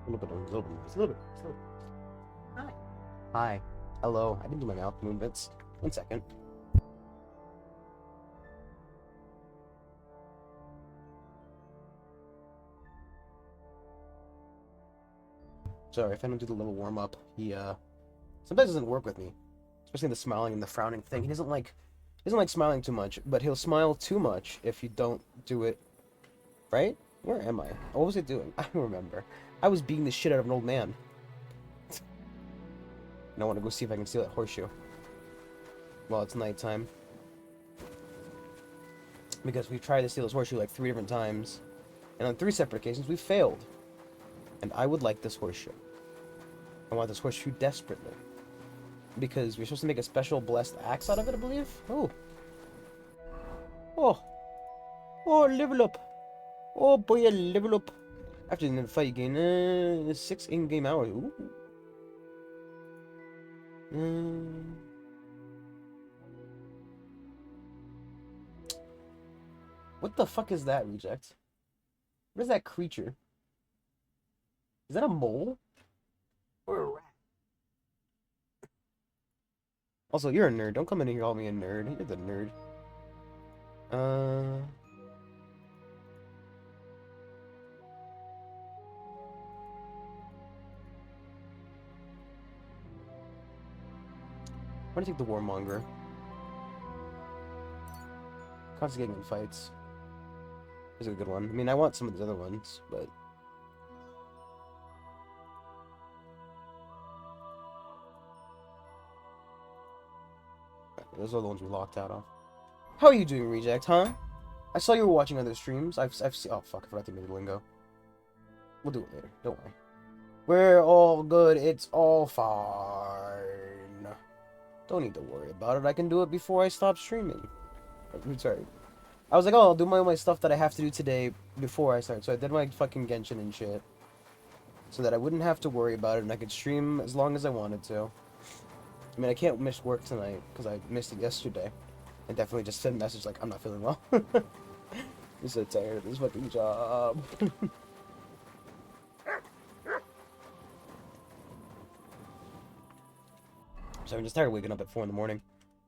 A little bit, a little bit, just a little bit, just a little bit. Hi. Hi. Hello. I didn't do my mouth movements. 1 second. Sorry if I don't do the little warm up. He sometimes doesn't work with me, especially the smiling and the frowning thing. He doesn't like smiling too much, but he'll smile too much if you don't do it right. Where am I? What was I doing? I don't remember. I was beating the shit out of an old man. And I want to go see if I can steal that horseshoe. Well, it's nighttime. Because we've tried to steal this horseshoe like 3 different times. And on 3 separate occasions, we failed. And I would like this horseshoe. I want this horseshoe desperately. Because we're supposed to make a special blessed axe out of it, I believe? Oh. Oh. Oh, level up. Oh boy, level up. After the fight, you gain 6 in-game hours. Ooh. What the fuck is that, Reject? What is that creature? Is that a mole? Or a rat? Also, you're a nerd. Don't come in here and call me a nerd. You're the nerd. Uh... I'm gonna take the Warmonger. Constantly getting in fights. This is a good one. I mean, I want some of these other ones, but... Those are the ones we locked out of. How are you doing, Reject, huh? I saw you were watching other streams. I've seen... Oh, fuck, I forgot to make the lingo. We'll do it later. Don't worry. We're all good. It's all fine. Don't need to worry about it. I can do it before I stop streaming. I'm sorry. I was like, oh, I'll do my stuff that I have to do today before I start. So I did my fucking Genshin and shit. So that I wouldn't have to worry about it and I could stream as long as I wanted to. I mean, I can't miss work tonight because I missed it yesterday. I definitely just sent a message like, I'm not feeling well. I'm so tired of this fucking job. So I'm just tired of waking up at 4 in the morning.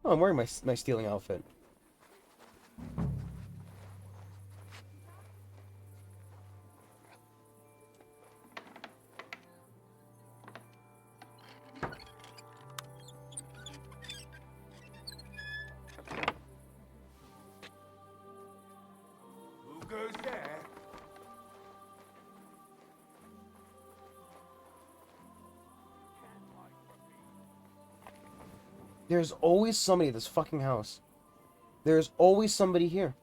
Oh, I'm wearing my stealing outfit. Who goes there? There's always somebody at this fucking house. There's always somebody here.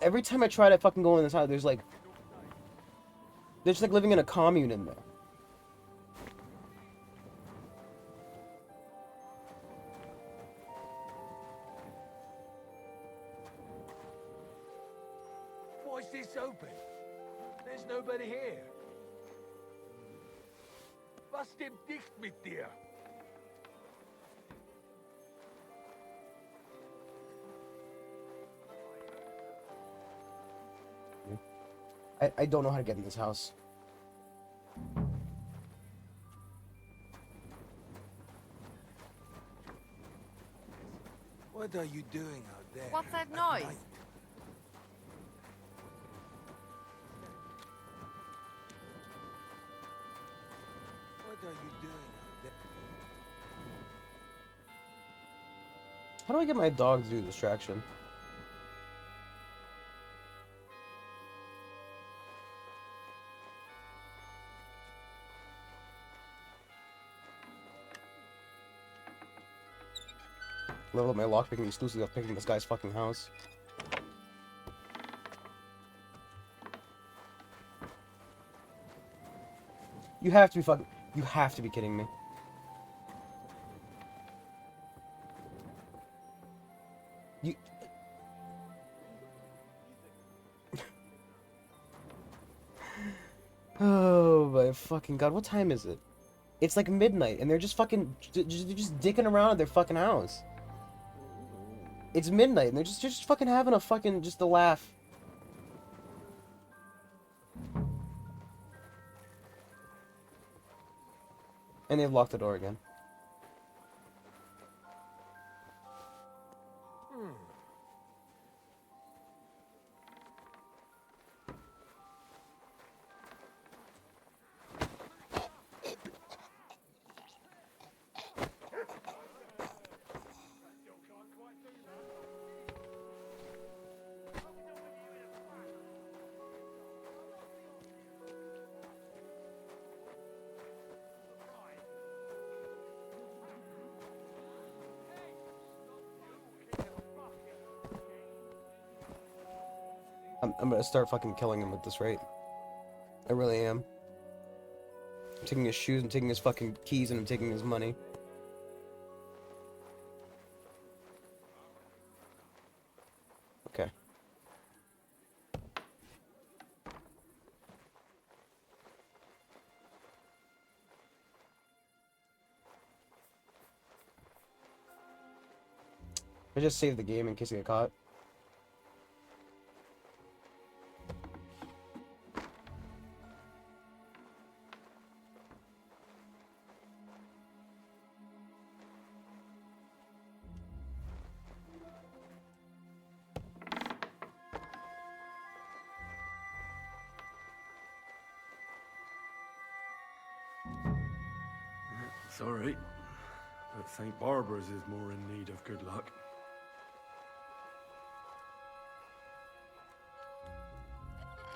Every time I try to fucking go in this house, they're just like living in a commune in there. Why is this open? There's nobody here. Was dem dicht mit dir? I don't know how to get in this house. What are you doing out there? What's that at noise? night? What are you doing out there? How do I get my dog to do distraction? Level up my lockpicking exclusively of picking this guy's fucking house. You have to be fucking... You have to be kidding me. You... Oh my fucking god, what time is it? It's like midnight, and they're just fucking... They're just dicking around at their fucking house. It's midnight, and they're just fucking having a fucking... Just a laugh. And they've locked the door again. I'm gonna start fucking killing him at this rate. I really am. I'm taking his shoes, I'm taking his fucking keys, and I'm taking his money. Okay. I just saved the game in case I get caught. Sorry, but St. Barbara's is more in need of good luck.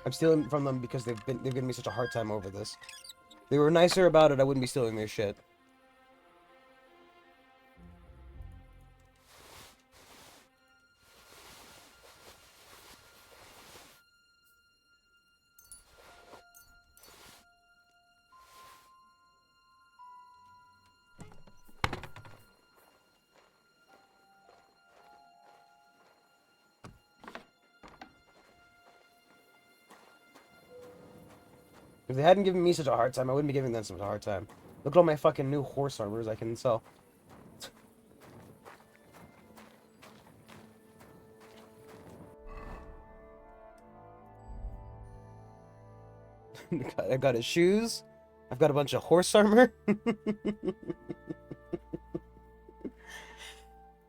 I'm stealing from them because they've given me such a hard time over this. If they were nicer about it, I wouldn't be stealing their shit. If they hadn't given me such a hard time, I wouldn't be giving them such a hard time. Look at all my fucking new horse armors I can sell. I got his shoes. I've got a bunch of horse armor.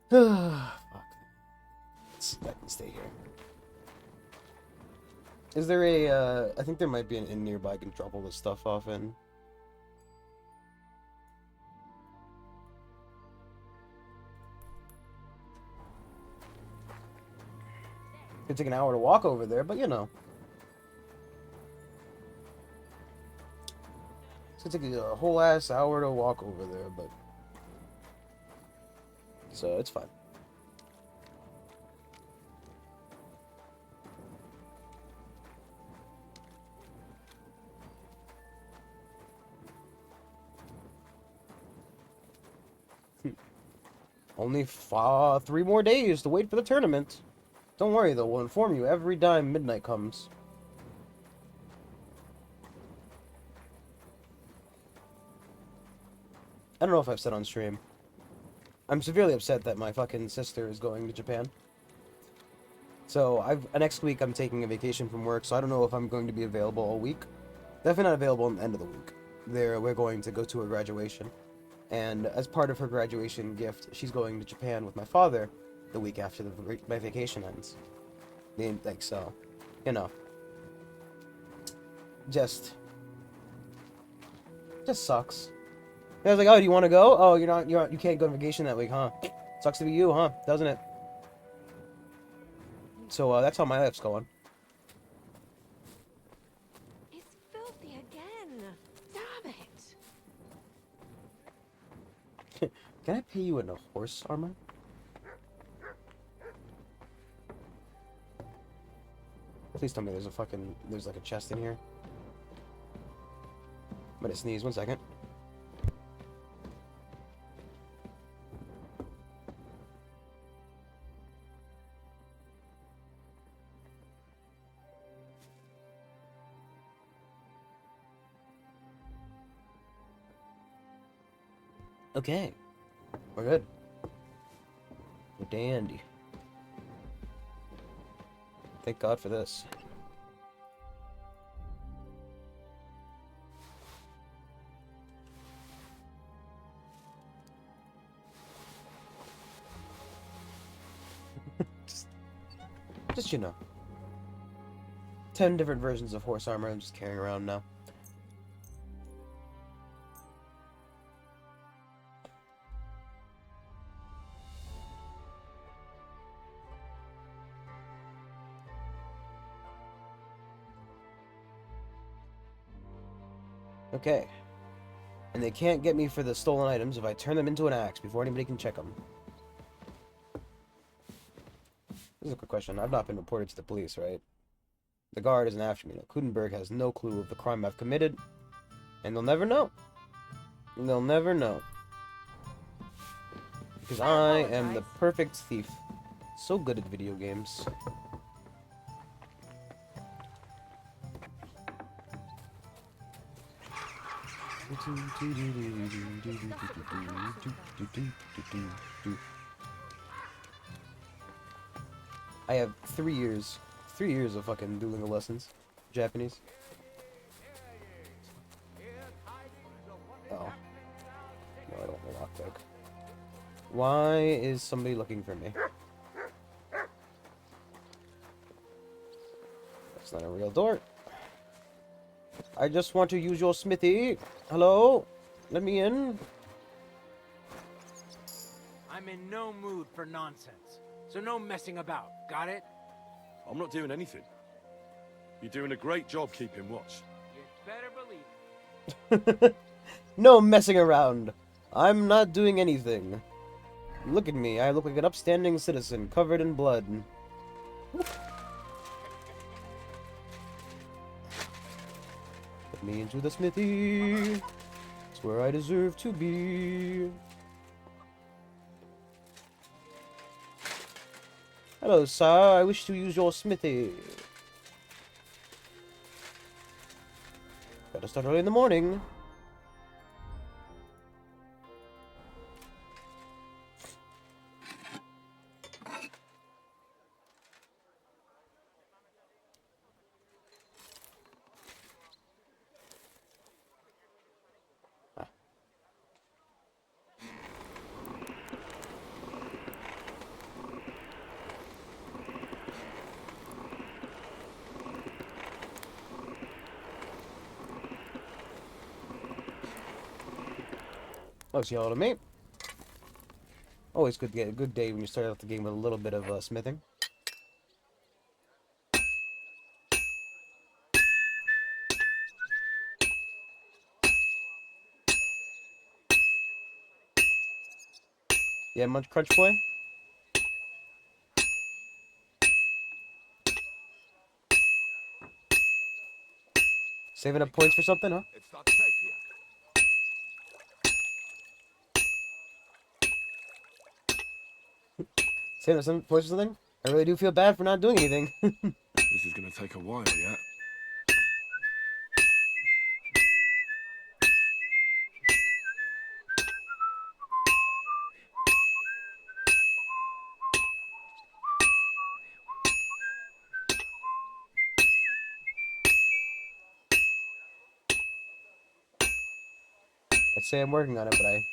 Fuck. I can stay here. Is there a, I think there might be an inn nearby I can drop all this stuff off in. It'd take an hour to walk over there, but you know. It's gonna take a whole ass hour to walk over there, but... So, it's fine. Only 3 more days to wait for the tournament. Don't worry though, we'll inform you every time midnight comes. I don't know if I've said on stream. I'm severely upset that my fucking sister is going to Japan. So, next week I'm taking a vacation from work, so I don't know if I'm going to be available all week. Definitely not available at the end of the week. We're going to go to her graduation. And as part of her graduation gift, she's going to Japan with my father the week after my vacation ends. Like, so, you know. Just sucks. I was like, oh, do you want to go? Oh, you can't go on vacation that week, huh? Sucks to be you, huh? Doesn't it? So, that's how my life's going. It's filthy again. Damn it. Can I pay you in a horse armor? Please tell me there's like a chest in here. I'm gonna sneeze, 1 second. Okay. We're good. We're dandy. Thank God for this. you know. 10 different versions of horse armor I'm just carrying around now. Okay. And they can't get me for the stolen items if I turn them into an axe before anybody can check them. This is a quick question. I've not been reported to the police, right? The guard isn't after me. Kudenberg has no clue of the crime I've committed. And they'll never know. They'll never know. Because I am the perfect thief. So good at video games. I have 3 years. 3 years of fucking Duolingo lessons. Japanese. Oh. No, I don't want lockpick. Why is somebody looking for me? That's not a real door. I just want to use your smithy. Hello? Let me in. I'm in no mood for nonsense. So no messing about. Got it? I'm not doing anything. You're doing a great job keeping watch. You better believe it. No messing around. I'm not doing anything. Look at me. I look like an upstanding citizen covered in blood. Let me into the smithy. It's where I deserve to be. Hello, sir. I wish to use your smithy. Gotta start early in the morning. Looks yellow to me. Always good to get a good day when you start out the game with a little bit of smithing. Yeah, much crunch boy? Saving up points for something, huh? It's not safe here. Saving up some points for something? I really do feel bad for not doing anything. This is gonna take a while yet. I'd say I'm working on it, but I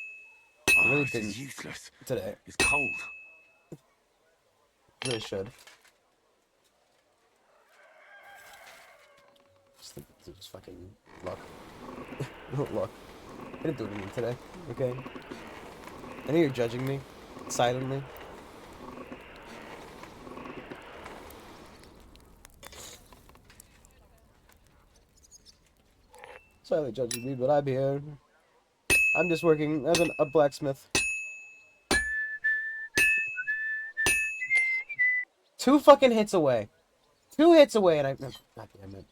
really This is didn't useless. today. It's cold. Really should. Just fucking luck. Luck. I didn't do anything today, okay? I know you're judging me. Silently. Silently judging me, but I'm here. I'm just working as a blacksmith. 2 fucking hits away. 2 hits away and I... God damn it.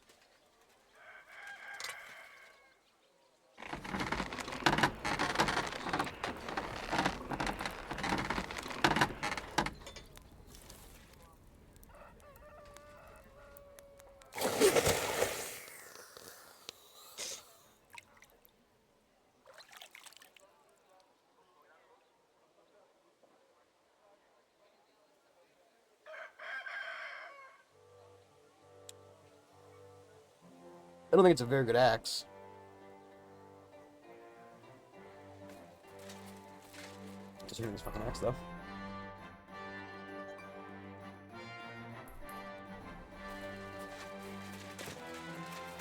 I don't think it's a very good axe. Just using this fucking axe, though.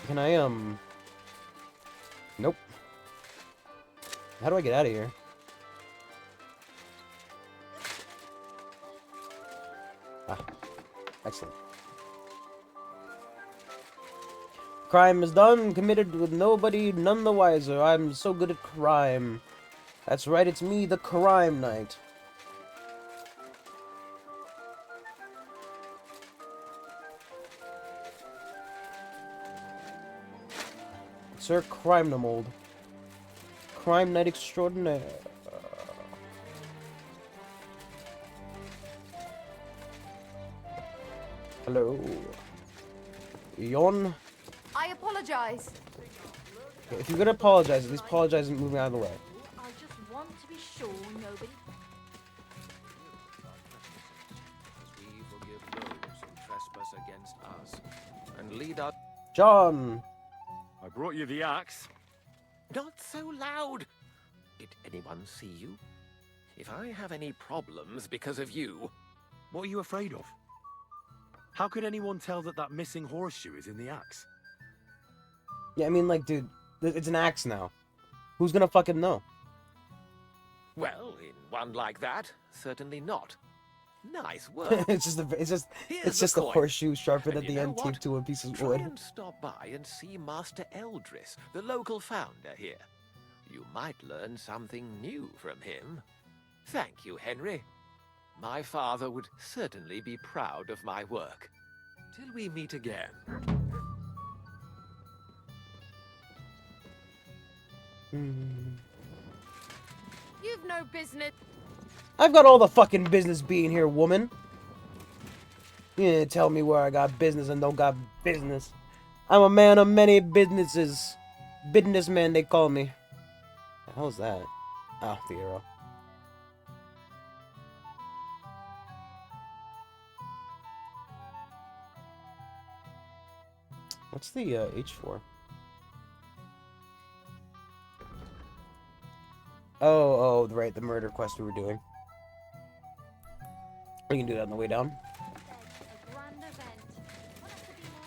Can I, Nope. How do I get out of here? Ah, excellent. Crime is done, committed with nobody none the wiser. I'm so good at crime. That's right, it's me, the crime knight. Sir Crime Mold. Crime Knight Extraordinaire. Hello. Yon. I apologize. Okay, if you're gonna apologize, at least apologize and moving out of the way. I just want to be sure nobody. We forgive those who trespass against us, and lead us. John. I brought you the axe. Not so loud. Did anyone see you? If I have any problems because of you, What are you afraid of? How could anyone tell that that missing horseshoe is in the axe? Yeah, I mean, like, dude, it's an axe now. Who's gonna fucking know? well, in one like that, certainly not. Nice work. it's just Here's a coin. horseshoe sharpened And at you the know end, what? taped to a piece of Try wood. and stop by and see Master Eldris, the local founder here. You might learn something new from him. Thank you, Henry. My father would certainly be proud of my work. Till we meet again. You've no business. I've got all the fucking business being here, woman. You didn't tell me where I got business and don't got business. I'm a man of many businesses. Businessman, they call me. The hell's that? Oh, the arrow. What's the H for? Oh, right, the murder quest we were doing. We can do that on the way down. A grand event.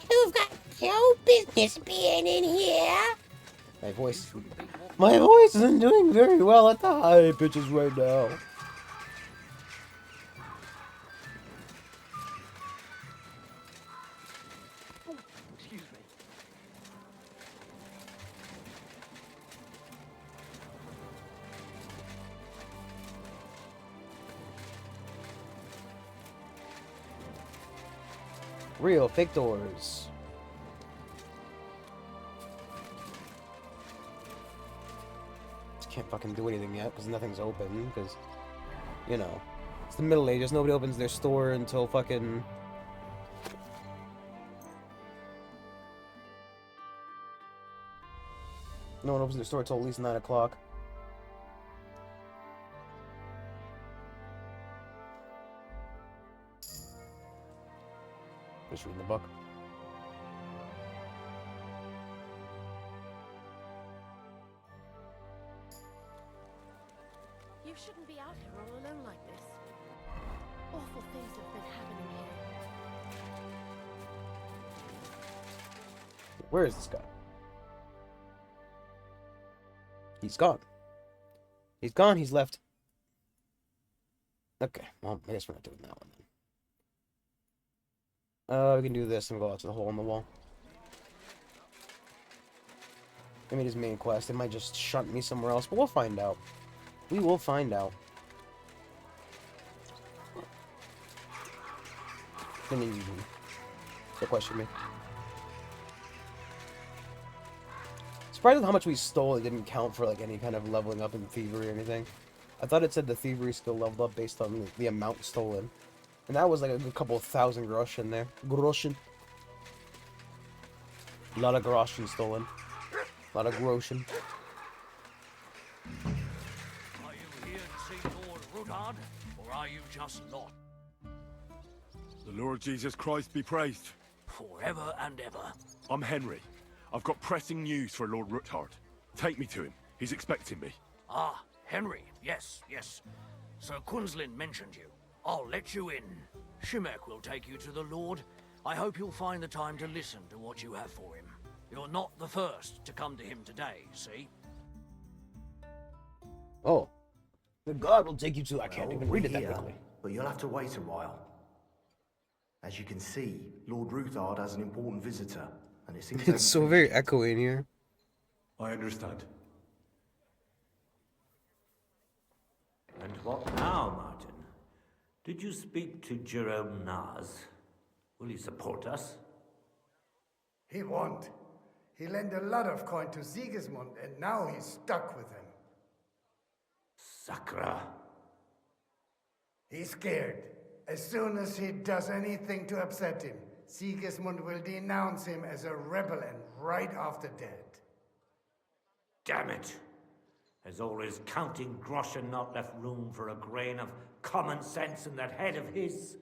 You've got no business being in here. My voice isn't doing very well at the high pitches right now. Excuse me. Real fake doors. Can't fucking do anything yet because nothing's open. Because, you know, it's the Middle Ages. Nobody opens their store until fucking. No one opens their store until at least 9 o'clock. Just reading the book. You shouldn't be out here all alone like this. Awful things have been happening here. Where is this guy? He's gone. He's gone, he's left. Okay, well, I guess we're not doing that one then. We can do this and go out to the hole in the wall. I mean, his main quest. It might just shunt me somewhere else, but we'll find out. We will find out. Then you don't question me. Surprised at how much we stole. It didn't count for like any kind of leveling up in thievery or anything. I thought it said the thievery skill leveled up based on the amount stolen. And that was like a good couple of thousand groschen there. Groschen. A lot of groschen stolen. A lot of groschen. Are you here to see Lord Ruddard, or are you just not? The Lord Jesus Christ be praised. Forever and ever. I'm Henry. I've got pressing news for Lord Ruttard. Take me to him. He's expecting me. Ah, Henry. Yes, yes. Sir Quinslin mentioned you. I'll let you in. Shimek will take you to the Lord. I hope you'll find the time to listen to what you have for him. You're not the first to come to him today, see? Oh. The god will take you to... I can't Well, even read it we're that here, quickly. but you'll have to wait a while. As you can see, Lord Ruthard has an important visitor, and it seems It's so very echoey in here. I understand. And what now, Martin? Did you speak to Jerome Naz? Will he support us? He won't. He lent a lot of coin to Sigismund, and now he's stuck with him. Sakra. He's scared. As soon as he does anything to upset him, Sigismund will denounce him as a rebel and right off the dead. Damn it! Has all his counting groschen not left room for a grain of common sense in that head of his?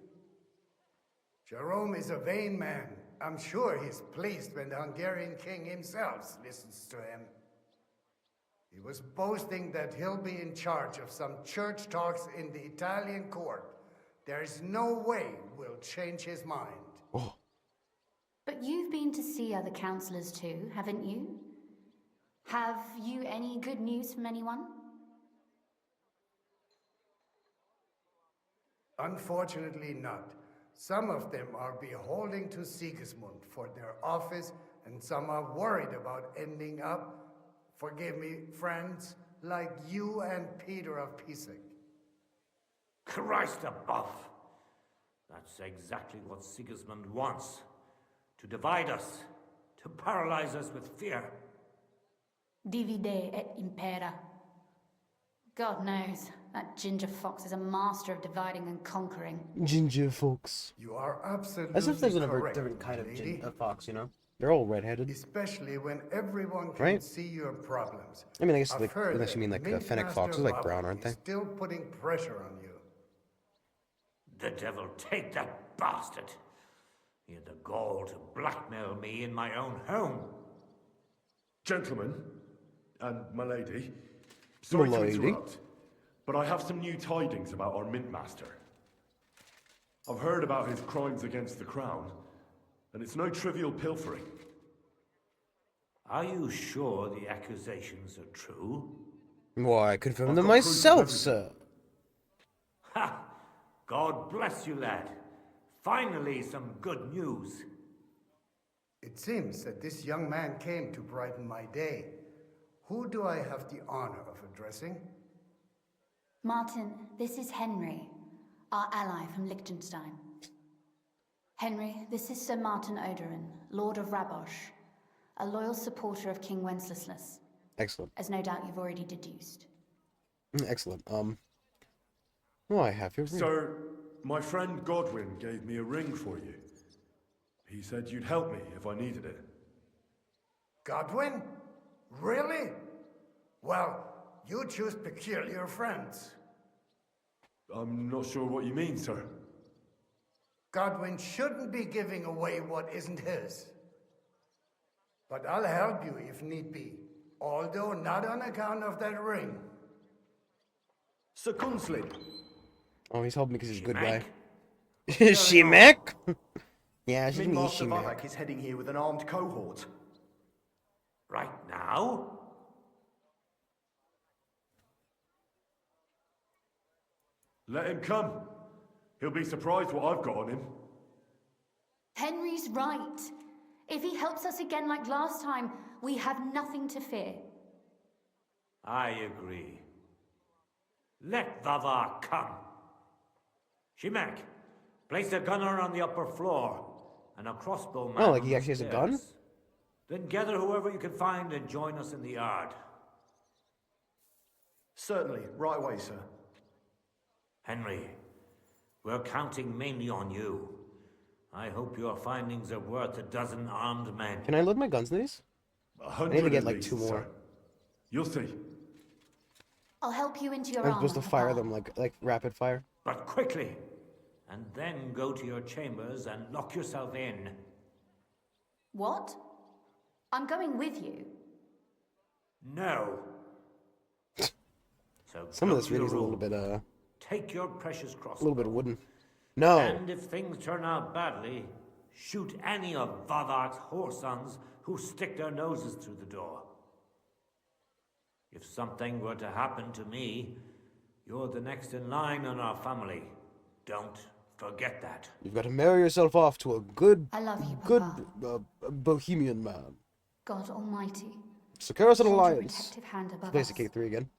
Jerome is a vain man. I'm sure he's pleased when the Hungarian king himself listens to him. He was boasting that he'll be in charge of some church talks in the Italian court. There is no way we'll change his mind. Oh. But you've been to see other councillors too, haven't you? Have you any good news from anyone? Unfortunately not. Some of them are beholden to Sigismund for their office, and some are worried about ending up, forgive me, friends, like you and Peter of Pisek. Christ above! That's exactly what Sigismund wants. To divide us. To paralyze us with fear. Divide et impera. God knows, that ginger fox is a master of dividing and conquering. Ginger folks. You are absolutely As if there's a correct, different kind of lady. fox, you know? They're all redheaded. Especially when everyone can Right? see your problems. I mean, I guess I've like, heard unless you mean that like fennec Mint foxes, Master like brown, Robert aren't they? is still putting pressure on you. The devil take that bastard! He had the gall to blackmail me in my own home. Gentlemen, and my lady, sorry to Milady. interrupt, but I have some new tidings about our Mint Master. I've heard about his crimes against the crown, and it's no trivial pilfering. Are you sure the accusations are true? Why, I confirmed I've them got proof of myself, everything. sir. Ha! God bless you, lad. Finally, some good news. It seems that this young man came to brighten my day. Who do I have the honor of addressing? Martin, this is Henry, our ally from Liechtenstein. Henry, this is Sir Martin Odorin, Lord of Rabosh, a loyal supporter of King Wenceslas, Excellent. as no doubt you've already deduced. Excellent. Oh, I have your ring. Sir, my friend Godwin gave me a ring for you. He said you'd help me if I needed it. Godwin? Really? Well, you choose peculiar friends. I'm not sure what you mean, sir. Godwin shouldn't be giving away what isn't his. But I'll help you if need be, although not on account of that ring. Sir Gunslin, Oh, he's helping because he's a good Shemek? guy. Shemek? Yeah, she's Mint me, Master Shemek. Vavak is heading here with an armed cohort. Right now? Let him come. He'll be surprised what I've got on him. Henry's right. If he helps us again like last time, we have nothing to fear. I agree. Let Vavar come. Shimek, place a gunner on the upper floor and a crossbow man Oh, like on he the actually has a gun? stairs. Then gather whoever you can find and join us in the yard. Certainly, right away, sir. Henry, we're counting mainly on you. I hope your findings are worth a dozen armed men. Can I load my guns in these? 100 I need to get at like least, 2 more. sir. You'll see. I'll help you into your I'm armor. supposed to fire Papa. them like rapid fire. But quickly, and then go to your chambers and lock yourself in. What? I'm going with you. No. So Some of go this to really your is a little room. bit Take your precious crossbow. a little bit wooden. No. And if things turn out badly, shoot any of Vathar's whoresons who stick their noses through the door. If something were to happen to me, you're the next in line in our family. Don't forget that. You've got to marry yourself off to a good, I love you, good Papa. bohemian man. God Almighty. Secure us an hold your alliance. protective hand above Basic us. K3 again.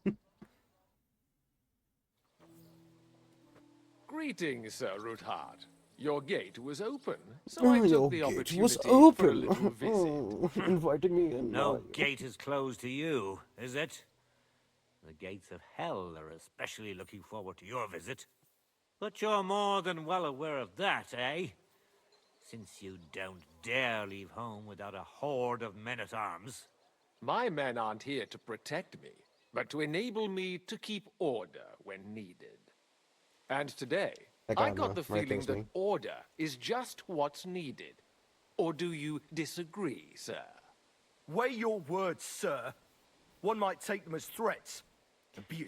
Greetings, Sir Ruthard. Your gate was open, so I Your took the gate opportunity was for a open. little visit. Oh, inviting me in. No Oh, gate is closed to you, is it? The gates of hell are especially looking forward to your visit. But you're more than well aware of that, eh? Since you don't dare leave home without a horde of men-at-arms. My men aren't here to protect me, but to enable me to keep order when needed. And today, I got the feeling that order is just what's needed. Or do you disagree, sir? Weigh your words, sir. One might take them as threats.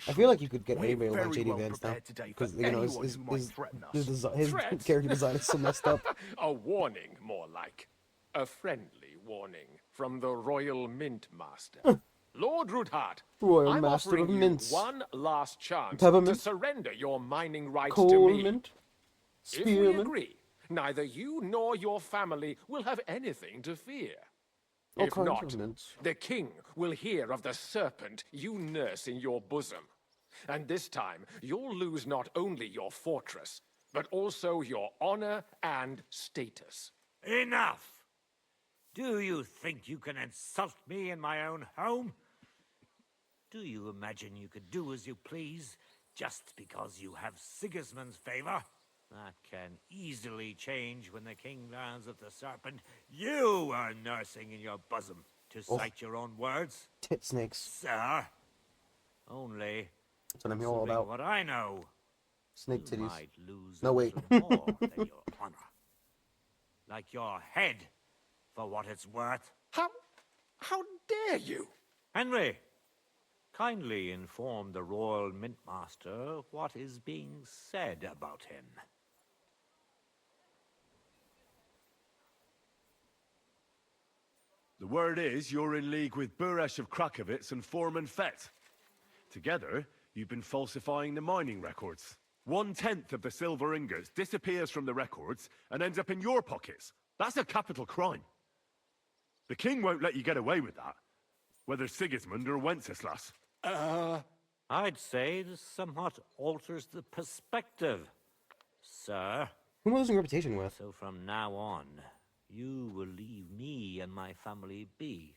I feel like you could get we're anybody like very JD well Vance now, prepared today because for you know anyone his who might threaten us. his Threats? character design is so messed up. A warning, more like. A friendly warning from the Royal Mint Master. Lord Ruthard, Royal I'm Master offering of you Mints. one last chance Peppermint? to surrender your mining rights Coal to me. mint? If we Spearmint? agree, neither you nor your family will have anything to fear. All If kinds not, of mints. the king will hear of the serpent you nurse in your bosom. And this time, you'll lose not only your fortress, but also your honor and status. Enough! Do you think you can insult me in my own home? Do you imagine you could do as you please just because you have Sigismund's favor? That can easily change when the king learns of the serpent you are nursing in your bosom, to cite your own words. Tit snakes. Sir, only That's what I'm here all assuming about. what I know, Snake you titties. might lose No, a wait. little more than your honor. Like your head, for what it's worth. How dare you? Henry, kindly inform the Royal Mint Master what is being said about him. The word is you're in league with Buresh of Krakowitz and Foreman Fett. Together, you've been falsifying the mining records. 1/10 of the silver ingots disappears from the records and ends up in your pockets. That's a capital crime. The king won't let you get away with that, whether Sigismund or Wenceslas. I'd say this somewhat alters the perspective, sir. Who am I losing reputation with? So from now on, you will leave me and my family be.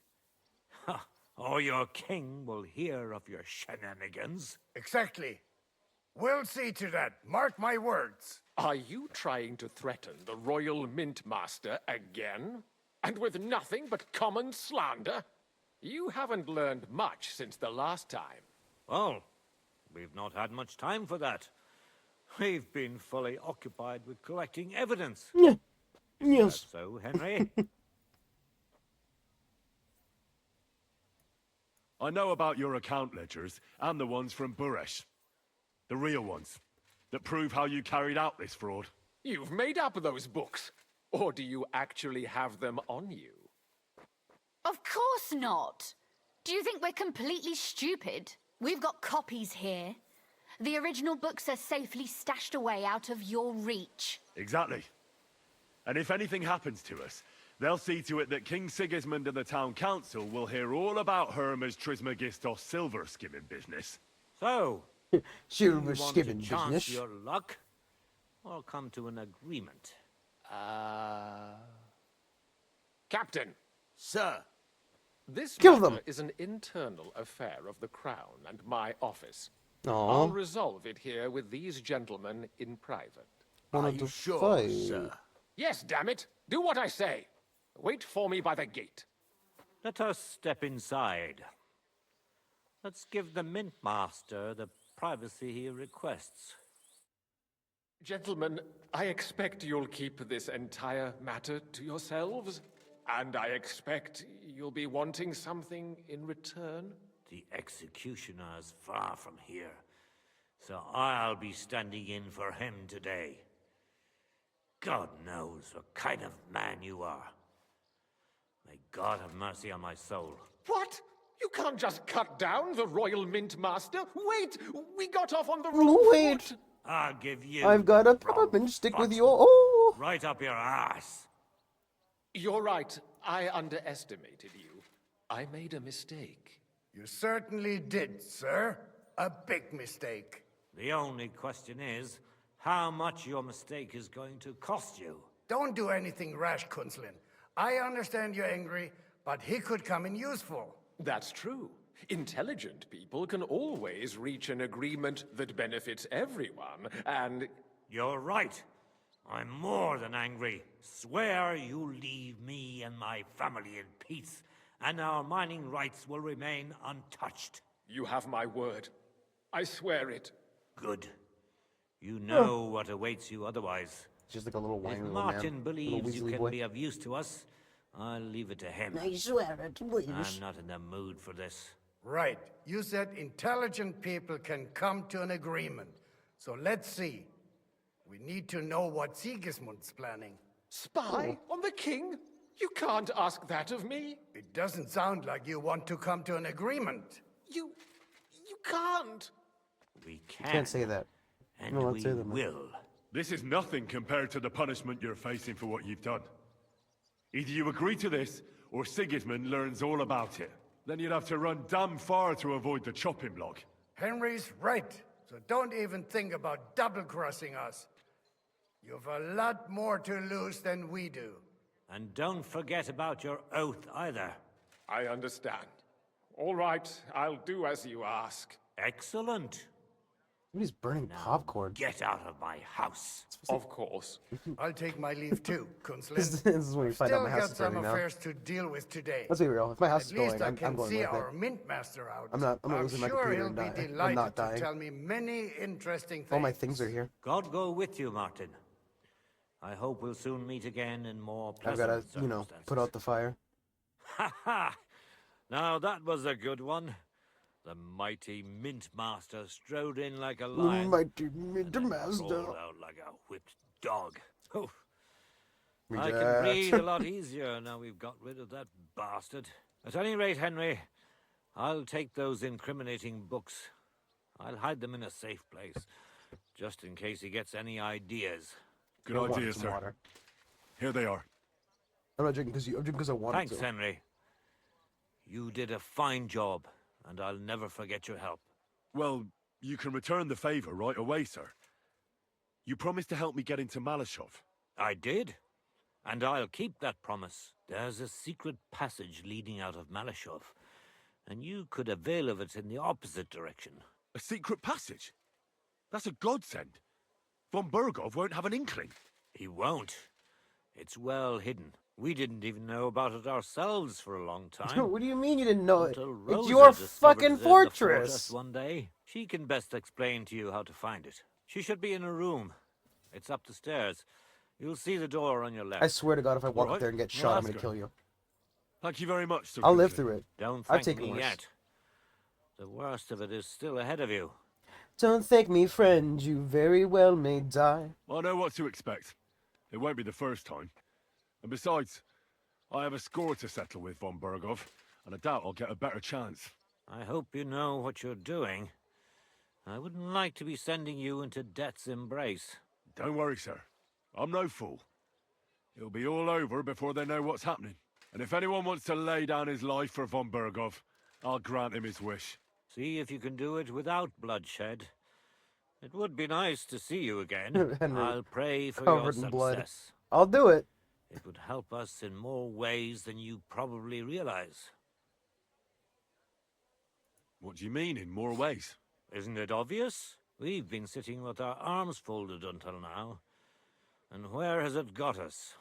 Or your king will hear of your shenanigans. Exactly. We'll see to that. Mark my words. Are you trying to threaten the Royal Mint Master again? And with nothing but common slander? You haven't learned much since the last time. Well, we've not had much time for that. We've been fully occupied with collecting evidence. Yeah. Is Yes. that so, Henry? I know about your account ledgers and the ones from Buresh. The real ones, that prove how you carried out this fraud. You've made up those books. Or do you actually have them on you? Of course not. Do you think we're completely stupid? We've got copies here. The original books are safely stashed away out of your reach. Exactly. And if anything happens to us, they'll see to it that King Sigismund and the town council will hear all about Hermes Trismegistos silver skimming business. So, Silver you want skimming to chance business. your luck, or come to an agreement? Captain, Sir, this Kill matter them. is an internal affair of the Crown and my office. Aww. I'll resolve it here with these gentlemen in private. One are of you the sure, five. sir? Yes, damn it! Do what I say. Wait for me by the gate. Let us step inside. Let's give the Mint Master the privacy he requests. Gentlemen, I expect you'll keep this entire matter to yourselves. And I expect you'll be wanting something in return. The executioner's far from here, so I'll be standing in for him today. God knows what kind of man you are. May God have mercy on my soul. What? You can't just cut down the Royal Mint Master. Wait! We got off on the wrong Wait! foot. I'll give you I've got a wrong peppermint stick with foot. your... Oh! Right up your ass. You're right. I underestimated you. I made a mistake. You certainly did, sir. A big mistake. The only question is, how much your mistake is going to cost you. Don't do anything rash, Kunzlin. I understand you're angry, but he could come in useful. That's true. Intelligent people can always reach an agreement that benefits everyone, and... You're right. I'm more than angry. Swear you leave me and my family in peace, and our mining rights will remain untouched. You have my word. I swear it. Good. You know what awaits you otherwise. Just like a little whiny If little Martin man. believes you Little can boy. be of use to us, I'll leave it to him. I swear it, please. I'm not in the mood for this. Right. You said intelligent people can come to an agreement. So let's see. We need to know what Sigismund's planning. Spy on the king? You can't ask that of me. It doesn't sound like you want to come to an agreement. You can't. We can. Can't say that. And No, we let's say that, man. will. This is nothing compared to the punishment you're facing for what you've done. Either you agree to this, or Sigismund learns all about it. Then you'd have to run damn far to avoid the chopping block. Henry's right. So don't even think about double-crossing us. You've a lot more to lose than we do. And don't forget about your oath either. I understand. All right, I'll do as you ask. Excellent. Somebody's burning popcorn. Get out of my house. Of course. I'll take my leave too, Kunzlin. This is when you find out my Still house got is some burning now. affairs to deal with today. Let's be real. If my house At is least going, I I'm can going see with our it. mint master out. I'm not losing my sure computer he'll and be die. I'm delighted not to dying. tell me many interesting things. All my things are here. God go with you, Martin. I hope we'll soon meet again in more I've pleasant got to, circumstances. put out the fire. Ha ha! Now that was a good one. The mighty Mint Master strode in like a lion. Mighty Mint and Master. crawled out like a whipped dog. Oh, I Reject. can breathe a lot easier now we've got rid of that bastard. At any rate, Henry, I'll take those incriminating books. I'll hide them in a safe place, just in case he gets any ideas. Good I want idea, some sir. water. Here they are. I'm not drinking because I'm drinking because I wanted Thanks, to. Henry. You did a fine job, and I'll never forget your help. Well, you can return the favor right away, sir. You promised to help me get into Malashov. I did, and I'll keep that promise. There's a secret passage leading out of Malashov, and you could avail of it in the opposite direction. A secret passage? That's a godsend. Von Burgov won't have an inkling. He won't. It's well hidden. We didn't even know about it ourselves for a long time. What do you mean you didn't know it? Until It's Rosa your discovered fucking it in the fortress fortress. one day. She can best explain to you how to find it. She should be in a room. It's up the stairs. You'll see the door on your left. I swear to God, if I walk All up there and get right, shot, well, I'm ask gonna her. kill you. Thank you very much, Sir I'll live Kingsley. through it. Don't I've thank taken me worse. yet. The worst of it is still ahead of you. Don't thank me, friend. You very well may die. I know what to expect. It won't be the first time. And besides, I have a score to settle with Von Burgov, and I doubt I'll get a better chance. I hope you know what you're doing. I wouldn't like to be sending you into death's embrace. Don't worry, sir. I'm no fool. It'll be all over before they know what's happening. And if anyone wants to lay down his life for Von Burgov, I'll grant him his wish. See if you can do it without bloodshed. It would be nice to see you again. Henry, I'll pray for your covered in blood. success. I'll do it. It would help us in more ways than you probably realize. What do you mean, in more ways? Isn't it obvious? We've been sitting with our arms folded until now. And where has it got us?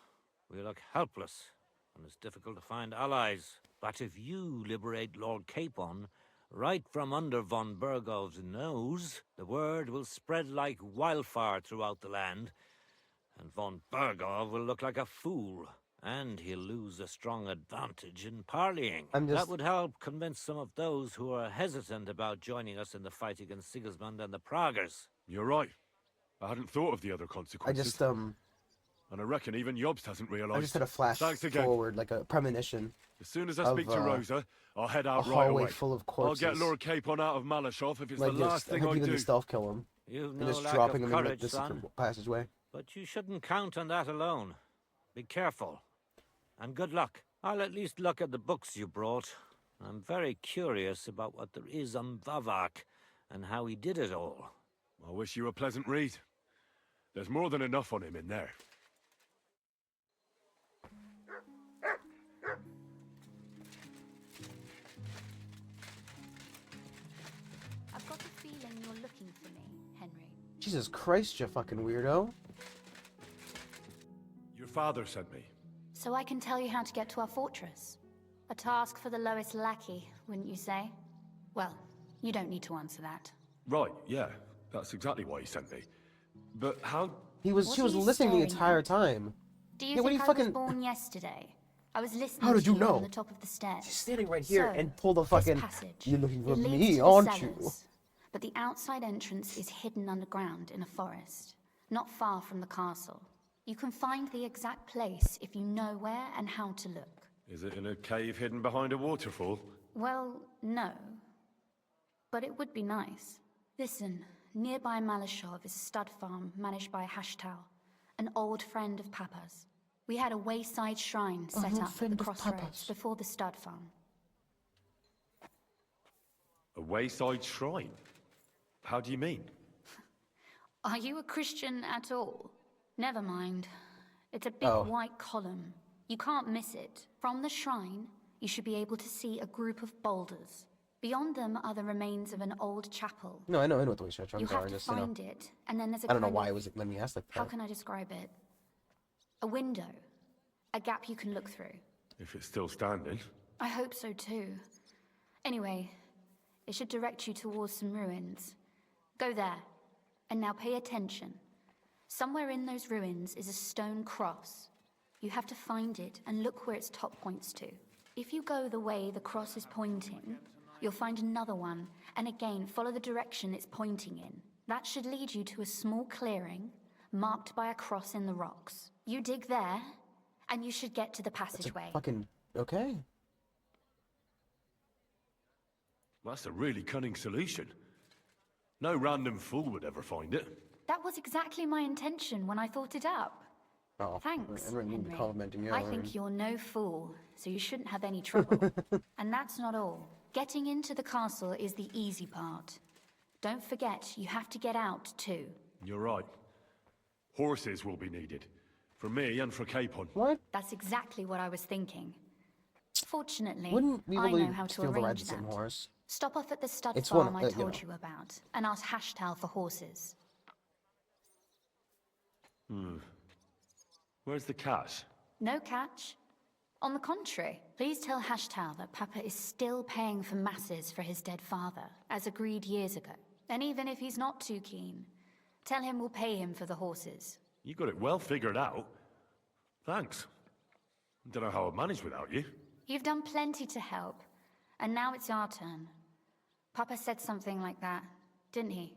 We look helpless, and it's difficult to find allies. But if you liberate Lord Capon, right from under von Burgov's nose, the word will spread like wildfire throughout the land, and von Burgov will look like a fool, and he'll lose a strong advantage in parleying. That would help convince some of those who are hesitant about joining us in the fight against Sigismund and the Praguers. You're right. I hadn't thought of the other consequences. And I reckon even Jobst hasn't realized. I just had a flash Thanks again. forward, like a premonition. As soon as I speak to Rosa, I'll head out a right hallway away. full of I'll corpses. get Lord Capon out of Malashov if it's Like the just, last thing I even do. the stealth kill him. You've And no just lack dropping of him in courage, the son. secret passageway. But you shouldn't count on that alone. Be careful. And good luck. I'll at least look at the books you brought. I'm very curious about what there is on Vavak and how he did it all. I wish you a pleasant read. There's more than enough on him in there. I've got a feeling you're looking for me, Henry. Jesus Christ, you fucking weirdo. Your father sent me. So I can tell you how to get to our fortress. A task for the lowest lackey, wouldn't you say? Well, you don't need to answer that. Right, yeah. That's exactly why he sent me. But how... She was listening the entire time. Do you Yeah, what think do I you fucking... was born yesterday? I was listening How did to you know? on the top of the stairs. She's standing right here So, and pulled the this fucking... passage, You're looking for it leads me, to the aren't you? cellars, but the outside entrance is hidden underground in a forest, not far from the castle. You can find the exact place if you know where and how to look. Is it in a cave hidden behind a waterfall? Well, no. But it would be nice. Listen, nearby Malashov is a stud farm managed by Hashtal, an old friend of Papa's. We had a wayside shrine set old up at friend the of crossroads Papa's. before the stud farm. A wayside shrine? How do you mean? Are you a Christian at all? Never mind. It's a big white column. You can't miss it. From the shrine, you should be able to see a group of boulders. Beyond them are the remains of an old chapel. No, I know what the wayside shrines You are. have to Just, find it, and then there's a I don't know kind why of- it was letting me ask like that. How can I describe it? A window. A gap you can look through. If it's still standing. I hope so too. Anyway, it should direct you towards some ruins. Go there. And now pay attention. Somewhere in those ruins is a stone cross. You have to find it and look where its top points to. If you go the way the cross is pointing, you'll find another one, and again follow the direction it's pointing in. That should lead you to a small clearing marked by a cross in the rocks. You dig there, and you should get to the passageway. Fucking okay. That's a really cunning solution. No random fool would ever find it. That was exactly my intention when I thought it up. Oh, Thanks, I didn't mean to be Henry. complimenting you. I think you're no fool, so you shouldn't have any trouble. And that's not all. Getting into the castle is the easy part. Don't forget, you have to get out too. You're right. Horses will be needed. For me and for Capon. What? That's exactly what I was thinking. Fortunately, Wouldn't we I know really how to steal the ride arrange the same that. horse? Stop off at the stud It's farm one, I you told know. you about, and ask Hashtal for horses. Where's the cash? No catch. On the contrary, please tell Hashtal that Papa is still paying for masses for his dead father, as agreed years ago. And even if he's not too keen, tell him we'll pay him for the horses. You got it well figured out. Thanks. Don't know how I'd manage without you. You've done plenty to help, and now it's our turn. Papa said something like that, didn't he?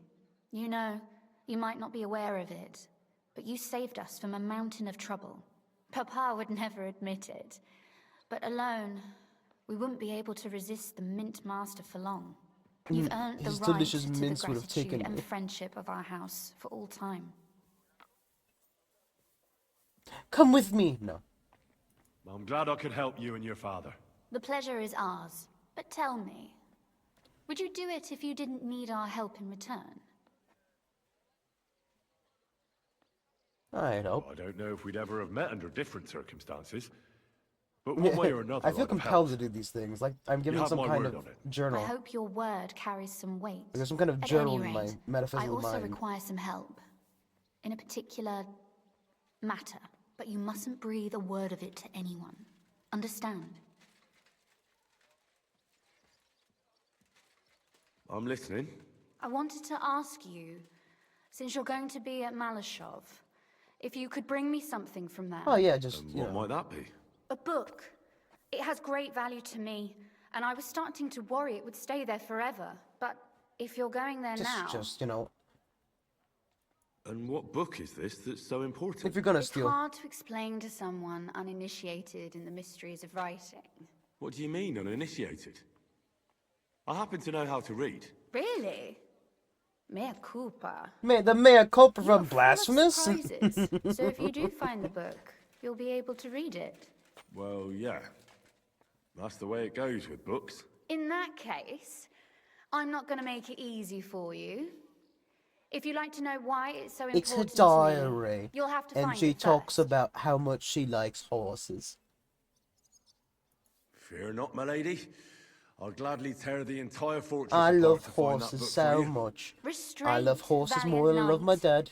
You know, you might not be aware of it, but you saved us from a mountain of trouble. Papa would never admit it, but alone, we wouldn't be able to resist the Mint Master for long. You've earned the His right delicious to the mints would have gratitude taken and me. friendship of our house for all time. Come with me. No. I'm glad I could help you and your father. The pleasure is ours, but tell me, would you do it if you didn't need our help in return? I hope. I don't know if we'd ever have met under different circumstances. But one way or another, I feel I'd have compelled to helped. do these things. Like I'm giving have some my kind word of on it. journal. I hope your word carries some weight. There's some kind of At journal any in my rate, metaphysical I also mind. require some help. In a particular matter. But you mustn't breathe a word of it to anyone. Understand? I'm listening. I wanted to ask you, since you're going to be at Malashov, if you could bring me something from there. Oh yeah, just you What know. might that be? A book. It has great value to me, and I was starting to worry it would stay there forever. But if you're going there now... Just you know. And what book is this that's so important? If you're gonna It's steal. hard to explain to someone uninitiated in the mysteries of writing. What do you mean, uninitiated? I happen to know how to read. Really? Mea culpa. The mea culpa You're from full of Blasphemous? surprises. So if you do find the book, you'll be able to read it. Well, yeah. That's the way it goes with books. In that case, I'm not going to make it easy for you. If you'd like to know why it's so It's her important to me, diary. you'll have to And find she it talks first. about how much she likes horses. Fear not, my lady. I'll gladly tear the entire fortress I apart love to find that horses book so for you. much. Restraint, I love horses valiant more than I love my knight. dad.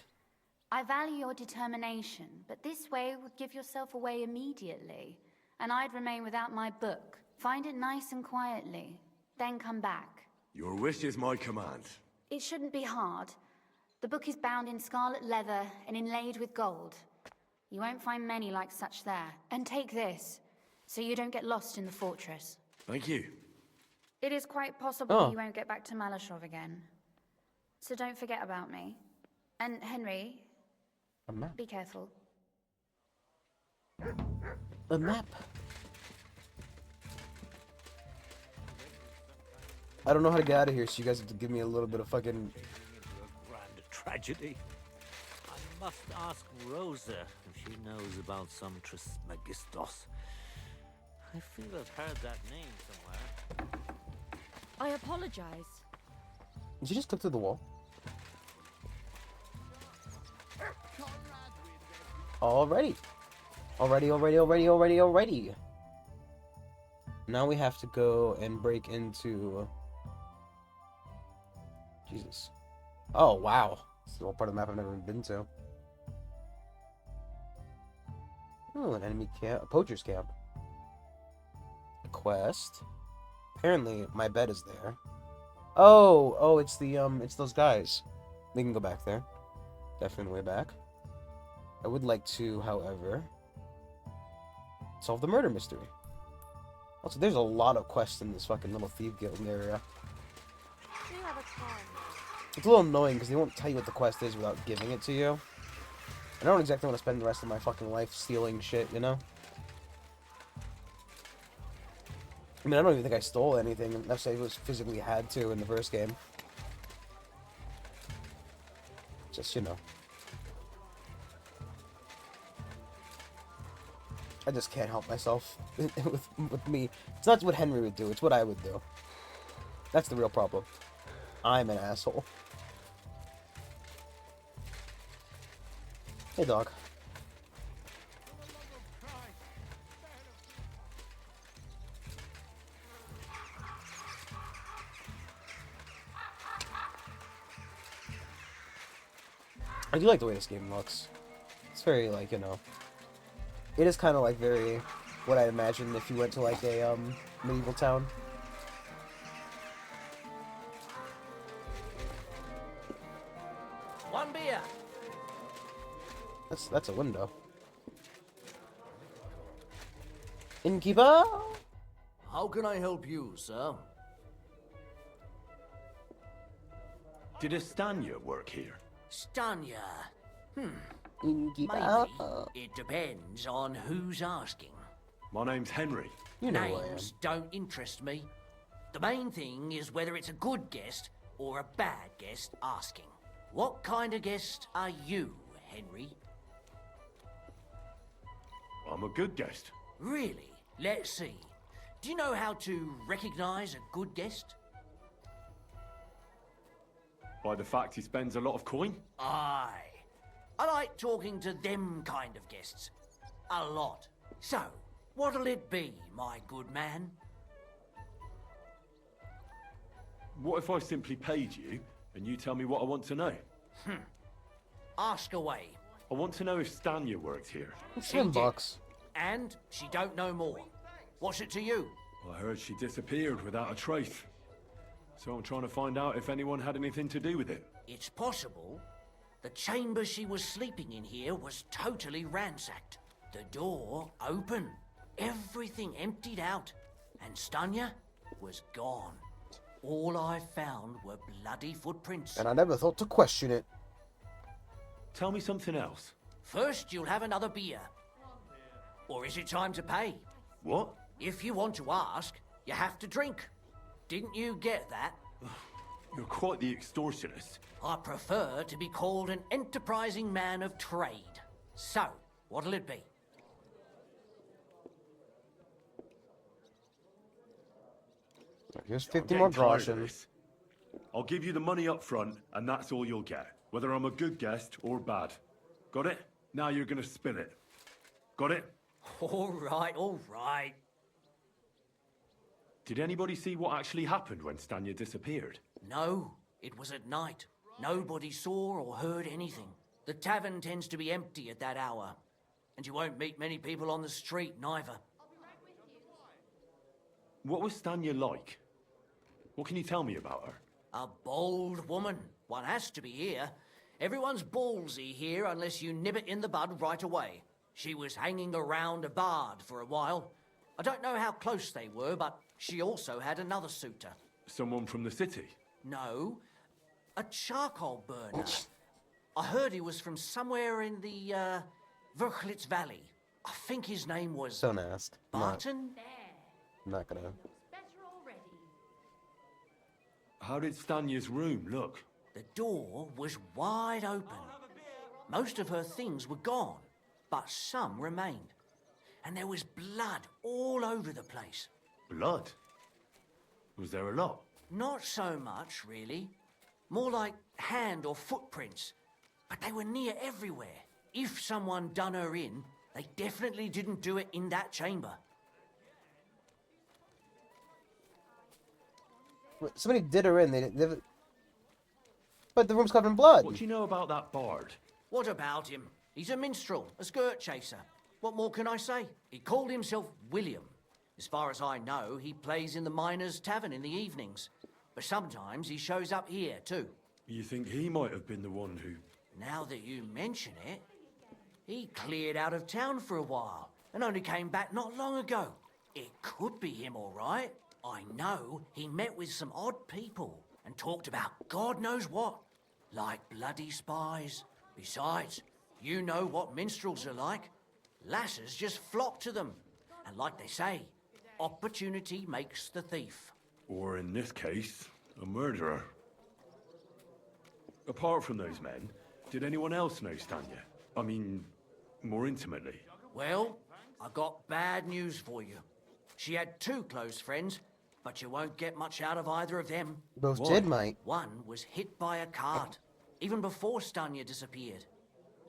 I value your determination, but this way would give yourself away immediately. And I'd remain without my book. Find it nice and quietly, then come back. Your wish is my command. It shouldn't be hard. The book is bound in scarlet leather and inlaid with gold. You won't find many like such there. And take this, so you don't get lost in the fortress. Thank you. It is quite possible you won't get back to Malashov again. So don't forget about me. And Henry, A map. be careful. A map. I don't know how to get out of here, so you guys have to give me a little bit of fucking... Grand tragedy. I must ask Rosa if she knows about some Trismegistos. I feel I've heard that name somewhere. I apologize. Did you just click through the wall? Alrighty. Alrighty. Now we have to go and break into... Jesus. Oh, wow. This is all part of the map I've never been to. Oh, an enemy camp. A poacher's camp. A quest. Apparently, my bed is there. Oh, it's the, it's those guys. We can go back there. Definitely way back. I would like to, however, solve the murder mystery. Also, there's a lot of quests in this fucking little thief guild area. It's a little annoying because they won't tell you what the quest is without giving it to you. I don't exactly want to spend the rest of my fucking life stealing shit, you know? I mean, I don't even think I stole anything unless I was physically had to in the first game. Just, you know. I just can't help myself with me. It's not what Henry would do, it's what I would do. That's the real problem. I'm an asshole. Hey, dog. I do like the way this game looks. It's very, like, you know... It is kind of, like, very... What I imagine if you went to, like, a, medieval town. One beer. That's a window. Innkeeper? How can I help you, sir? Did Estanya work here? Stanya. Innkeeper? Maybe. It depends on who's asking. My name's Henry. You know who I am. Names don't interest me. The main thing is whether it's a good guest or a bad guest asking. What kind of guest are you, Henry? I'm a good guest. Really? Let's see. Do you know how to recognize a good guest? By the fact he spends a lot of coin? Aye. I like talking to them kind of guests. A lot. So, what'll it be, my good man? What if I simply paid you, and you tell me what I want to know? Ask away. I want to know if Stanya worked here. It's $10. And she don't know more. What's it to you? I heard she disappeared without a trace. So I'm trying to find out if anyone had anything to do with it. It's possible. The chamber she was sleeping in here was totally ransacked. The door open. Everything emptied out. And Stanya was gone. All I found were bloody footprints. And I never thought to question it. Tell me something else. First, you'll have another beer. Or is it time to pay? What? If you want to ask, you have to drink. Didn't you get that? You're quite the extortionist. I prefer to be called an enterprising man of trade. So, what'll it be? Here's I'm 50 getting more tired of groschen. this. I'll give you the money up front, and that's all you'll get. Whether I'm a good guest or bad. Got it? Now you're gonna spill it. Got it? All right, all right. Did anybody see what actually happened when Stanya disappeared? No, it was at night. Nobody saw or heard anything. The tavern tends to be empty at that hour. And you won't meet many people on the street, neither. What was Stanya like? What can you tell me about her? A bold woman. One has to be here. Everyone's ballsy here unless you nib it in the bud right away. She was hanging around a bard for a while. I don't know how close they were, but she also had another suitor. Someone from the city? No, a charcoal burner. I heard he was from somewhere in the, Verchlitz Valley. I think his name was... Don't ask. Barton? I'm not gonna... How did Stanya's room look? The door was wide open. Most of her things were gone, but some remained. And there was blood all over the place. Blood? Was there a lot? Not so much, really. More like hand or footprints. But they were near everywhere. If someone done her in, they definitely didn't do it in that chamber. Somebody did her in. But the room's covered in blood. What do you know about that bard? What about him? He's a minstrel, a skirt chaser. What more can I say? He called himself William. As far as I know, he plays in the miners' tavern in the evenings. But sometimes he shows up here, too. You think he might have been the one who... Now that you mention it, he cleared out of town for a while and only came back not long ago. It could be him, all right. I know he met with some odd people and talked about God knows what, like bloody spies. Besides, you know what minstrels are like. Lasses just flock to them. And like they say, opportunity makes the thief. Or in this case, a murderer. Apart from those men, did anyone else know Stanya? I mean, more intimately. Well, I got bad news for you. She had two close friends, but you won't get much out of either of them. Both did, mate. One was hit by a cart, even before Stanya disappeared.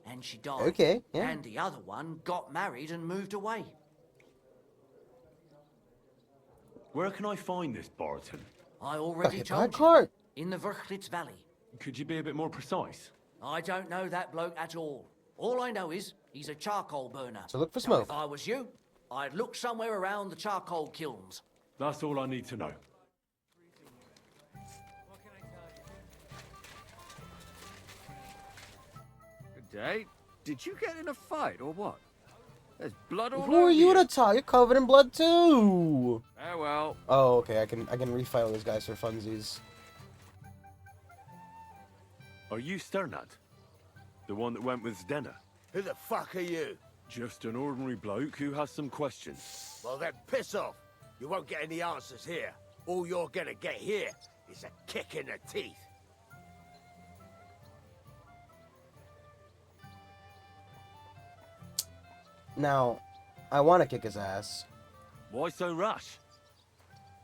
And she died. Okay, yeah. And the other one got married and moved away. Where can I find this Barton? I already hit by a told you. cart. In the Verchlitz Valley. Could you be a bit more precise? I don't know that bloke at all. All I know is he's a charcoal burner. So look for Now, smoke. if I was you, I'd look somewhere around the charcoal kilns. That's all I need to know. Good day. Did you get in a fight or what? There's blood all Who over are you to talk? You're covered in blood too. Oh well. Oh, okay. I can refile those guys for funsies. Are you Sternad? The one that went with Zdena? Who the fuck are you? Just an ordinary bloke who has some questions. Well then piss off. You won't get any answers here. All you're gonna get here is a kick in the teeth. Now, I want to kick his ass. Why so rash?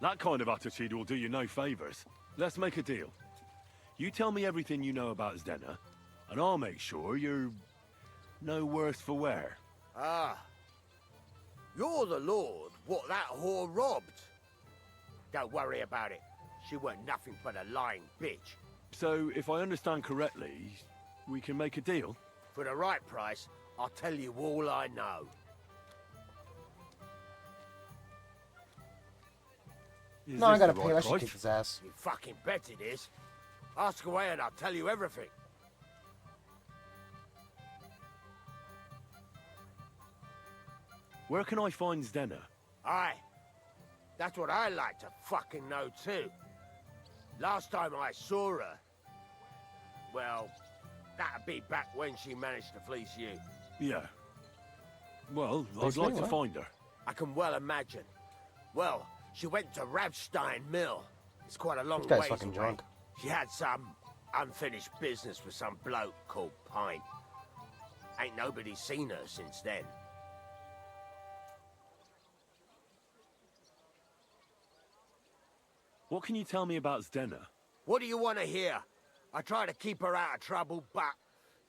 That kind of attitude will do you no favors. Let's make a deal. You tell me everything you know about Zdena, and I'll make sure you're no worse for wear. Ah. You're the lord what that whore robbed. Don't worry about it. She weren't nothing but a lying bitch. So, if I understand correctly, we can make a deal? For the right price, I'll tell you all I know. No, I gotta pay. I should kick his ass. You fucking bet it is. Ask away and I'll tell you everything. Where can I find Zdena? Aye. That's what I like to fucking know too. Last time I saw her... Well, That'd be back when she managed to fleece you. Yeah. Well, Fleece I'd like me? to What? find her. I can well imagine. Well, she went to Rabstein Mill. It's quite a long This guy's ways fucking away. drunk. She had some unfinished business with some bloke called Pine. Ain't nobody seen her since then. What can you tell me about Zdena? What do you want to hear? I try to keep her out of trouble, but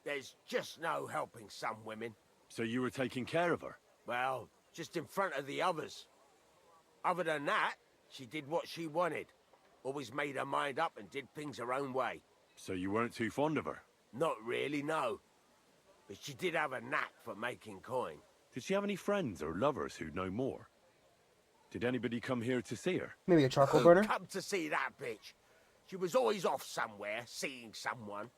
there's just no helping some women. So you were taking care of her? Well, just in front of the others. Other than that, she did what she wanted. Always made her mind up and did things her own way. So you weren't too fond of her? Not really, no. But she did have a knack for making coin. Did she have any friends or lovers who'd know more? Did anybody come here to see her? Maybe a charcoal Who burner? come to see that bitch? She was always off somewhere, seeing someone.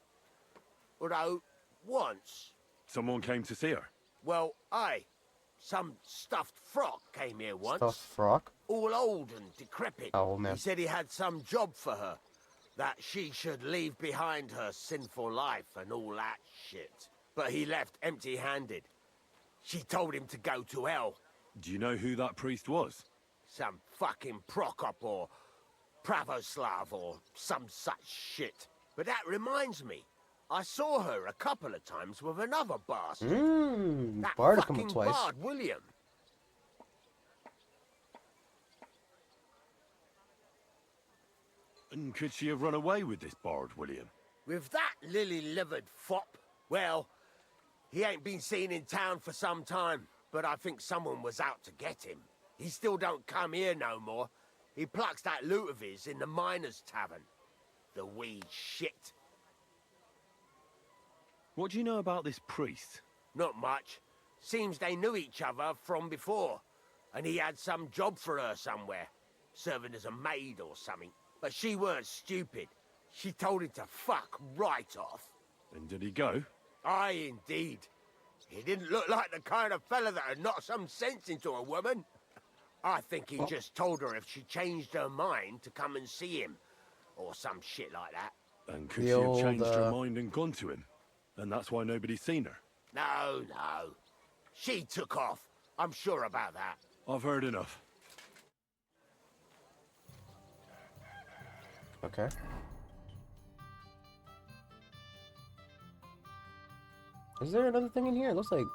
Although, once... Someone came to see her? Well, aye. Some stuffed frock came here once. Stuffed frock? All old and decrepit. Oh, man. He said he had some job for her. That she should leave behind her sinful life and all that shit. But he left empty-handed. She told him to go to hell. Do you know who that priest was? Some fucking Prokop or Pravoslav or some such shit. But that reminds me. I saw her a couple of times with another bastard. That Bard has come fucking up twice. bard, William. And could she have run away with this bard, William? With that lily-livered fop? Well, he ain't been seen in town for some time, but I think someone was out to get him. He still don't come here no more. He plucks that loot of his in the miners' tavern. The wee shit. What do you know about this priest? Not much. Seems they knew each other from before. And he had some job for her somewhere. Serving as a maid or something. But she weren't stupid. She told him to fuck right off. And did he go? Aye, indeed. He didn't look like the kind of fella that had knocked some sense into a woman. I think he just told her if she changed her mind to come and see him. Or some shit like that. And could she have changed her mind and gone to him? And that's why nobody's seen her? No, no. She took off. I'm sure about that. I've heard enough. Okay. Is there another thing in here? It looks like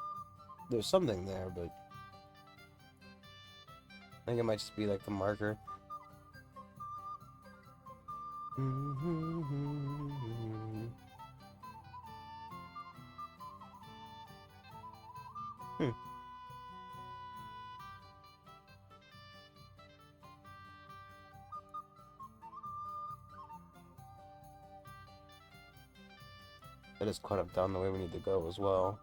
there's something there, but I think it might just be like the marker. That is caught up down the way we need to go as well.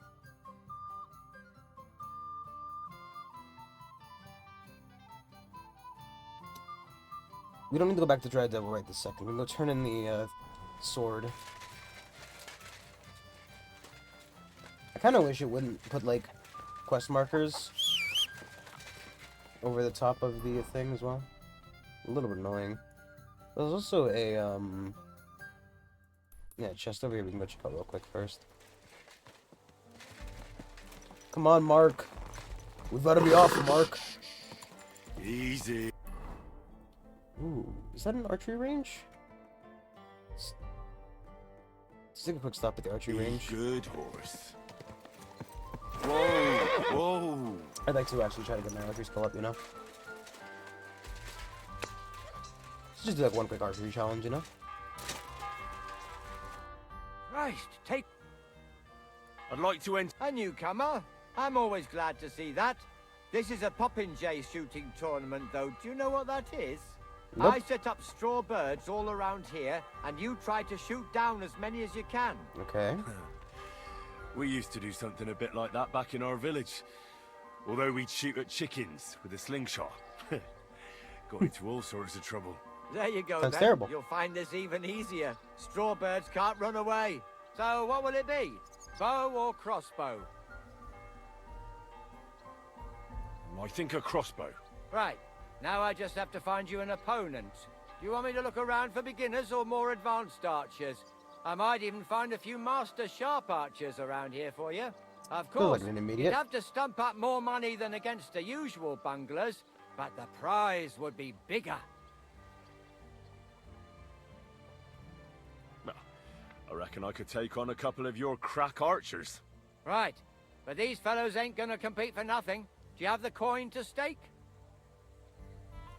We don't need to go back to Dry Devil right this second. We can go turn in the sword. I kind of wish it wouldn't put like quest markers over the top of the thing as well. A little bit annoying. There's also a yeah, chest over here we can go check out real quick first. Come on, Mark. We've got to be off, Mark. Easy. Ooh, is that an archery range? Let's take a quick stop at the archery range. Good horse. Whoa, whoa. I'd like to actually try to get my archery skill up, you know? Let's just do like one quick archery challenge, you know? Christ, take... I'd like to enter... A newcomer? I'm always glad to see that. This is a popinjay shooting tournament, though. Do you know what that is? Nope. I set up straw birds all around here, and you try to shoot down as many as you can. Okay. We used to do something a bit like that back in our village. Although we'd shoot at chickens with a slingshot. Got into all sorts of trouble. There you go, Sounds then. terrible. You'll find this even easier. Straw birds can't run away. So what will it be? Bow or crossbow? I think a crossbow. Right. Now I just have to find you an opponent. Do you want me to look around for beginners or more advanced archers? I might even find a few master sharp archers around here for you. Of Feels course, like an you'd immediate. have to stump up more money than against the usual bunglers, but the prize would be bigger. Well, I reckon I could take on a couple of your crack archers. Right, but these fellows ain't gonna compete for nothing. Do you have the coin to stake?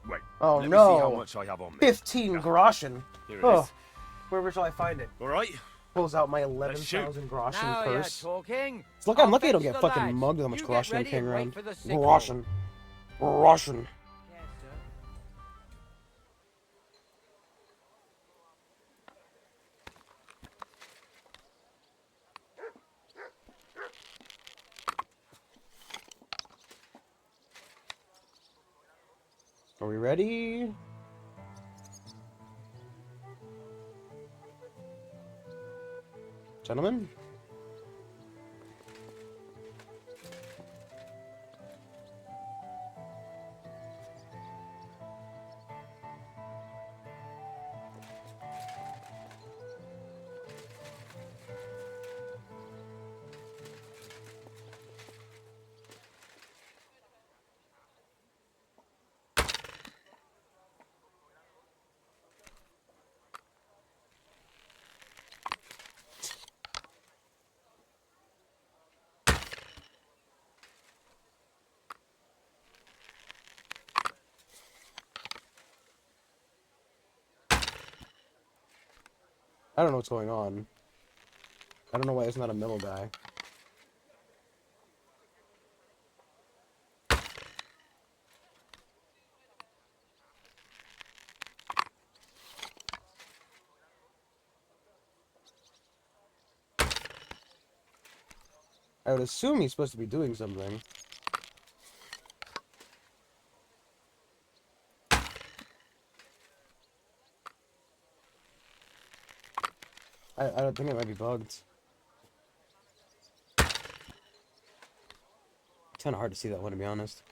Wait, Oh let no! me see how much I have on me. 15 groschen. Here it Oh, is. wherever shall I find it? All right. Pulls out my Let's shoot. 11,000 groschen Now purse. you're talking. It's lucky I'm I'll lucky I don't fetch get the fucking lads. mugged with how much You get groschen I'm ready carrying and wait around. for the signal. Groschen. Groschen. Yes, sir. Are we ready? Gentlemen? I don't know what's going on. I don't know why it's not a middle guy. I would assume he's supposed to be doing something. I don't think it might be bugged. It's kind of hard to see that one, to be honest.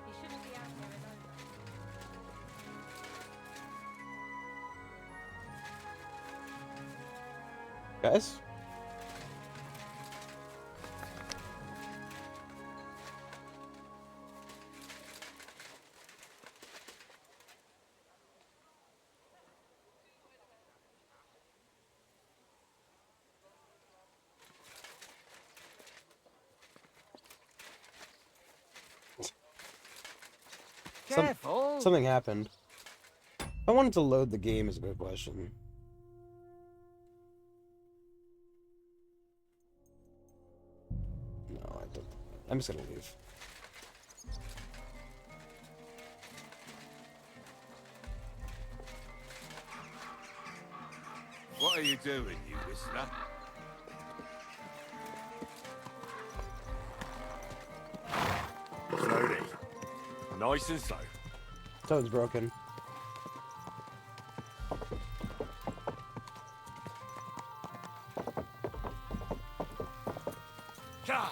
He shouldn't be out here alone. Guys? Careful. Something happened. I wanted to load the game is a good question. No, I don't. I'm just gonna leave. What are you doing, you whistler? Slowly. Nice and slow. Toad's broken. Go!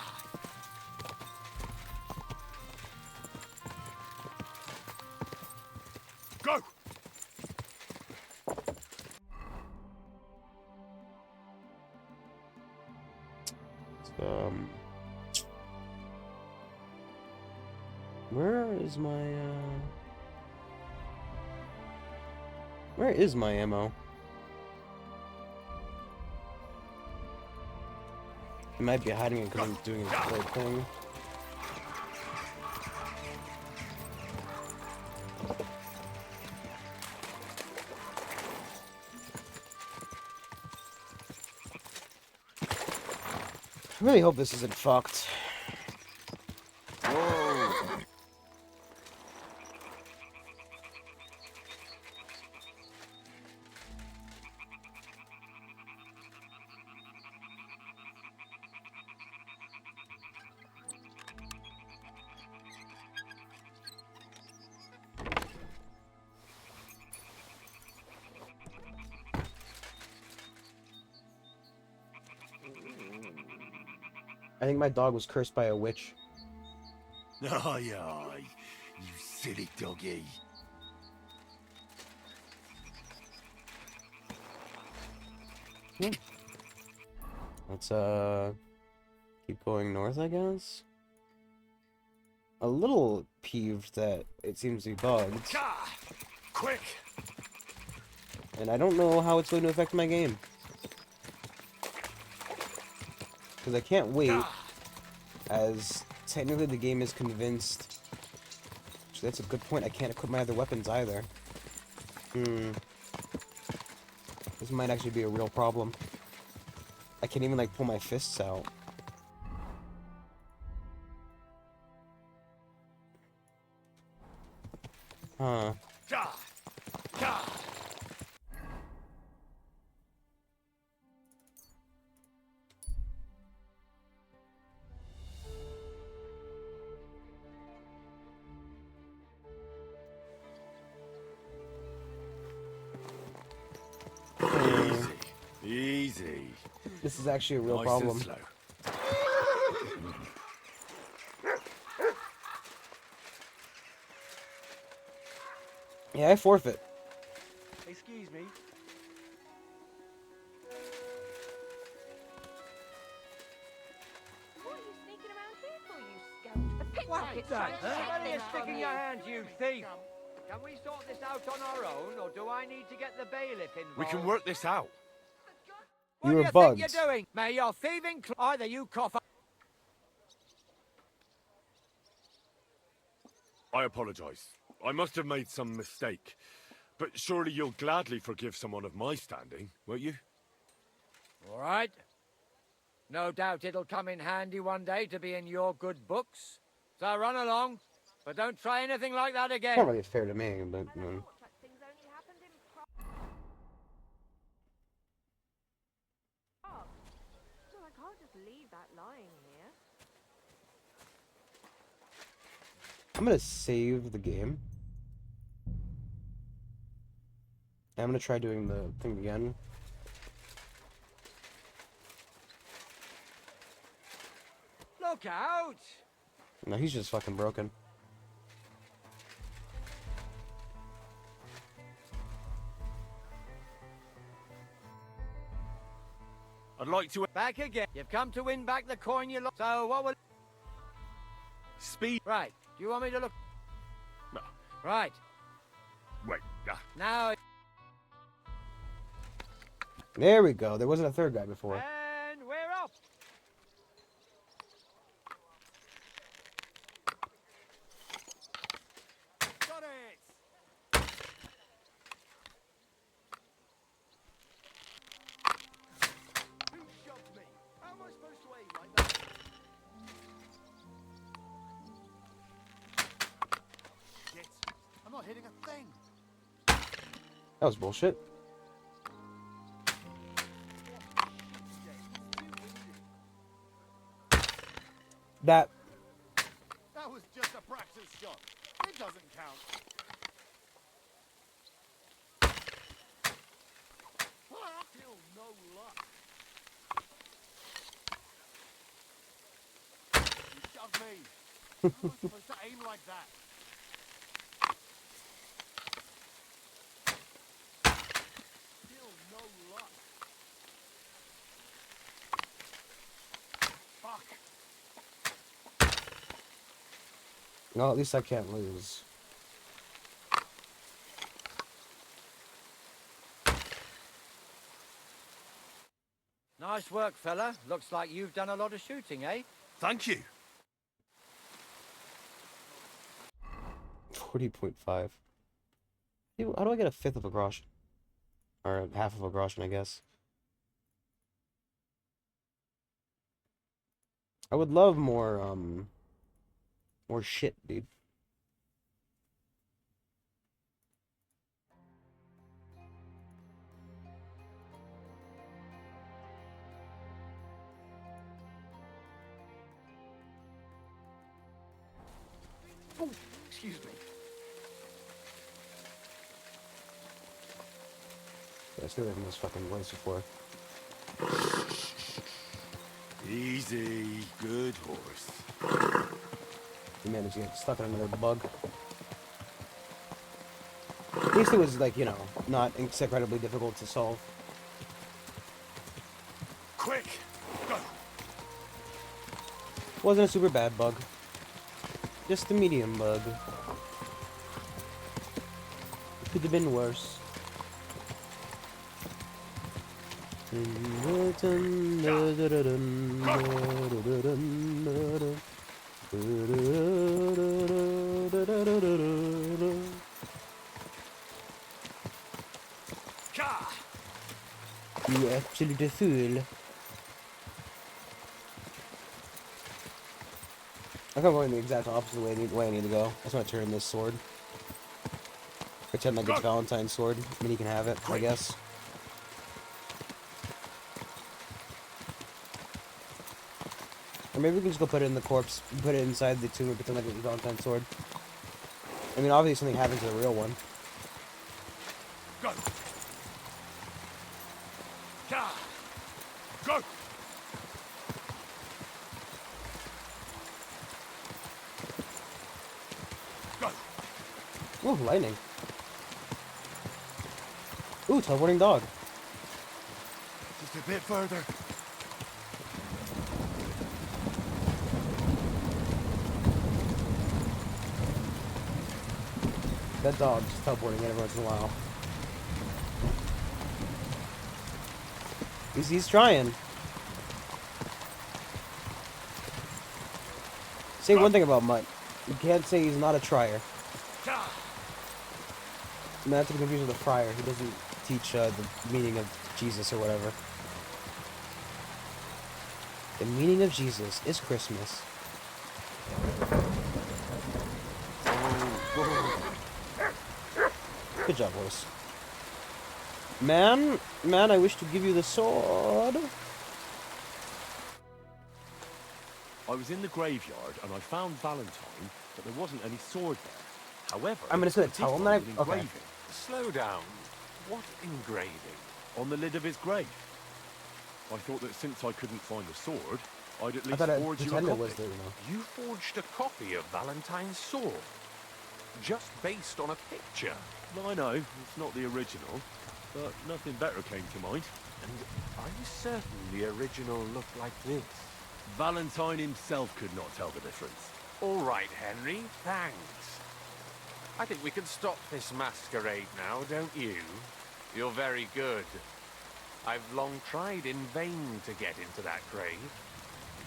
Where is my ammo? He might be hiding it because I'm doing his third thing. I really hope this isn't fucked. I think my dog was cursed by a witch. Aye, aye, you silly doggy. Let's keep going north, I guess. A little peeved that it seems to be bugged. Quick! And I don't know how it's going to affect my game. Because I can't wait, as technically the game is convinced. Actually, that's a good point. I can't equip my other weapons either. This might actually be a real problem. I can't even, like, pull my fists out. Huh. Easy. This is actually a real Nice problem. and slow. Yeah, I forfeit. Excuse me. What are you sneaking around here for, you scout? The pickpockets What trying to take are you things from sticking you. your hand, you thief? Can we sort this out on our own, or do I need to get the bailiff involved? We can work this out. What You do were you bugged. think you're doing? May your thieving either you cough. I apologize. I must have made some mistake. But surely you'll gladly forgive someone of my standing, won't you? All right. No doubt it'll come in handy one day to be in your good books. So run along, but don't try anything like that again. Not really fair to me, but... Things only happened in Prague. So I can't just leave that lying here. I'm gonna save the game. I'm gonna try doing the thing again. Look out! No, he's just fucking broken. I'd like to... Back again. You've come to win back the coin you lost. So what will... Speed... Right. Do you want me to look... No. Right. Wait. Now... There we go. There wasn't a third guy before. And we're off. Got it! Who shoved me? How am I supposed to aim like that? Shit. I'm not hitting a thing. That was bullshit. That was just a practice shot. It doesn't count. Still no luck. You shoved me. How am I supposed to aim like that? Still no luck. Fuck. No, at least I can't lose. Nice work, fella. Looks like you've done a lot of shooting, eh? Thank you. 40.5. How do I get a fifth of a groschen? Or half of a groschen, I guess. I would love more, more shit, dude. Oh, excuse me. Yeah, I've seen that in this fucking place before. Easy, good horse. He managed to get stuck on another bug. At least it was, like, you know, not incredibly difficult to solve. Quick! Go! Wasn't a super bad bug. Just a medium bug. It could have been worse. You absolute fool. I think I'm going the exact opposite way I need to go. I just want to turn this sword. Pretend like it's Valentine's sword. I mean, he can have it, I guess. Or maybe we can just go put it in the corpse, put it inside the tomb and pretend like it's Valentine's sword. I mean, obviously something happens to the real one. Go! Go! Go! Ooh, lightning. Ooh, teleporting dog. Just a bit further. That dog just teleporting in every once in a while. He's trying. Say one thing about Mutt. You can't say he's not a trier. Not to be confused with a friar. He doesn't teach the meaning of Jesus or whatever. The meaning of Jesus is Christmas. Good job, horse. Man, I wish to give you the sword. I was in the graveyard and I found Valentine, but there wasn't any sword there. However, I'm just gonna tell him that okay. Slow down. What engraving? On the lid of his grave. I thought that since I couldn't find the sword, I'd at least forge you a copy. Was there, you know. You forged a copy of Valentine's sword, just based on a picture. I know, it's not the original, but nothing better came to mind. And are you certain the original looked like this? Valentine himself could not tell the difference. All right, Henry, thanks. I think we can stop this masquerade now, don't you? You're very good. I've long tried in vain to get into that grave.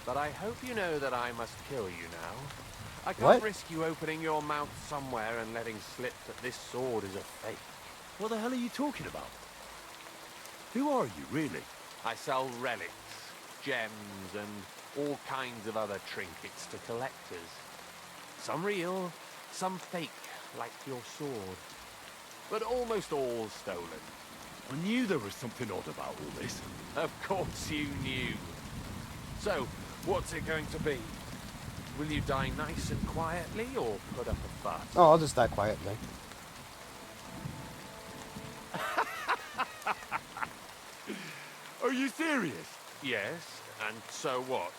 But I hope you know that I must kill you now. I can't risk you opening your mouth somewhere and letting slip that this sword is a fake. What the hell are you talking about? Who are you, really? I sell relics, gems, and all kinds of other trinkets to collectors. Some real, some fake, like your sword. But almost all stolen. I knew there was something odd about all this. Of course you knew. So, what's it going to be? Will you die nice and quietly, or put up a fuss? Oh, I'll just die quietly. Are you serious? Yes, and so what?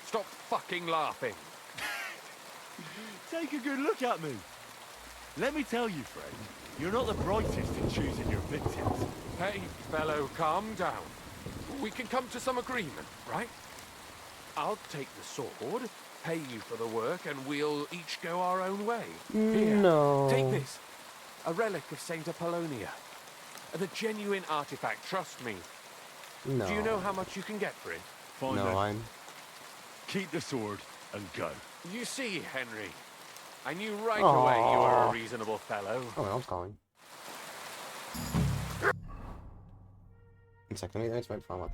Stop fucking laughing. Take a good look at me. Let me tell you, friend, you're not the brightest in choosing your victims. Hey, fellow, calm down. We can come to some agreement, right? I'll take the sword, pay you for the work, and we'll each go our own way. Here, no. Take this. A relic of Saint Apollonia. The genuine artifact, trust me. No. Do you know how much you can get for it? Fine, no, then. Keep the sword and go. You see, Henry, I knew right away you were a reasonable fellow. Oh, I was calling. 1 second, let me my phone up.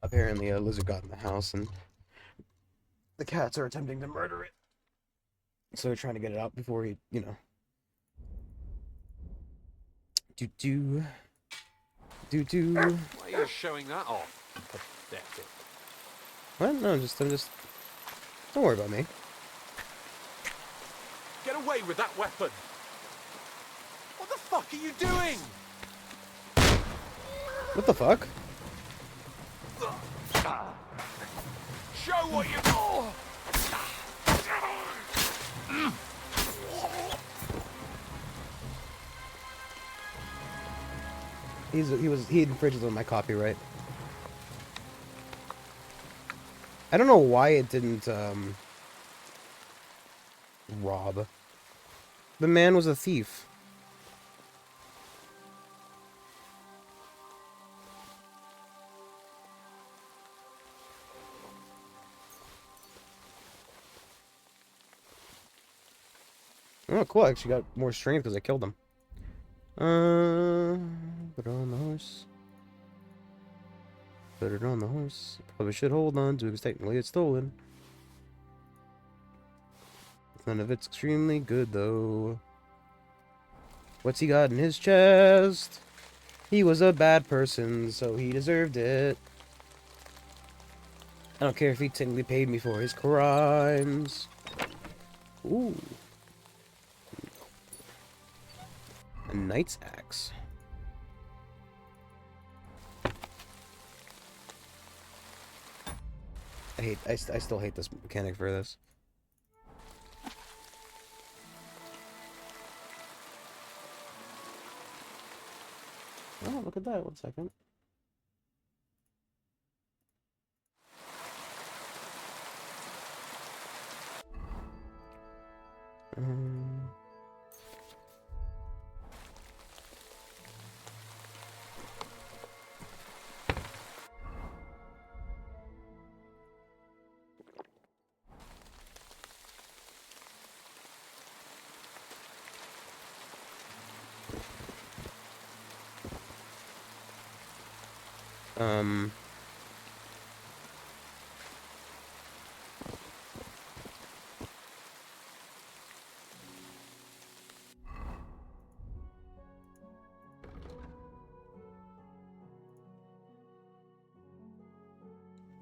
Apparently a lizard got in the house and the cats are attempting to murder it. So they're trying to get it out before he, you know. Do. Why are you showing that off? Pathetic. What? No, I'm just... Don't worry about me. Get away with that weapon! What the fuck are you doing? What the fuck? Show what you... He infringes on my copyright. I don't know why it didn't, rob. The man was a thief. Oh, cool. I actually got more strength because I killed him. Put it on the horse. Put it on the horse. Probably should hold on to it because technically it's stolen. None of it's extremely good, though. What's he got in his chest? He was a bad person, so he deserved it. I don't care if he technically paid me for his crimes. Ooh. A knight's axe. I still hate this mechanic for this. Oh, look at that. 1 second.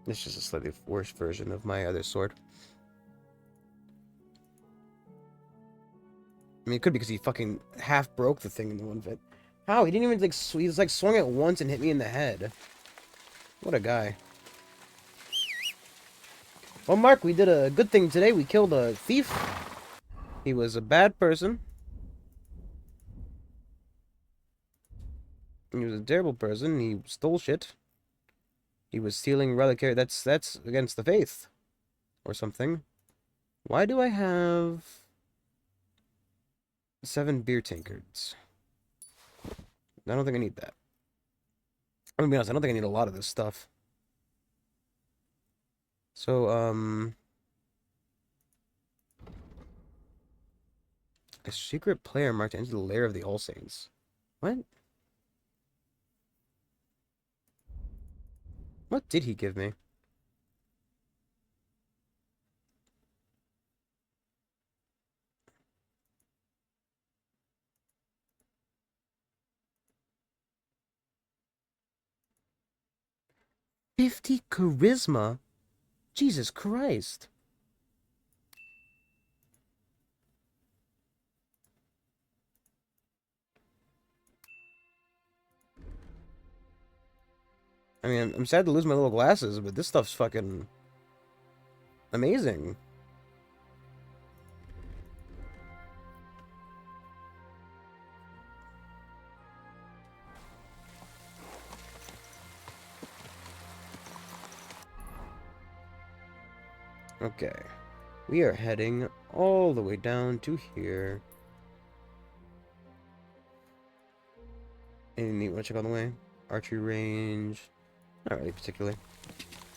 It's just a slightly worse version of my other sword. I mean, it could be because he fucking half broke the thing in the one fit. How? He didn't even, like, he just, like, swung it once and hit me in the head. What a guy. Well, Mark, we did a good thing today. We killed a thief. He was a bad person. He was a terrible person. He stole shit. He was stealing reliquary. That's against the faith. Or something. Why do I have 7 beer tankards? I don't think I need that. I'm gonna be honest, I don't think I need a lot of this stuff. So, a secret player marked into the lair of the All Saints. What? What did he give me? $50 charisma? Jesus Christ. I mean, I'm sad to lose my little glasses, but this stuff's fucking amazing. Okay. We are heading all the way down to here. Anything you want to check on the way? Archery range. Not really particularly.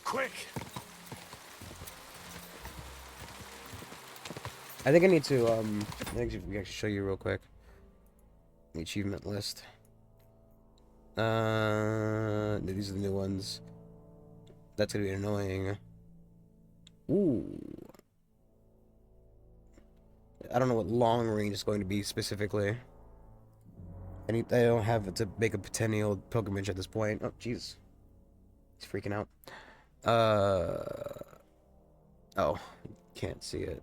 Quick! I think I need to, I think we can actually show you real quick. The achievement list. These are the new ones. That's gonna be annoying. Ooh. I don't know what long range is going to be specifically. I don't have to make a Petennial pilgrimage at this point. Oh, jeez. He's freaking out. Oh, can't see it.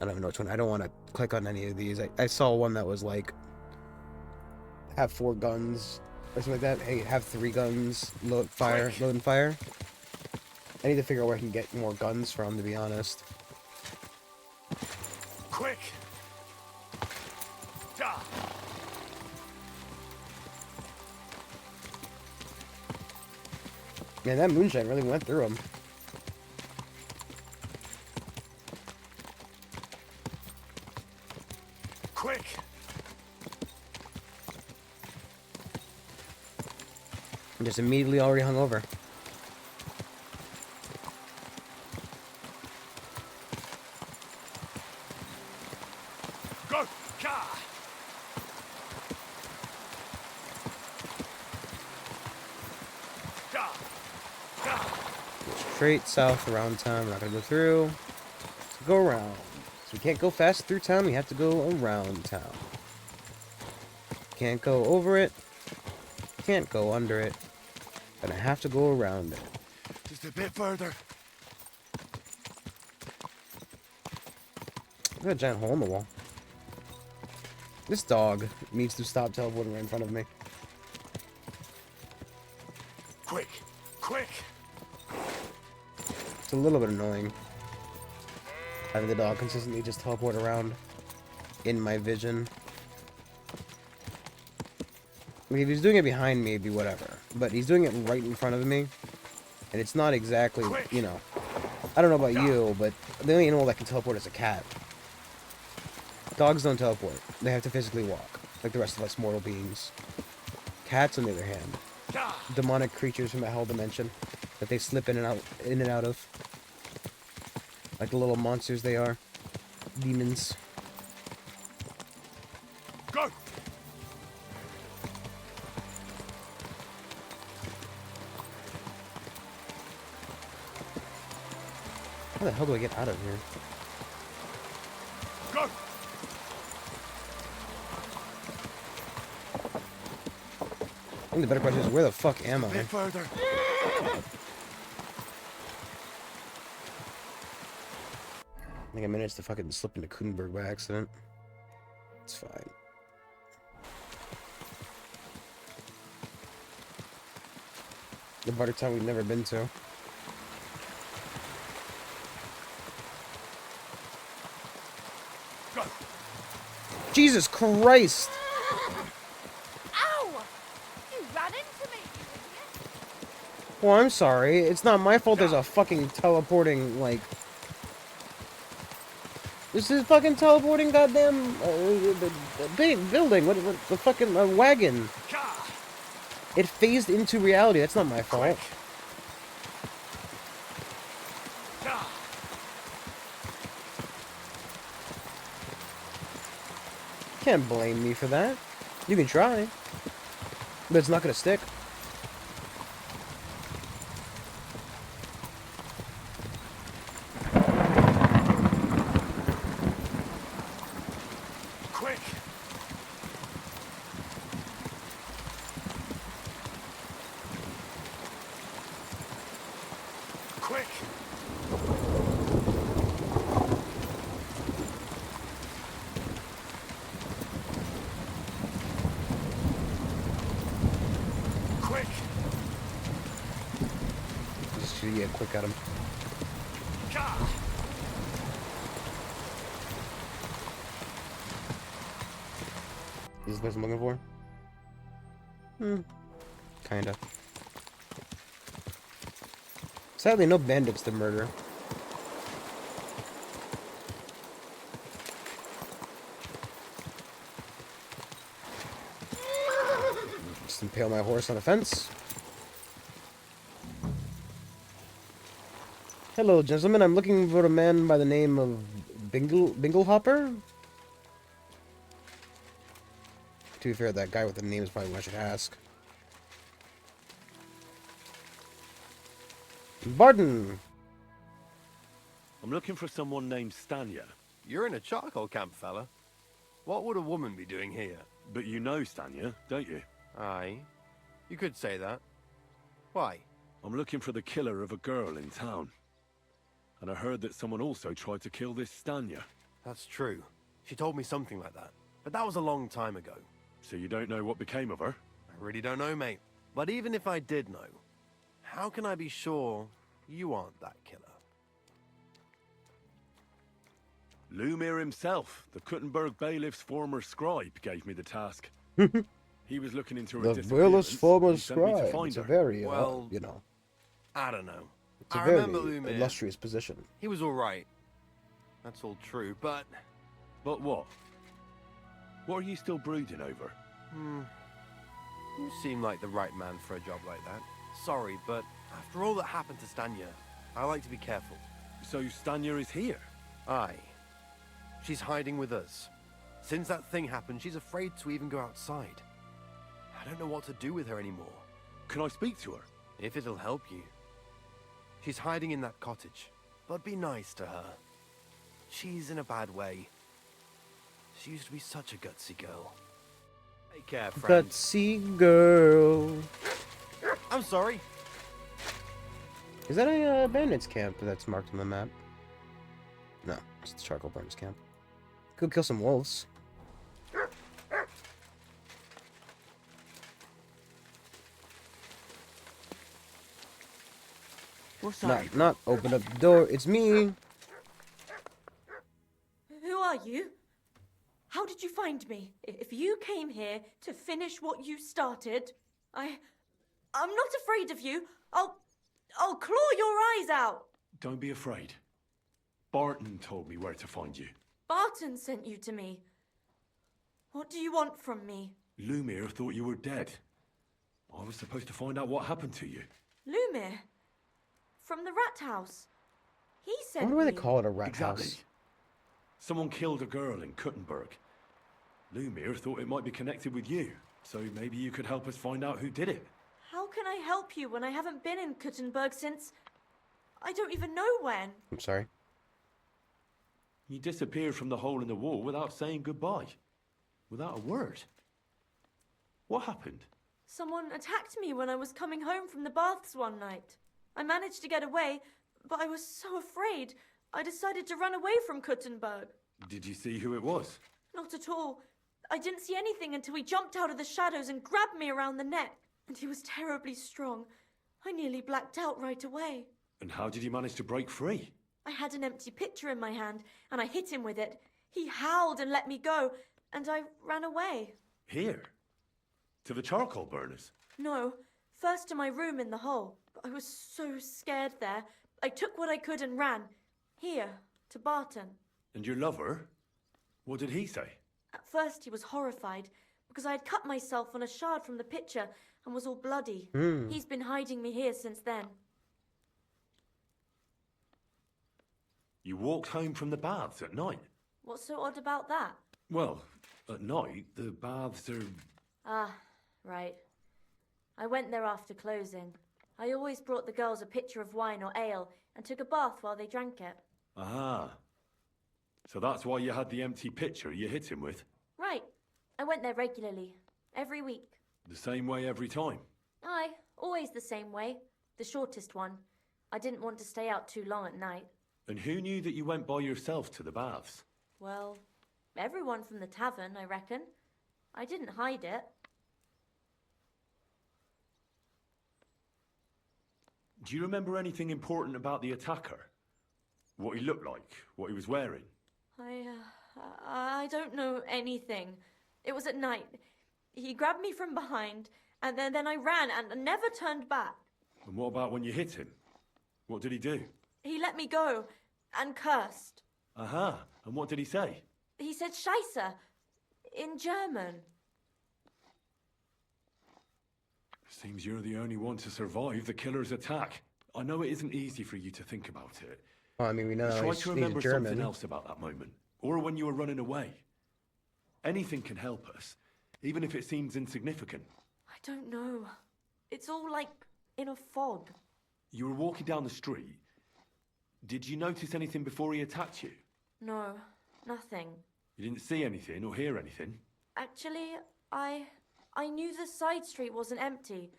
I don't even know which one. I don't want to click on any of these. I saw one that was like, have 4 guns or something like that. Hey, have 3 guns, load and fire. I need to figure out where I can get more guns from, to be honest. Quick! Da! Man, that moonshine really went through him. Quick! I'm just immediately already hung over. Go! Ka! Da! Da! Straight south around town. We're not gonna go through. Let's go around. So we can't go fast through town. We have to go around town. Can't go over it. Can't go under it. Gonna have to go around it. Just a bit further. I've got a giant hole in the wall. This dog needs to stop teleporting right in front of me. Quick! Quick! It's a little bit annoying having the dog consistently just teleport around in my vision. I mean, if he's doing it behind me, it'd be whatever. But he's doing it right in front of me, and it's not exactly, you know. I don't know about you, but the only animal that can teleport is a cat. Dogs don't teleport. They have to physically walk, like the rest of us mortal beings. Cats, on the other hand, demonic creatures from a hell dimension that they slip in and out of. Like the little monsters they are. Demons. Go! How the hell do I get out of here? Go! I think the better question is, where the fuck am I? A bit further. I think I managed to fucking slip into Kudenberg by accident. It's fine. The butter town we've never been to. Go. Jesus Christ! Ow! You ran into me, you idiot! Well, I'm sorry. It's not my fault there's a fucking teleporting, like... This is fucking teleporting goddamn big building. What the fucking wagon? It phased into reality. That's not my fault. Can't blame me for that. You can try, but it's not gonna stick. Yeah, quick at him. Is this the place I'm looking for? Kinda. Sadly, no bandits to murder. Just impale my horse on a fence. Hello, gentlemen. I'm looking for a man by the name of Binglehopper. To be fair, that guy with the name is probably what I should ask. Barton. I'm looking for someone named Stanya. You're in a charcoal camp, fella. What would a woman be doing here? But you know Stanya, don't you? Aye. You could say that. Why? I'm looking for the killer of a girl in town. And I heard that someone also tried to kill this Stanya. That's true. She told me something like that. But that was a long time ago. So you don't know what became of her? I really don't know, mate. But even if I did know, how can I be sure you aren't that killer? Lumir himself, the Kuttenberg bailiff's former scribe, gave me the task. He was looking into her The disappearance. bailiff's former He sent me to scribe. find It's a her. very, Well, you know. I don't know. It's a I very remember Lumir. illustrious position. He was all right. That's all true, but... But what? What are you still brooding over? You seem like the right man for a job like that. Sorry, but after all that happened to Stanya, I like to be careful. So Stanya is here? Aye. She's hiding with us. Since that thing happened, she's afraid to even go outside. I don't know what to do with her anymore. Can I speak to her? If it'll help you. She's hiding in that cottage, but be nice to her. She's in a bad way. She used to be such a gutsy girl. Take care, friend. Gutsy girl. I'm sorry. Is that a bandits camp that's marked on the map? No, it's the charcoal burners camp. Go kill some wolves. What's up? Not open up the door. It's me. Who are you? How did you find me? If you came here to finish what you started, I'm not afraid of you. I'll claw your eyes out. Don't be afraid. Barton told me where to find you. Barton sent you to me. What do you want from me? Lumir thought you were dead. I was supposed to find out what happened to you. Lumir? From the rat house. He I sent wonder why they you. call it a rat Exactly. house. Someone killed a girl in Kuttenberg. Lumir thought it might be connected with you, so maybe you could help us find out who did it. How can I help you when I haven't been in Kuttenberg since... I don't even know when. I'm sorry. You disappeared from the hole in the wall without saying goodbye. Without a word. What happened? Someone attacked me when I was coming home from the baths one night. I managed to get away, but I was so afraid, I decided to run away from Kuttenberg. Did you see who it was? Not at all. I didn't see anything until he jumped out of the shadows and grabbed me around the neck. And he was terribly strong. I nearly blacked out right away. And how did you manage to break free? I had an empty pitcher in my hand, and I hit him with it. He howled and let me go, and I ran away. Here? To the charcoal burners? No, first to my room in the hole. But I was so scared there. I took what I could and ran. Here, to Barton. And your lover? What did he say? At first he was horrified, because I had cut myself on a shard from the pitcher and was all bloody. He's been hiding me here since then. You walked home from the baths at night? What's so odd about that? Well, at night, the baths are... Ah, right. I went there after closing. I always brought the girls a pitcher of wine or ale and took a bath while they drank it. Ah. So that's why you had the empty pitcher you hit him with? Right. I went there regularly. Every week. The same way every time? Aye, always the same way. The shortest one. I didn't want to stay out too long at night. And who knew that you went by yourself to the baths? Well, everyone from the tavern, I reckon. I didn't hide it. Do you remember anything important about the attacker? What he looked like? What he was wearing? I don't know anything. It was at night. He grabbed me from behind, and then I ran and never turned back. And what about when you hit him? What did he do? He let me go and cursed. Aha. And what did he say? He said Scheisse in German. Seems you're the only one to survive the killer's attack. I know it isn't easy for you to think about it. Well, I mean, we know Try he's to remember German. something else about that moment. Or when you were running away. Anything can help us, even if it seems insignificant. I don't know. It's all like in a fog. You were walking down the street. Did you notice anything before he attacked you? No, nothing. You didn't see anything or hear anything? Actually, I knew the side street wasn't empty.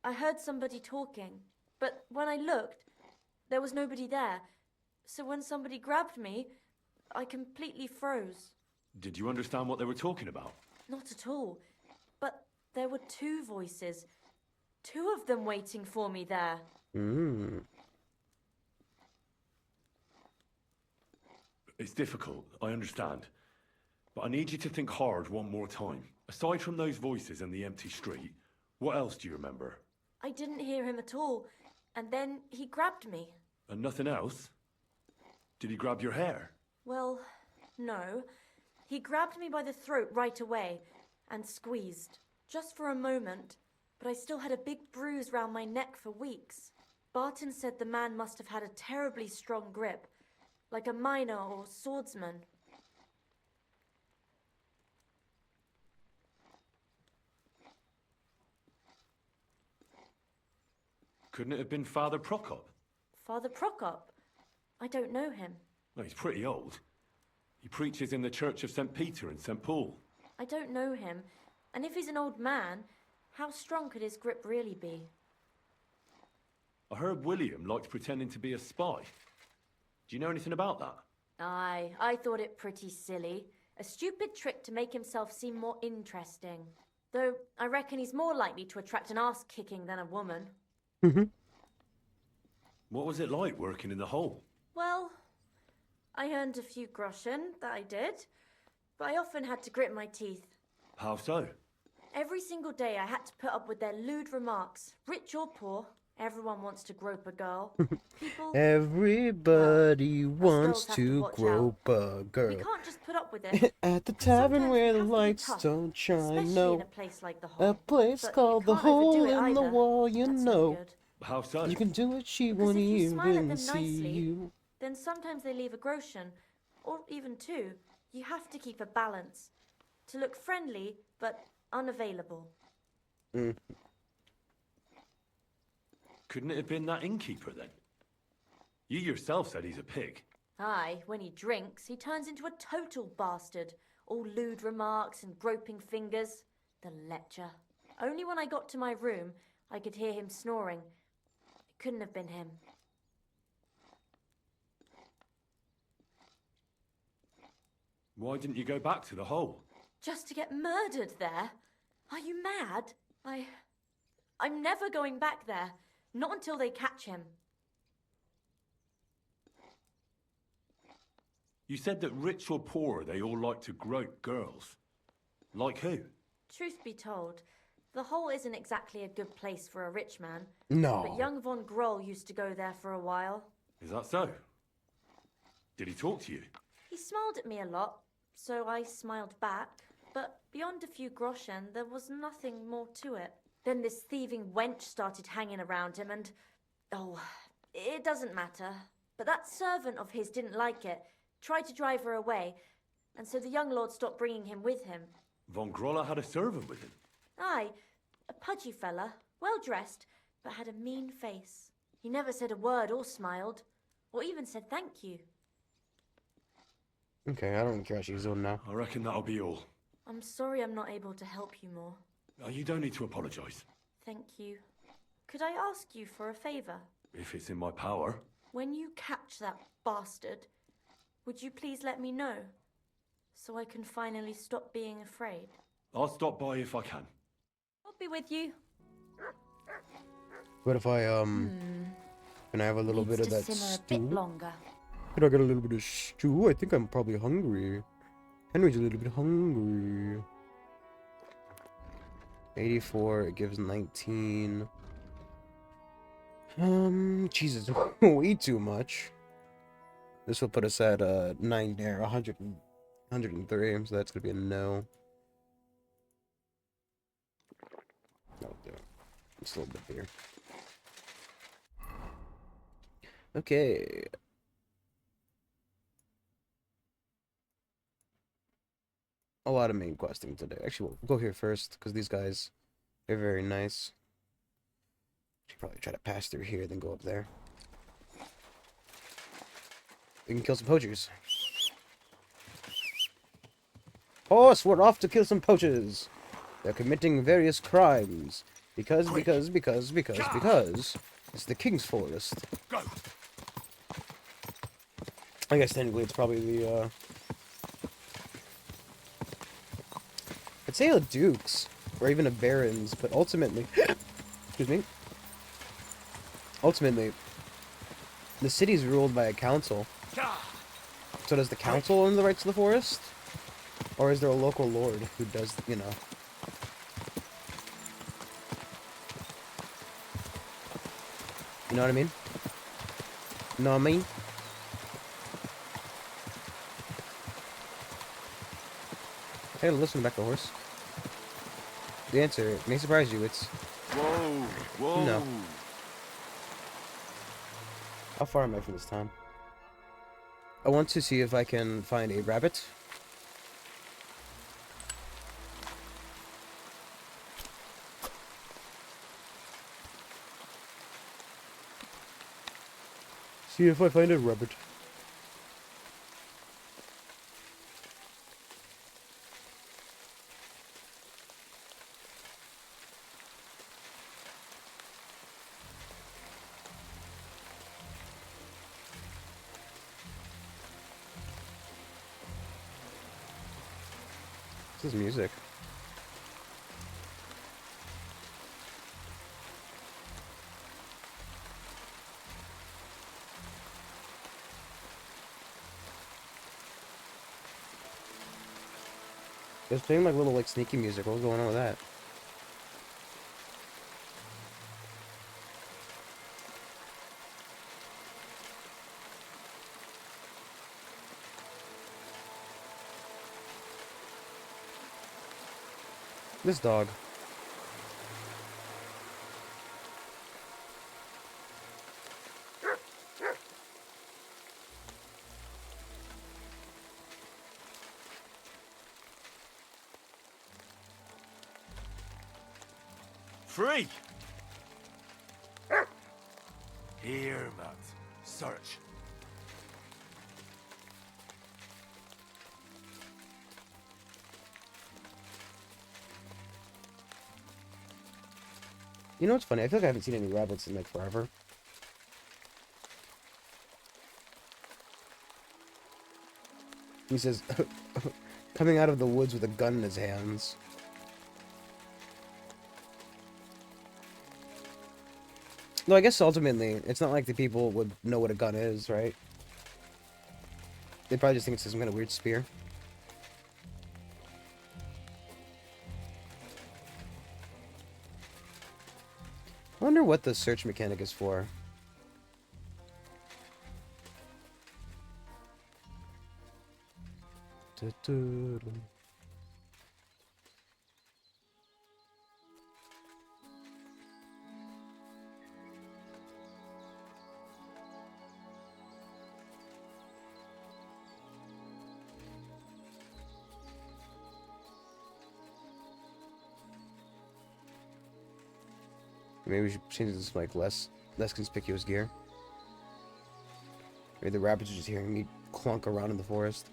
I heard somebody talking, but when I looked, there was nobody there. So when somebody grabbed me, I completely froze. Did you understand what they were talking about? Not at all. But there were two voices. Two of them waiting for me there. It's difficult, I understand. But I need you to think hard one more time. Aside from those voices and the empty street, what else do you remember? I didn't hear him at all, and then he grabbed me. And nothing else? Did he grab your hair? Well, no. He grabbed me by the throat right away and squeezed, just for a moment, but I still had a big bruise round my neck for weeks. Barton said the man must have had a terribly strong grip, like a miner or swordsman. Couldn't it have been Father Prokop? Father Prokop? I don't know him. Well, he's pretty old. He preaches in the Church of St. Peter and St. Paul. I don't know him, and if he's an old man, how strong could his grip really be? I heard William liked pretending to be a spy. Do you know anything about that? Aye, I thought it pretty silly. A stupid trick to make himself seem more interesting. Though I reckon he's more likely to attract an ass-kicking than a woman. What was it like working in the hole? Well, I earned a few groschen, that I did. But I often had to grit my teeth. How so? Every single day I had to put up with their lewd remarks. Rich or poor, everyone wants to grope a girl. Everybody wants to grope a girl. You can't just put up with it. At the tavern where the lights don't shine, no. In a place like the hole. A place But called you the can't overdo hole it in the either. wall, you That's know. no good. How so? You can do it, she Because won't if you smile at even them see nicely, you. then sometimes they leave a groschen, or even two. You have to keep a balance. To look friendly, but unavailable. Couldn't it have been that innkeeper then? You yourself said he's a pig. Aye, when he drinks, he turns into a total bastard. All lewd remarks and groping fingers. The lecher. Only when I got to my room, I could hear him snoring. It couldn't have been him. Why didn't you go back to the hole? Just to get murdered there? Are you mad? I'm never going back there. Not until they catch him. You said that rich or poor, they all like to grope girls. Like who? Truth be told, the hole isn't exactly a good place for a rich man. No. But young von Groll used to go there for a while. Is that so? Did he talk to you? He smiled at me a lot, so I smiled back. But beyond a few groschen, there was nothing more to it. Then this thieving wench started hanging around him and... Oh, it doesn't matter. But that servant of his didn't like it, tried to drive her away, and so the young lord stopped bringing him with him. Von Grolla had a servant with him? Aye, a pudgy fella, well-dressed, but had a mean face. He never said a word or smiled, or even said thank you. Okay, I don't care what she's doing now. I reckon that'll be all. I'm sorry I'm not able to help you more. You don't need to apologise. Thank you. Could I ask you for a favour? If it's in my power. When you catch that bastard, would you please let me know? So I can finally stop being afraid. I'll stop by if I can. I'll be with you. What if I, can I have a little bit of that simmer stew? a bit longer. Can I get a little bit of stew? I think I'm probably hungry. Henry's a little bit hungry. 84, it gives 19. Jesus, way too much. This will put us at 90 or 100, 103, so that's gonna be a no. No, it's a little bit here. Okay. A lot of main questing today. Actually, we'll go here first, because these guys are very nice. Should probably try to pass through here, then go up there. We can kill some poachers. Horse, we're off to kill some poachers. They're committing various crimes. Because it's the King's Forest. I guess technically it's probably the, I'd say a Duke's, or even a Baron's, but ultimately, excuse me, ultimately, the city's ruled by a council. So does the council own the rights to the forest? Or is there a local lord who does, you know? You know what I mean? Know what I mean? Hey, listen back, the horse. The answer may surprise you. It's whoa. No. How far am I from this town? I want to see if I can find a rabbit. See if I find a rabbit. This is music. It was playing like little like sneaky music. What was going on with that? This dog. Free! Here, Matt. Search. You know what's funny? I feel like I haven't seen any rabbits in like forever. He says, coming out of the woods with a gun in his hands. No, I guess ultimately, it's not like the people would know what a gun is, right? They probably just think it's some kind of weird spear. I wonder what the search mechanic is for. Maybe we should change this to like less conspicuous gear. Maybe the rabbits are just hearing me clunk around in the forest.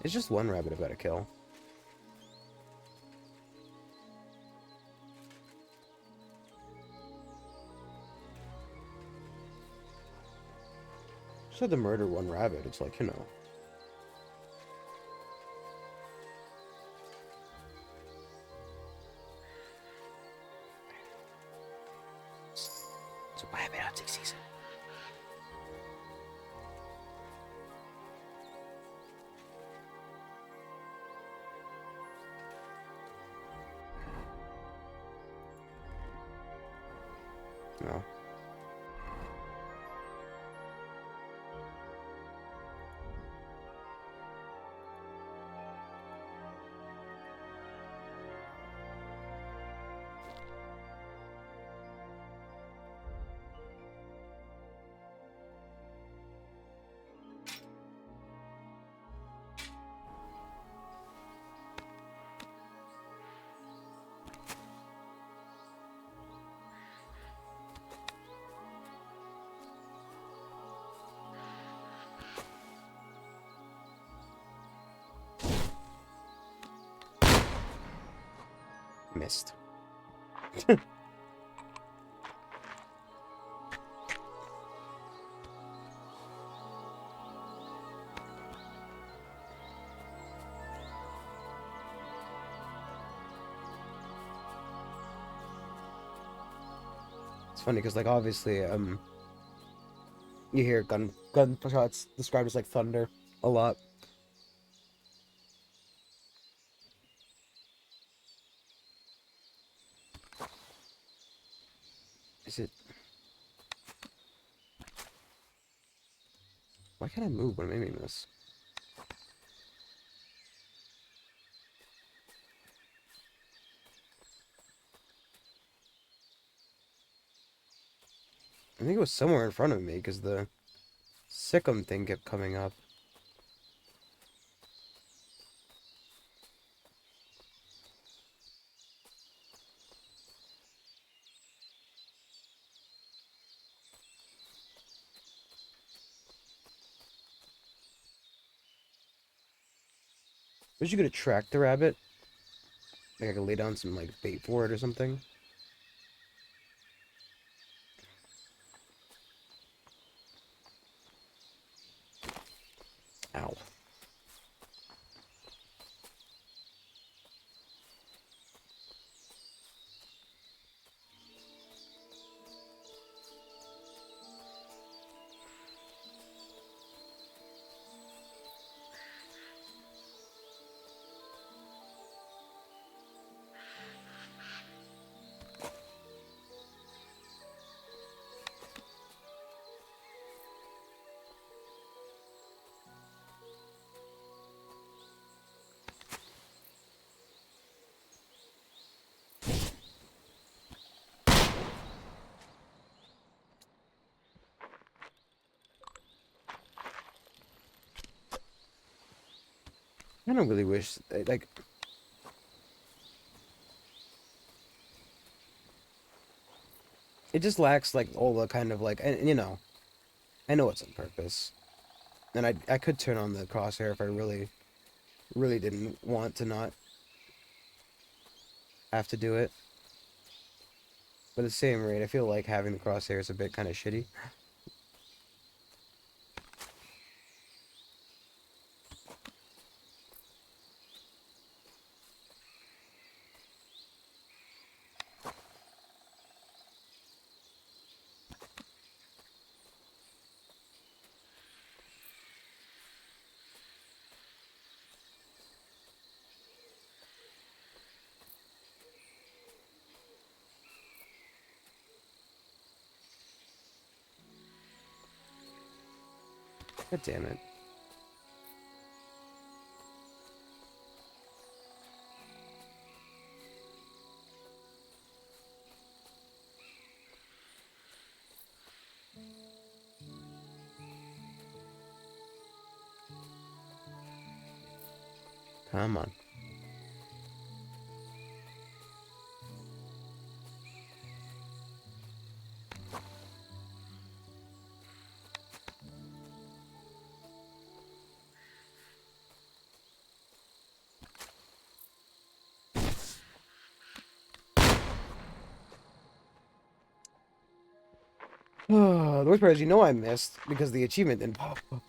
It's just one rabbit I've got to kill. Just had to murder one rabbit. It's like, you know. It's a rabbit hunting season. No. Missed. It's funny because, like, obviously, you hear gunshots described as like thunder a lot. Is it? Why can't I move when I'm aiming this? I think it was somewhere in front of me because the Sikkim thing kept coming up. Wish you could attract the rabbit. Like I could lay down some like bait for it or something. Ow. I don't really wish, like... It just lacks, like, all the kind of, like, and you know, I know it's on purpose. And I could turn on the crosshair if I really, really didn't want to not have to do it. But at the same rate, I feel like having the crosshair is a bit kind of shitty. God damn it. Come on. The worst part is, you know I missed because the achievement didn't pop up.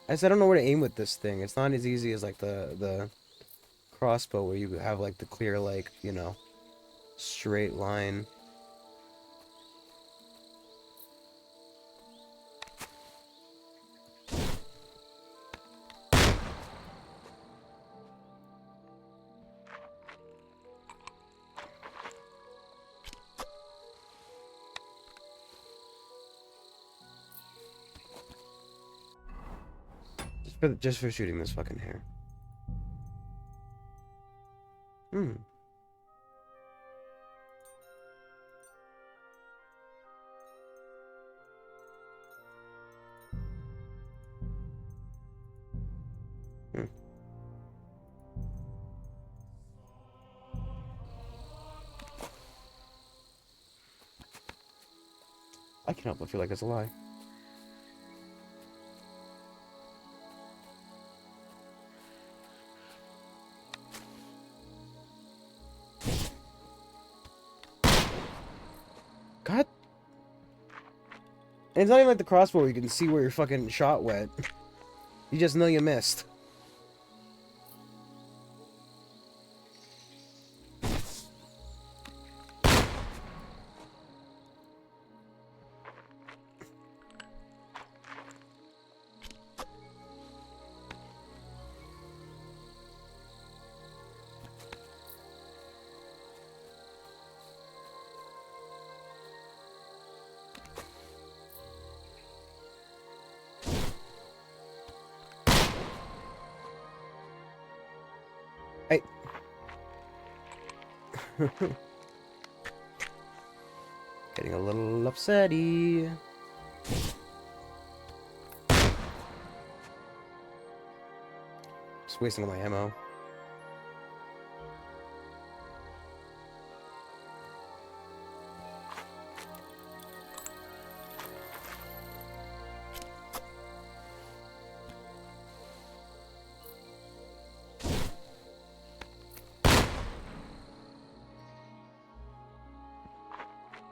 I said I don't know where to aim with this thing. It's not as easy as like the crossbow where you have like the clear, like, you know, straight line. Just for shooting this fucking hair. Hmm. I can't help but feel like it's a lie. And it's not even like the crossbow where you can see where your fucking shot went. You just know you missed. Hey. Getting a little upsetty. Just wasting all my ammo.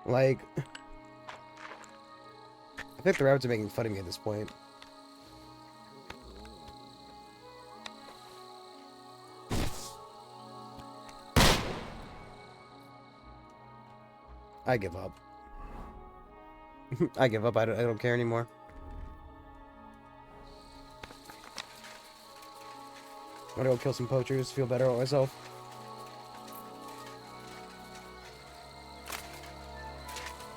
Like, I think the rabbits are making fun of me at this point. I give up. I give up. I don't care anymore. I'm gonna go kill some poachers, feel better about myself.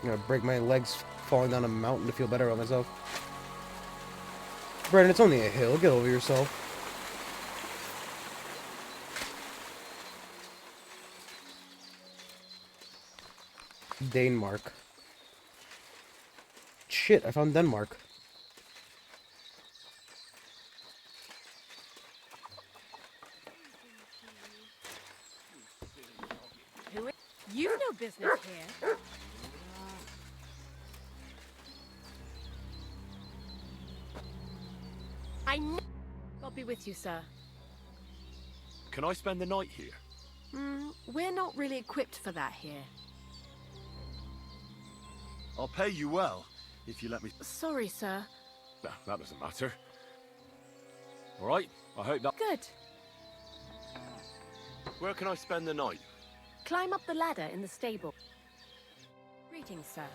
I'm gonna break my legs falling down a mountain to feel better about myself. Brandon, it's only a hill. Get over yourself. Denmark. Shit, I found Denmark. You've no business here. I'll be with you, sir. Can I spend the night here? We're not really equipped for that here. I'll pay you well, if you let me... Sorry, sir. No, that doesn't matter. Alright, I hope that... Good. Where can I spend the night? Climb up the ladder in the stable. Greetings, sir.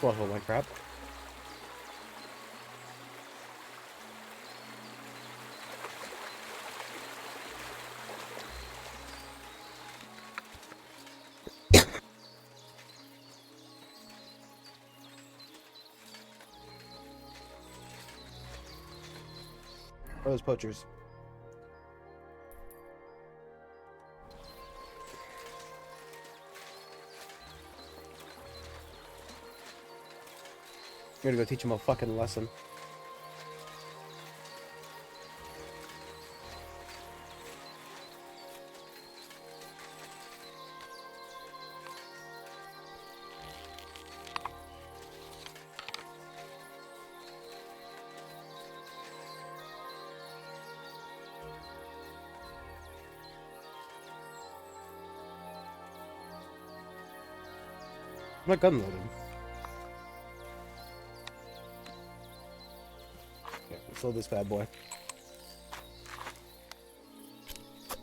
Fluff all my crap. Those poachers. I'm gonna go teach him a fucking lesson. I'm not gun loaded. Yeah, let's load this bad boy.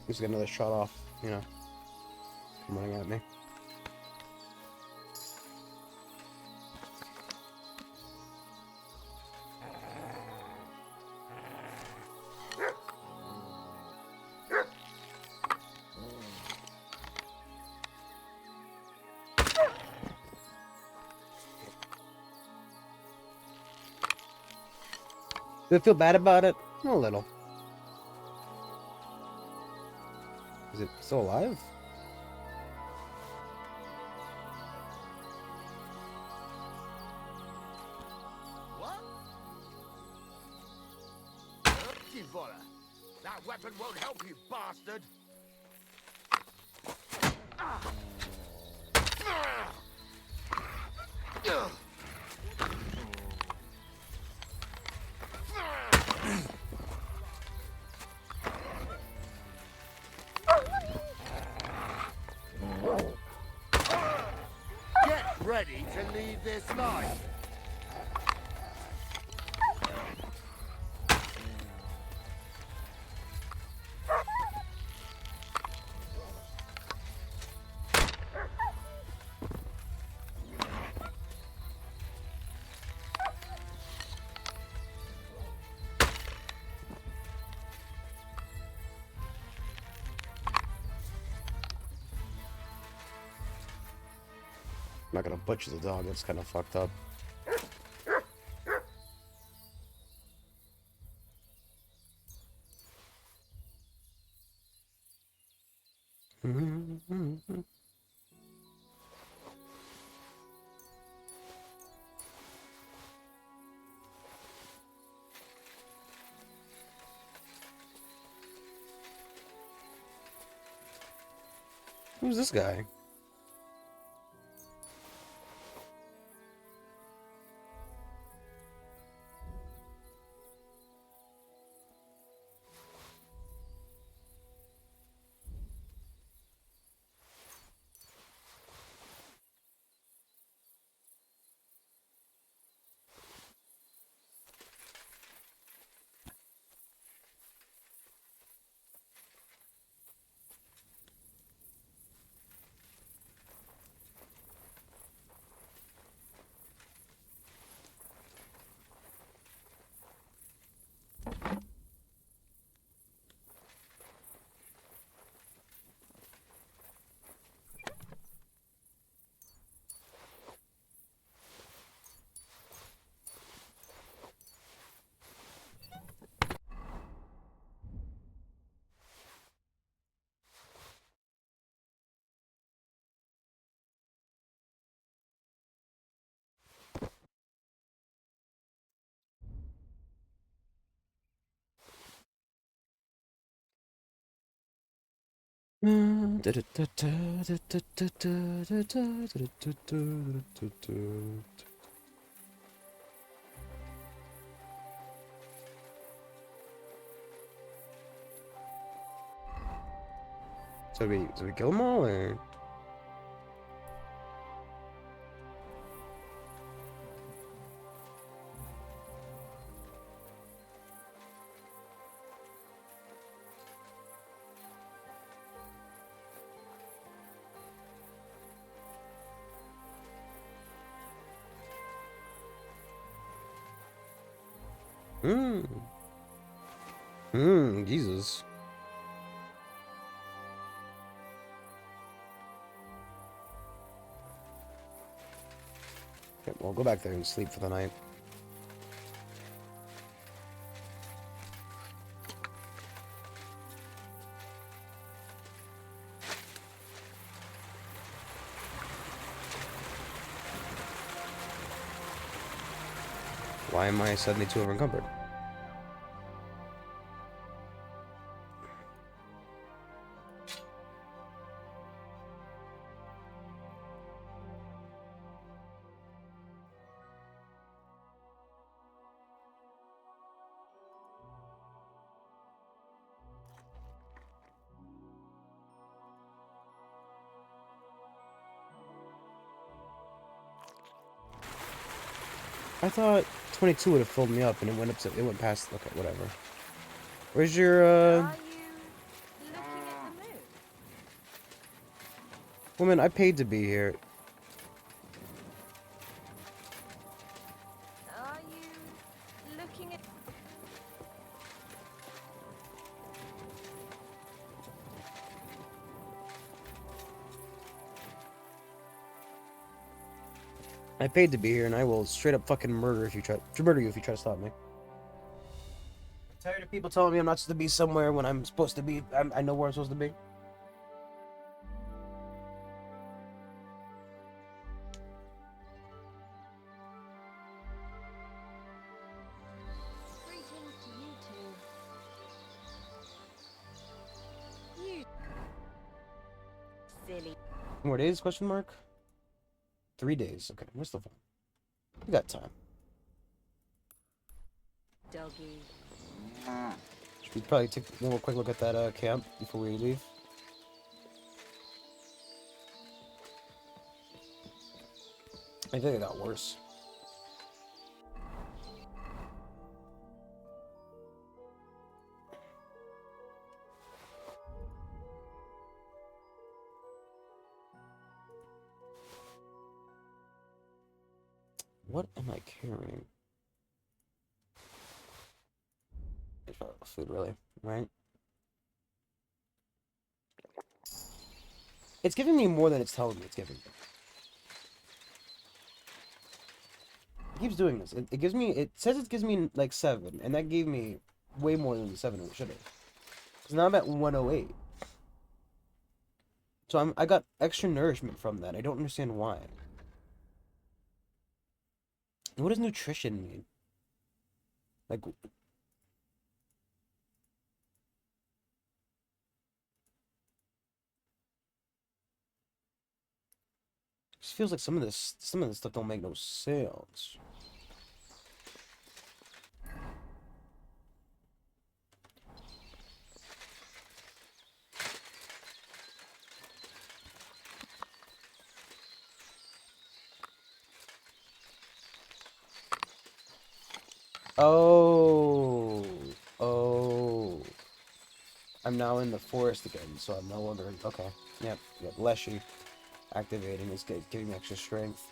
Just get another shot off, you know. Come running at me. Do I feel bad about it? A little. Is it still alive? Givola. That weapon won't help you, bastard. Get ready to leave this life. I'm not gonna butcher the dog, that's kind of fucked up. Who's this guy? So we kill them all, or? Jesus. Okay, well, go back there and sleep for the night. Why am I suddenly too overencumbered? I thought 22 would have filled me up, and it went past. Okay, whatever. Where's your woman? I paid to be here. Are you looking at... I paid to be here, and I will straight up fucking murder if you try to stop me. I'm tired of people telling me I'm not supposed to be somewhere when I'm supposed to be. I know where I'm supposed to be. Greetings to you two. Silly. More days? Question mark. 3 days. Okay, we're still fine. We got time. Doggy. Should we probably take one more quick look at that camp before we leave? I think it got worse. What am I carrying? It's probably food, really, right? It's giving me more than it's telling me it's giving me. It keeps doing this. It gives me. It says it gives me like 7, and that gave me way more than the 7 it should have. Because now I'm at 108. So I got extra nourishment from that. I don't understand why. What does nutrition mean? Like, just feels like some of this stuff don't make no sense. Oh, oh. I'm now in the forest again, so I'm no longer okay. Yep, Leshy activating is giving me extra strength.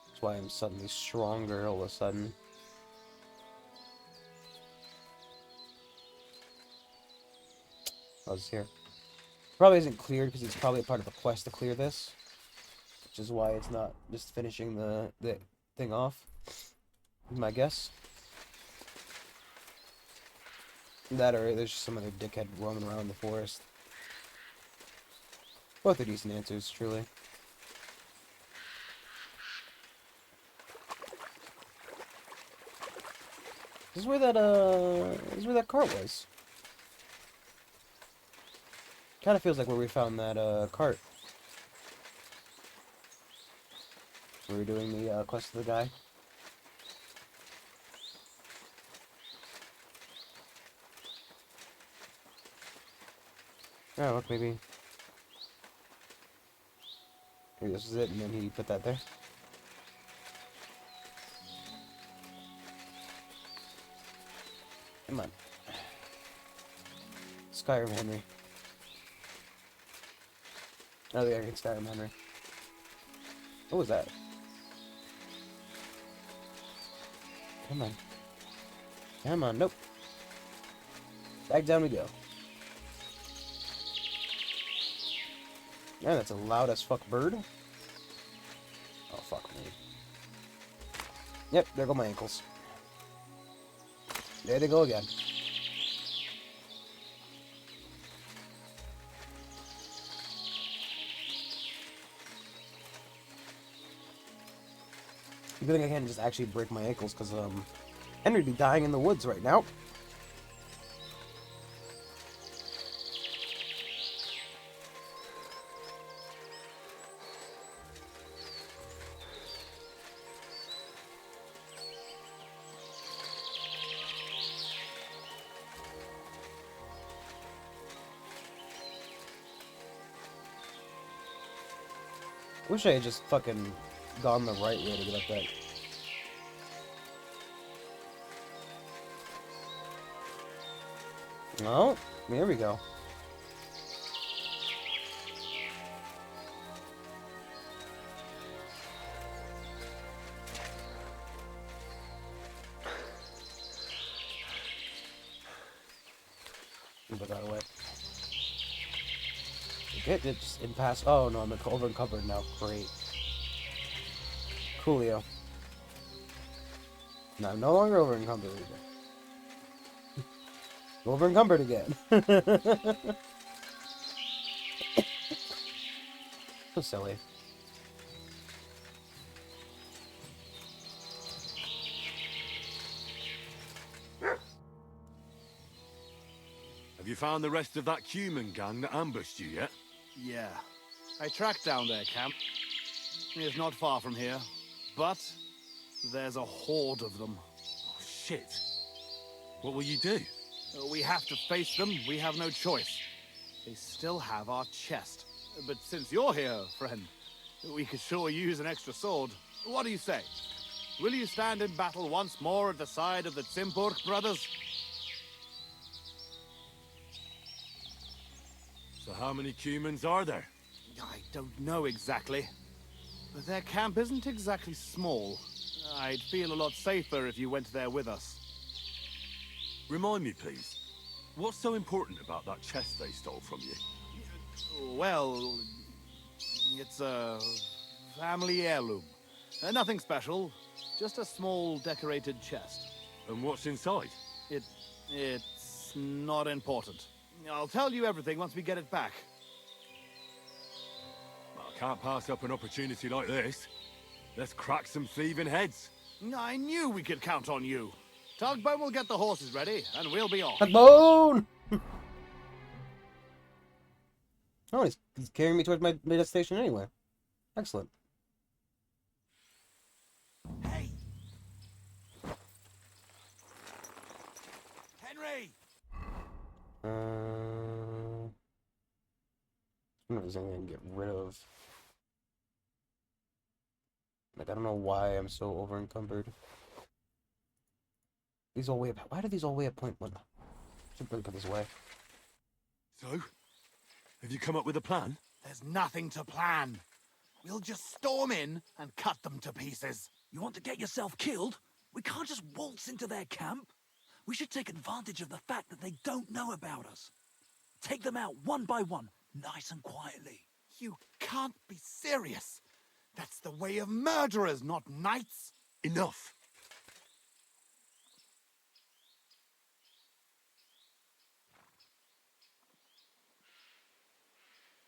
That's why I'm suddenly stronger all of a sudden. I was here. Probably isn't cleared because it's probably a part of the quest to clear this, which is why it's not just finishing the thing off. Is my guess. That or there's just some other dickhead roaming around the forest. Both are decent answers, truly. This is where that cart was. Kind of feels like where we found that cart. We were doing the quest of the guy. Oh, look, maybe this is it, and then he put that there. Come on. Skyrim Henry. Oh, yeah, I can Skyrim Henry. What was that? Come on. Come on, nope. Back down we go. Yeah, that's a loud as fuck bird. Oh, fuck me. Yep, there go my ankles. There they go again. Good thing I can't just actually break my ankles, because, Henry'd be dying in the woods right now. Wish I had just fucking gone the right way to get up that. Oh, there we go. Put that away. Get it just in pass. Oh no, I'm over encumbered now. Great. Coolio. No, I'm no longer over encumbered. Over encumbered again. So silly. found the rest of that human gang that ambushed you yet? Yeah. I tracked down their camp. It's not far from here. But there's a horde of them. Oh, shit. What will you do? We have to face them. We have no choice. They still have our chest. But since you're here, friend, we could sure use an extra sword. What do you say? Will you stand in battle once more at the side of the Zimburg brothers? So how many humans are there? I don't know exactly. But their camp isn't exactly small. I'd feel a lot safer if you went there with us. Remind me, please. What's so important about that chest they stole from you? Well, it's a family heirloom. Nothing special, just a small decorated chest. And what's inside? It's not important. I'll tell you everything once we get it back. I can't pass up an opportunity like this. Let's crack some thieving heads. I knew we could count on you. Tugbone will get the horses ready, and we'll be off. Tugbone! Oh, he's carrying me towards my destination anyway. Excellent. Hey! Henry! I don't know if there's anything I can get rid of. Like, I don't know why I'm so over encumbered. These all weigh up. Why do these all weigh at 0.1? Should really put this away. So, have you come up with a plan? There's nothing to plan. We'll just storm in and cut them to pieces. You want to get yourself killed? We can't just waltz into their camp. We should take advantage of the fact that they don't know about us. Take them out one by one, nice and quietly. You can't be serious. That's the way of murderers, not knights. Enough.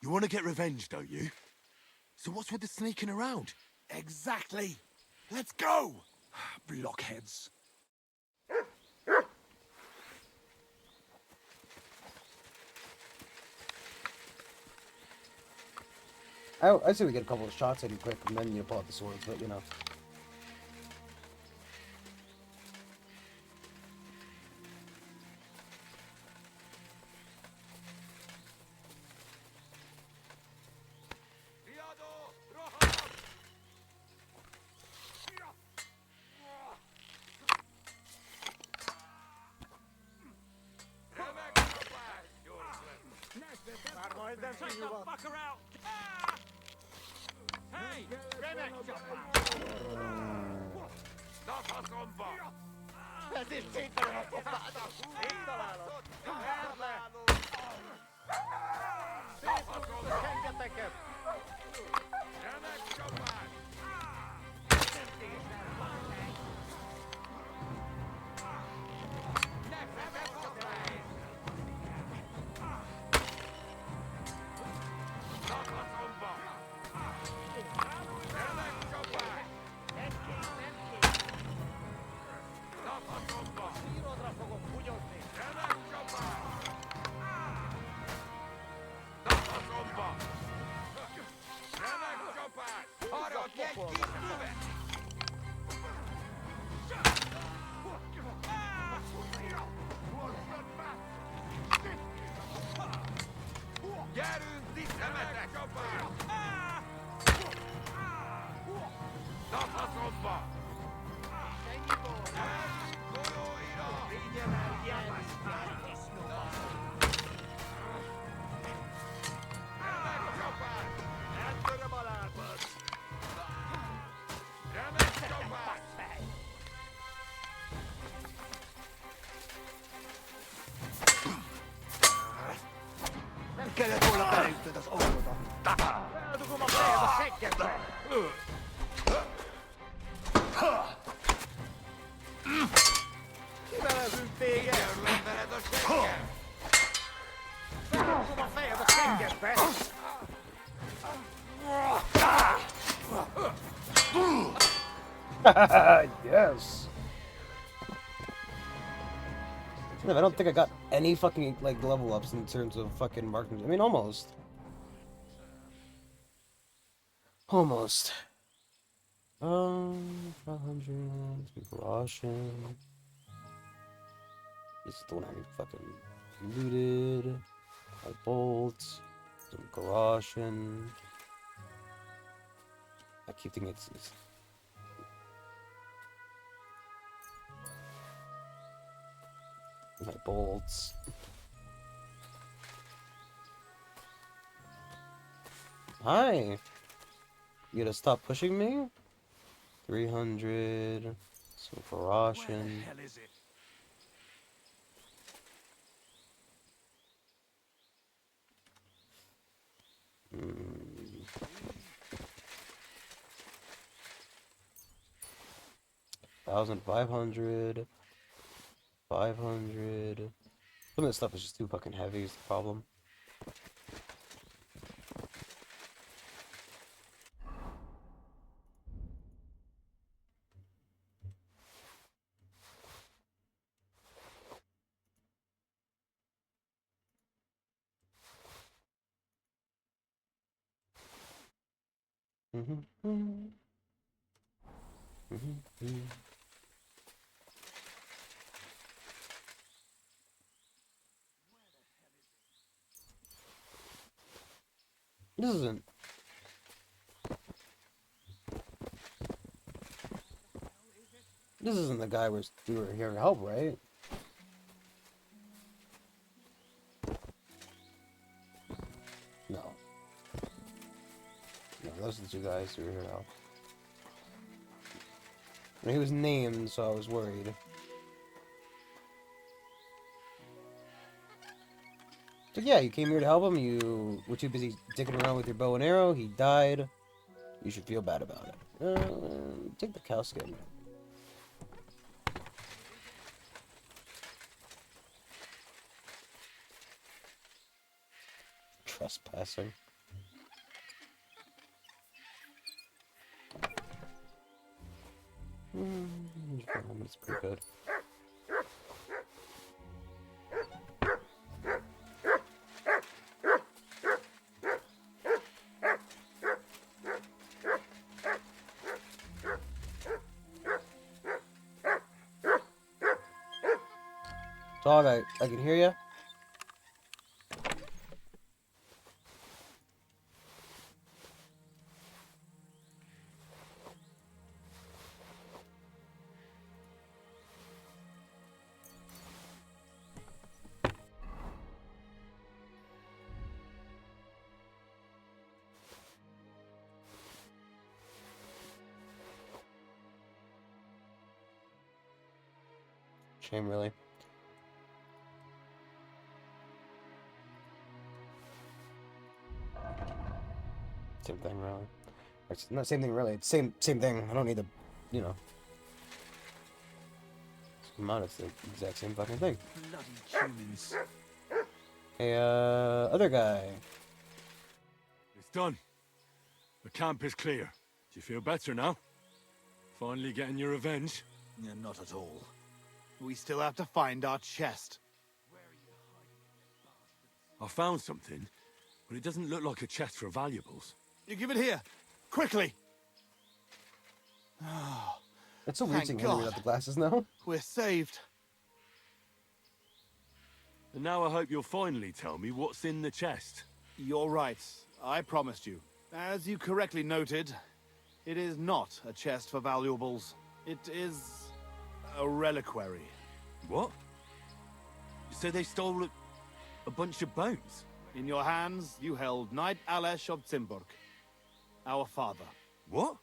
You want to get revenge, don't you? So what's with the sneaking around? Exactly. Let's go! Blockheads. I say we get a couple of shots in quick and then you pull out the swords, but you know. Take the fucker out! Hey! Kelle tuolla päivystetäs oudota? Kun mä teevä sekkeltä! Kivälä synttii jäällä. Kun mä teevä sekkeltä! Yes. I don't think I got any fucking, like, level ups in terms of fucking marketing. I mean, almost. Almost. 500, Russian. This is the one I fucking looted. My bolts. Some Garoshin. I keep thinking it's my bolts. Hi. You gonna stop pushing me? 300. Some Garoshin. Where the hell is it? Hmm. 1,500. 500. Some of this stuff is just too fucking heavy is the problem. This isn't. This isn't the guy we were here to help, right? No. No, those are the two guys who were here to help. And he was named, so I was worried. So yeah, you came here to help him. You were too busy dicking around with your bow and arrow. He died. You should feel bad about it. Take the cow skin. Trespassing. It's pretty good. Dog, I can hear you. Shame, really. Same thing, really. It's not same thing, really. It's same thing. I don't need to, you know. Come on, it's the exact same fucking thing. Bloody humans. Hey, other guy. It's done. The camp is clear. Do you feel better now? Finally getting your revenge? Yeah, not at all. We still have to find our chest. I found something, but it doesn't look like a chest for valuables. You give it here, quickly. It's so weird seeing Henry without the glasses now. We're saved. And now I hope you'll finally tell me what's in the chest. You're right. I promised you. As you correctly noted, it is not a chest for valuables. It is a reliquary. What? So they stole a bunch of bones? In your hands, you held Knight Alesh of Zimburg, our father. What?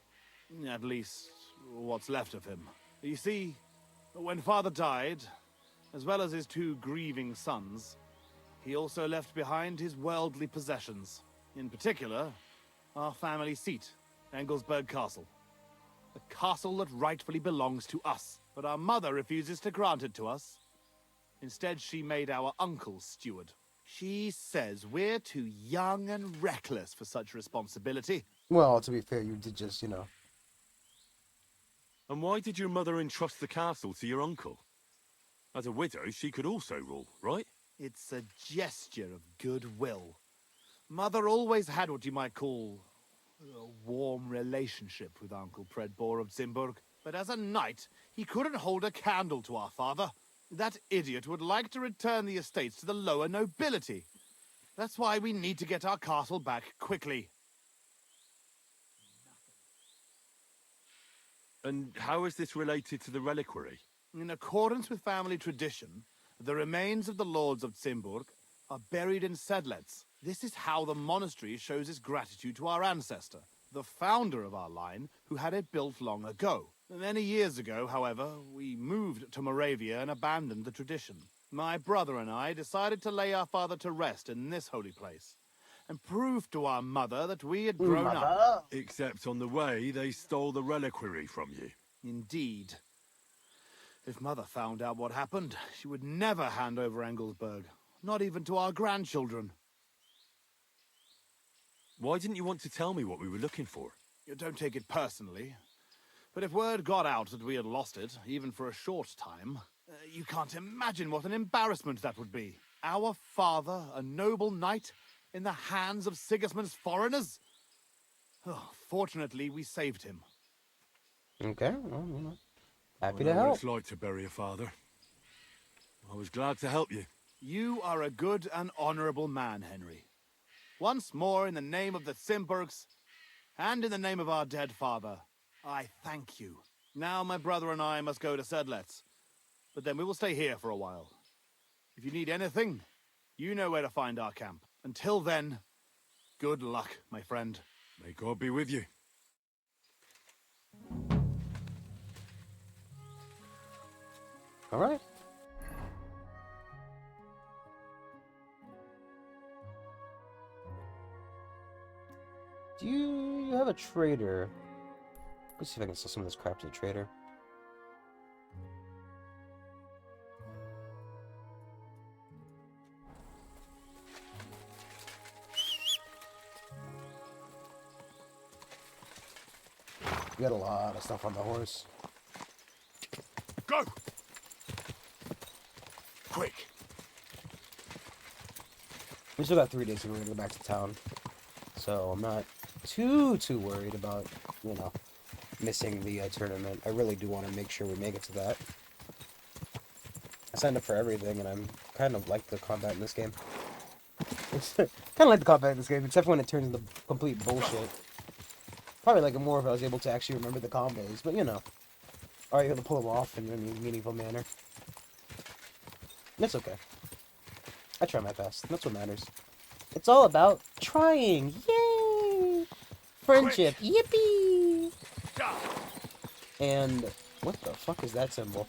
At least, what's left of him. You see, when father died, as well as his two grieving sons, he also left behind his worldly possessions. In particular, our family seat, Engelsberg Castle. A castle that rightfully belongs to us, but our mother refuses to grant it to us. Instead, she made our uncle steward. She says we're too young and reckless for such responsibility. Well, to be fair, you did just, you know. And why did your mother entrust the castle to your uncle? As a widow, she could also rule, right? It's a gesture of goodwill. Mother always had what you might call a warm relationship with Uncle Predbor of Zimburg. But as a knight, he couldn't hold a candle to our father. That idiot would like to return the estates to the lower nobility. That's why we need to get our castle back quickly. And how is this related to the reliquary? In accordance with family tradition, the remains of the lords of Zimburg are buried in Sedlets. This is how the monastery shows its gratitude to our ancestor, the founder of our line, who had it built long ago. Many years ago, however, we moved to Moravia and abandoned the tradition. My brother and I decided to lay our father to rest in this holy place, and prove to our mother that we had grown up. Except on the way, they stole the reliquary from you. Indeed. If Mother found out what happened, she would never hand over Engelsberg, not even to our grandchildren. Why didn't you want to tell me what we were looking for? You don't take it personally, but if word got out that we had lost it, even for a short time, you can't imagine what an embarrassment that would be. Our father, a noble knight, in the hands of Sigismund's foreigners? Oh, fortunately, we saved him. Okay, well, you know, happy I to know what help. it's like to bury a father. I was glad to help you. You are a good and honorable man, Henry. Once more, in the name of the Zimburgs, and in the name of our dead father, I thank you. Now my brother and I must go to Sedlets, but then we will stay here for a while. If you need anything, you know where to find our camp. Until then, good luck, my friend. May God be with you. All right. Do you have a trader? Let's see if I can sell some of this crap to the trader. You got a lot of stuff on the horse. Go! Quick! We still got 3 days before we go back to town. So I'm not too worried about, you know, missing the tournament. I really do want to make sure we make it to that. I signed up for everything, and I'm kind of like the combat in this game. It's kind of like the combat in this game, except when it turns into complete bullshit. Probably like it more if I was able to actually remember the combos, but you know. Are you able to pull them off in a meaningful manner? That's okay. I try my best. That's what matters. It's all about trying. Yay! Friendship. Quick. Yippee! And what the fuck is that symbol?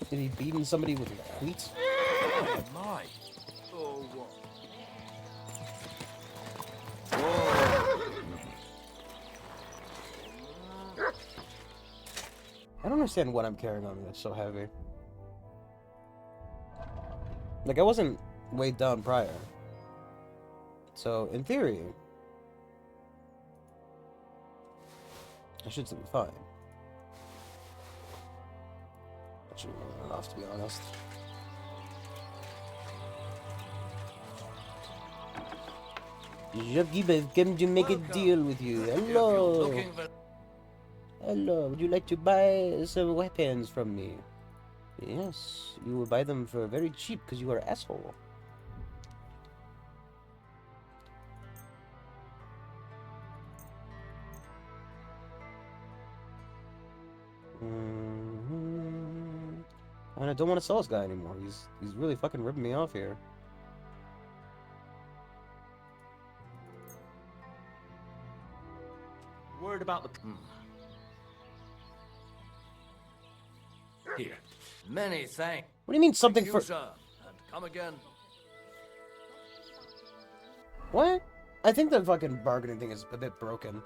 Did he beating somebody with wheat? Oh my. Oh, what? I don't understand what I'm carrying on me that's so heavy. Like, I wasn't weighed down prior. So, in theory, I should still be fine. That should be more than enough, to be honest. I've come to make a deal with you. Hello. Hello, would you like to buy some weapons from me? Yes, you will buy them for very cheap because you are an asshole. And I don't want to sell this guy anymore. He's really fucking ripping me off here. Word about the... Here. Many thanks. What do you mean something Thank for... you, sir, and come again. What? I think the fucking bargaining thing is a bit broken.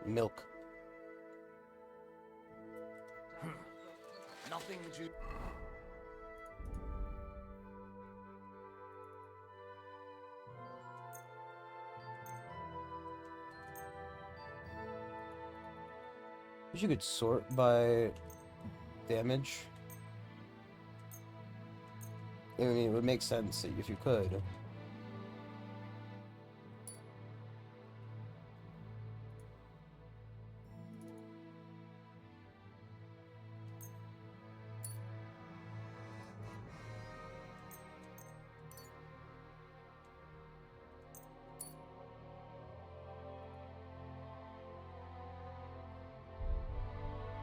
Milk. Nothing to... Wish you could sort by damage. I mean, it would make sense if you could.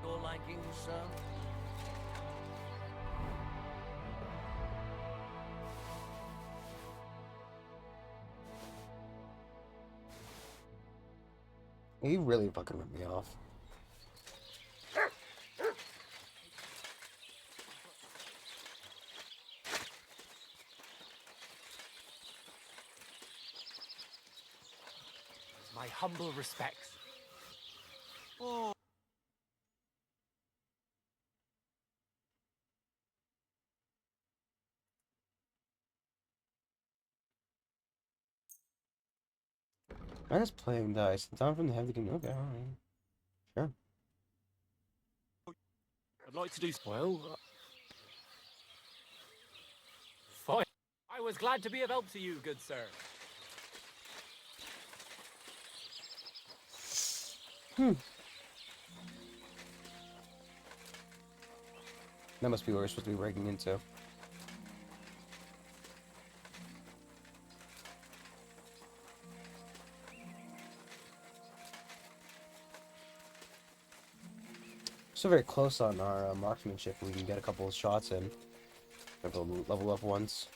Your liking, sir? He really fucking ripped me off. My humble respects. Oh. I'm just playing dice. Down from the heavy game. Okay, alright. Sure. I'd like to do well. Fine. I was glad to be of help to you, good sir. That must be where we're supposed to be breaking into. So very close on our marksmanship. We can get a couple of shots in. Level up once.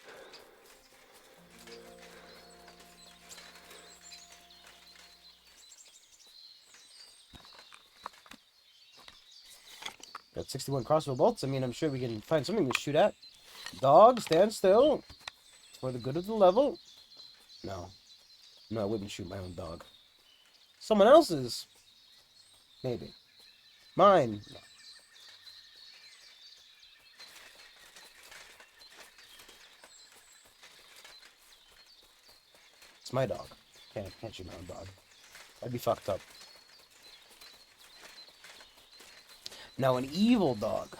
Got 61 crossbow bolts. I mean, I'm sure we can find something to shoot at. Dog, stand still. For the good of the level. No. No, I wouldn't shoot my own dog. Someone else's. Maybe. Mine. No. It's my dog. Can't shoot my own dog. I'd be fucked up. Now an evil dog.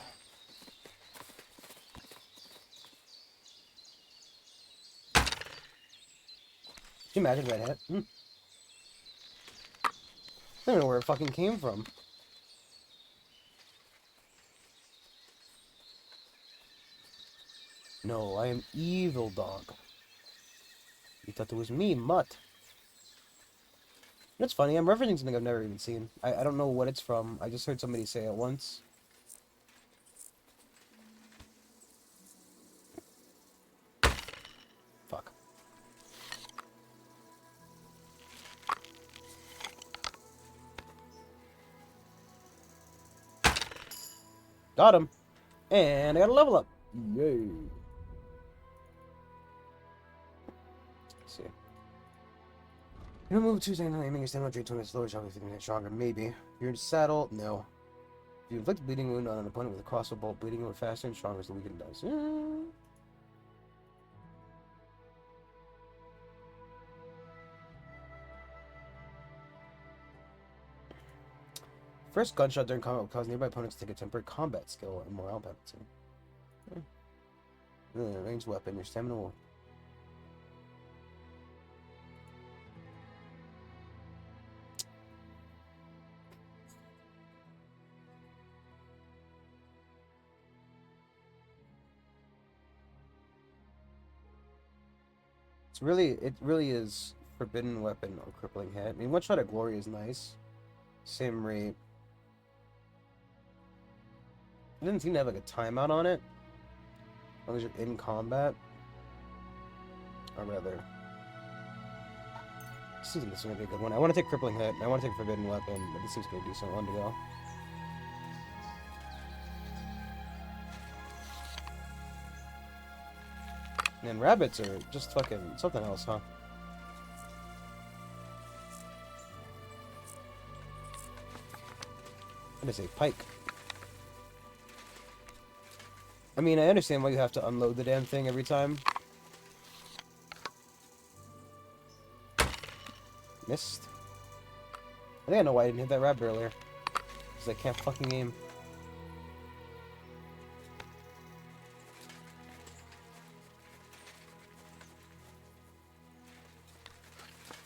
Can you imagine red hat? I don't know where it fucking came from. No, I am evil dog. You thought it was me, mutt. That's funny, I'm referencing something I've never even seen. I don't know what it's from. I just heard somebody say it once. Fuck. Got him. And I got a level up. Yay. Let's see. You don't move Tuesday night, aiming your stamina trade 2 minutes slower, shall be 15 minutes stronger. Maybe. You're in saddle? No. If you inflict a bleeding wound on an opponent with a crossbow bolt, bleeding wound faster and stronger as the weakened dice. First gunshot during combat will cause nearby opponents to take a temporary combat skill and morale penalty. Ranged weapon, your stamina will... It really is forbidden weapon or crippling hit. I mean, one shot at glory is nice. Same rate. It doesn't seem to have like a timeout on it. As long as you're in combat. Or rather. This seems like this is gonna be a good one. I want to take crippling hit. I want to take forbidden weapon, but this seems like a decent one to go. And rabbits are just fucking something else, huh? That is a pike. I mean, I understand why you have to unload the damn thing every time. Missed. I think I know why I didn't hit that rabbit earlier. Because because I can't fucking aim.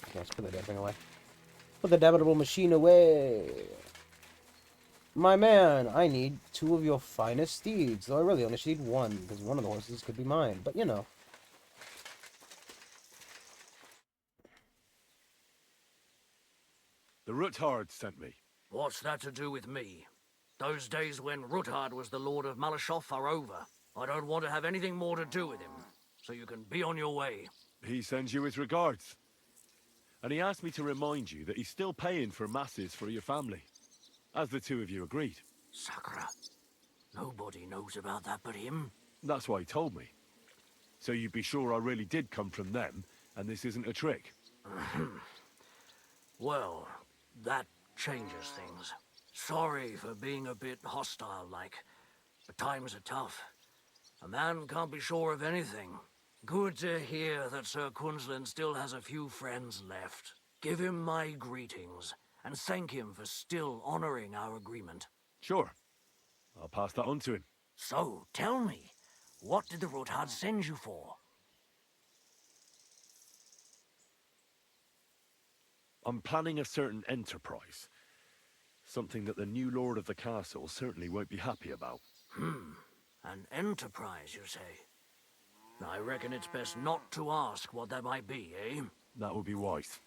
Okay, let's put the damn thing away. Put the damnable machine away. My man, I need 2 of your finest steeds. Though I really only need 1, because one of the horses could be mine. But, you know. The Ruthard sent me. What's that to do with me? Those days when Ruthard was the Lord of Malashoff are over. I don't want to have anything more to do with him, so you can be on your way. He sends you his regards. And he asked me to remind you that he's still paying for masses for your family, as the 2 of you agreed. Sakura. Nobody knows about that but him. That's why he told me. So you'd be sure I really did come from them, and this isn't a trick. Well, that changes things. Sorry for being a bit hostile-like, but times are tough. A man can't be sure of anything. Good to hear that Sir Quinlan still has a few friends left. Give him my greetings, and thank him for still honoring our agreement. Sure. I'll pass that on to him. So, tell me, what did the Ruthard send you for? I'm planning a certain enterprise. Something that the new lord of the castle certainly won't be happy about. An enterprise, you say? I reckon it's best not to ask what that might be, eh? That would be wise.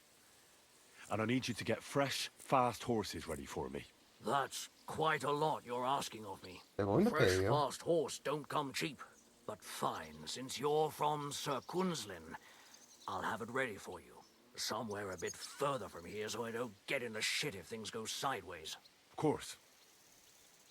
And I need you to get fresh, fast horses ready for me. That's quite a lot you're asking of me. They're going to Fresh, pay you. fast horse don't come cheap. But fine, since you're from Sir Quinlan, I'll have it ready for you. Somewhere a bit further from here so I don't get in the shit if things go sideways. Of course.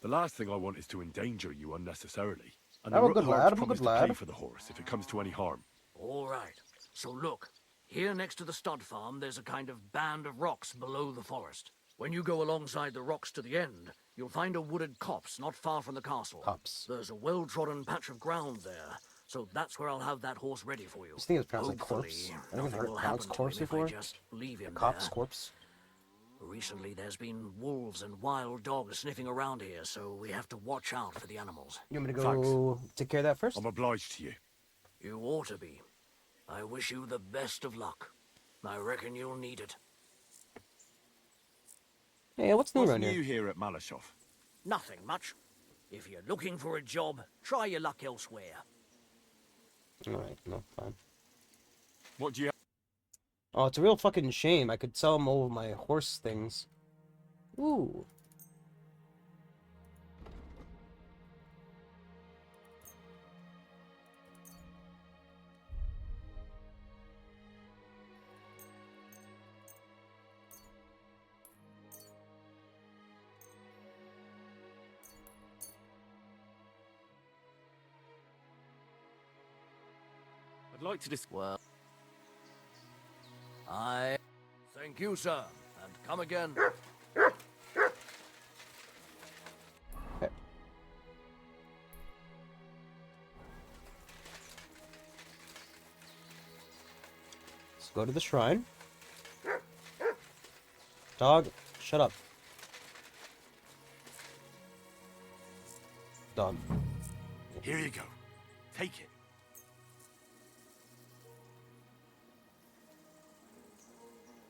The last thing I want is to endanger you unnecessarily. And I'm a the good Ruthards lad, I'm a promise good to lad. pay for the horse if it comes to any harm. All right. So look, here next to the stud farm, there's a kind of band of rocks below the forest. When you go alongside the rocks to the end, you'll find a wooded copse not far from the castle. Copse. There's a well-trodden patch of ground there, so that's where I'll have that horse ready for you. This thing is pronounced like Hopefully, corpse. I haven't nothing heard it will pronounced happen to corpse him if I before. just leave him Copse, there. corpse. Recently, there's been wolves and wild dogs sniffing around here, so we have to watch out for the animals. You want me to go take care of that first? I'm obliged to you. You ought to be. I wish you the best of luck. I reckon you'll need it. Hey, what's new around What's here? new here at Malashoff? Nothing much. If you're looking for a job, try your luck elsewhere. Alright, no, fine. What do you have? Oh, it's a real fucking shame. I could sell them all of my horse things. Ooh. I'd like to Well, thank you, sir, and come again. Let's go to the shrine. Dog, shut up. Dog. Here you go. Take it.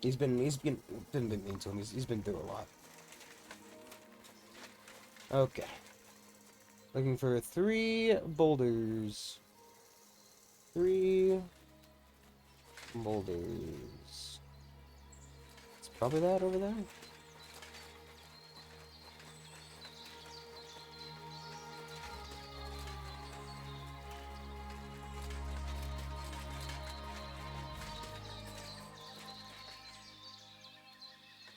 He's been mean to him. He's been through a lot. Okay. Looking for 3 boulders. 3 boulders. It's probably that over there.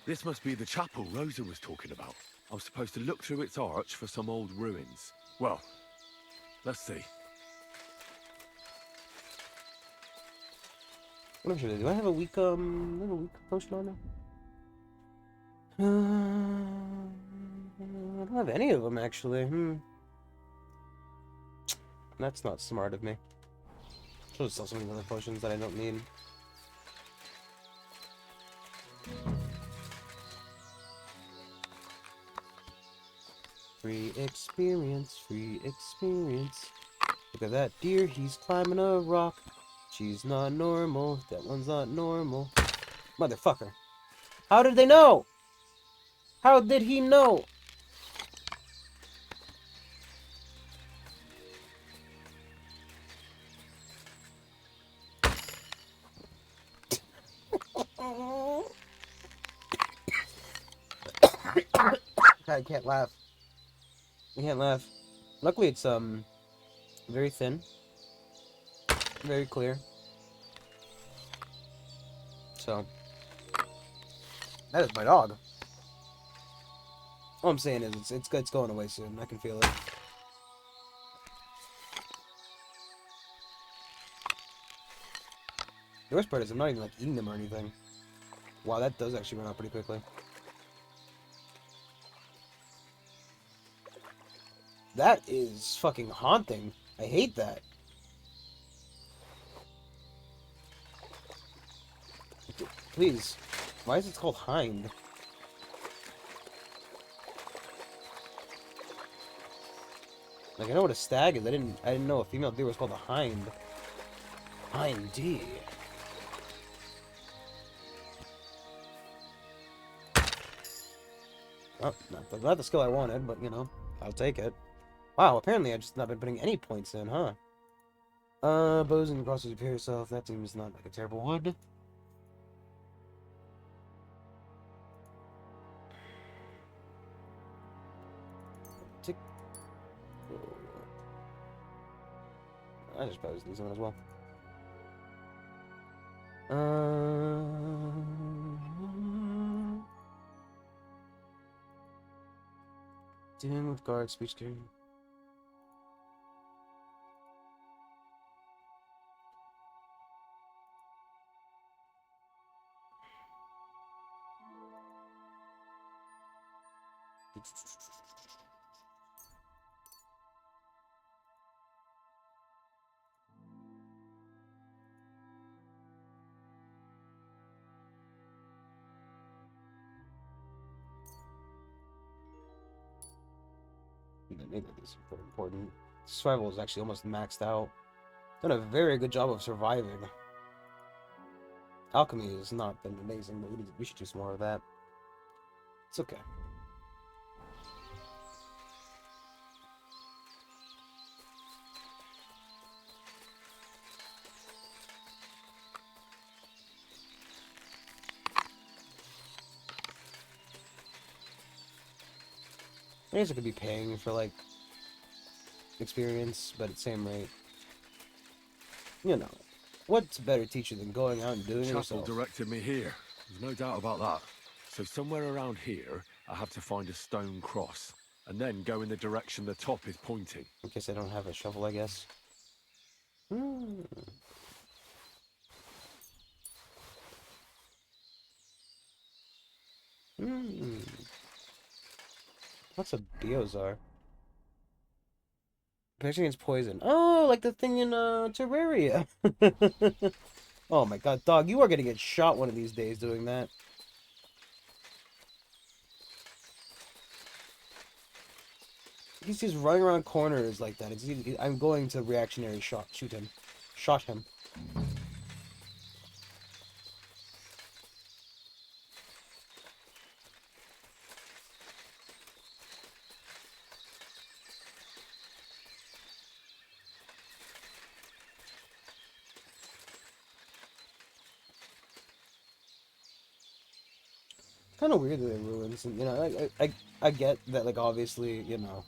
This must be the chapel Rosa was talking about. I was supposed to look through its arch for some old ruins. Well, let's see. What actually, do I have a weak potion on now? I don't have any of them actually. That's not smart of me. Should have sell some of the other potions that I don't need. Free experience, free experience. Look at that deer, he's climbing a rock. She's not normal, that one's not normal. Motherfucker. How did they know? How did he know? I can't laugh. I can't laugh. Luckily it's very thin. Very clear. So that is my dog. All I'm saying is it's going away soon. I can feel it. The worst part is I'm not even like eating them or anything. Wow, that does actually run out pretty quickly. That is fucking haunting. I hate that. Please. Why is it called hind? Like I know what a stag is. I didn't know a female deer was called a hind. Hind deer. Oh, not the skill I wanted, but you know, I'll take it. Wow, apparently I've just not been putting any points in, huh? Bows and crosses appear yourself. That seems not like a terrible one. Tick. I just suppose these one as well. Dealing with guard speech carrying. Neither of these are very important. Survival is actually almost maxed out. Done a very good job of surviving. Alchemy has not been amazing, but we should do some more of that. It's okay. I guess I could be paying for, like, experience, but at the same rate. You know, what's a better teacher than going out and doing it Chapel yourself? directed me here. There's no doubt about that. So somewhere around here, I have to find a stone cross, and then go in the direction the top is pointing. In case I don't have a shovel, I guess. Hmm. Hmm. What's a Biozar? Protection against poison. Oh, like the thing in Terraria. Oh my god, dog, you are gonna get shot one of these days doing that. He's just running around corners like that. I'm going to reactionary shoot him. Shot him. Kind of weird that they're ruins, and you know, I get that, like, obviously, you know,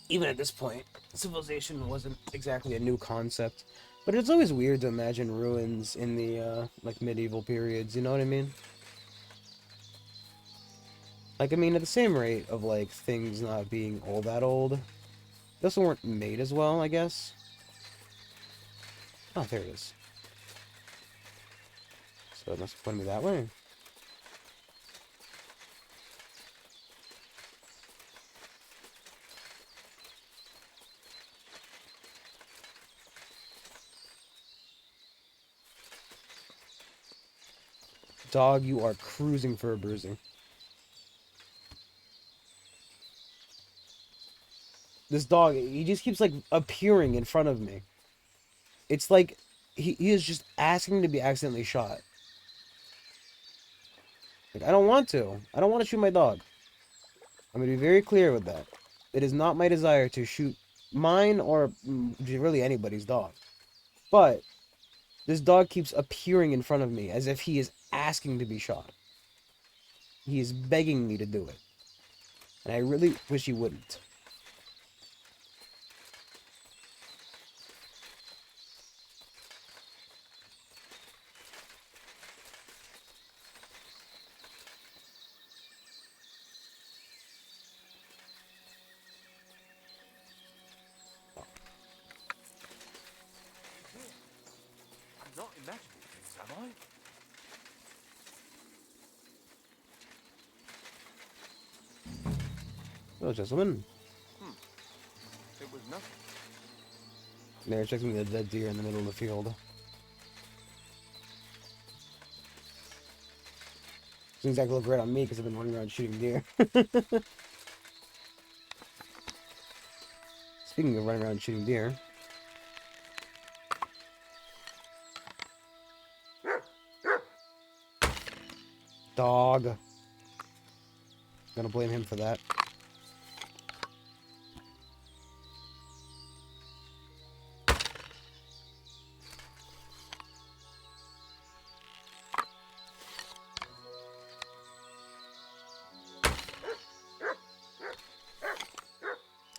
even at this point, civilization wasn't exactly a new concept, but it's always weird to imagine ruins in the like medieval periods. You know what I mean? Like, I mean, at the same rate of like things not being all that old, they also weren't made as well, I guess. Oh, there it is. So it must have pointed me that way. Dog, you are cruising for a bruising. This dog, he just keeps, like, appearing in front of me. It's like he is just asking to be accidentally shot. Like, I don't want to. I don't want to shoot my dog. I'm going to be very clear with that. It is not my desire to shoot mine or really anybody's dog. But this dog keeps appearing in front of me as if he is asking to be shot. He is begging me to do it. And I really wish he wouldn't. I'm not imagining things, am I? Hello, gentlemen. It was nothing. They're checking the dead deer in the middle of the field. Doesn't exactly look right on me because I've been running around shooting deer. Speaking of running around shooting deer. Dog. Gonna blame him for that.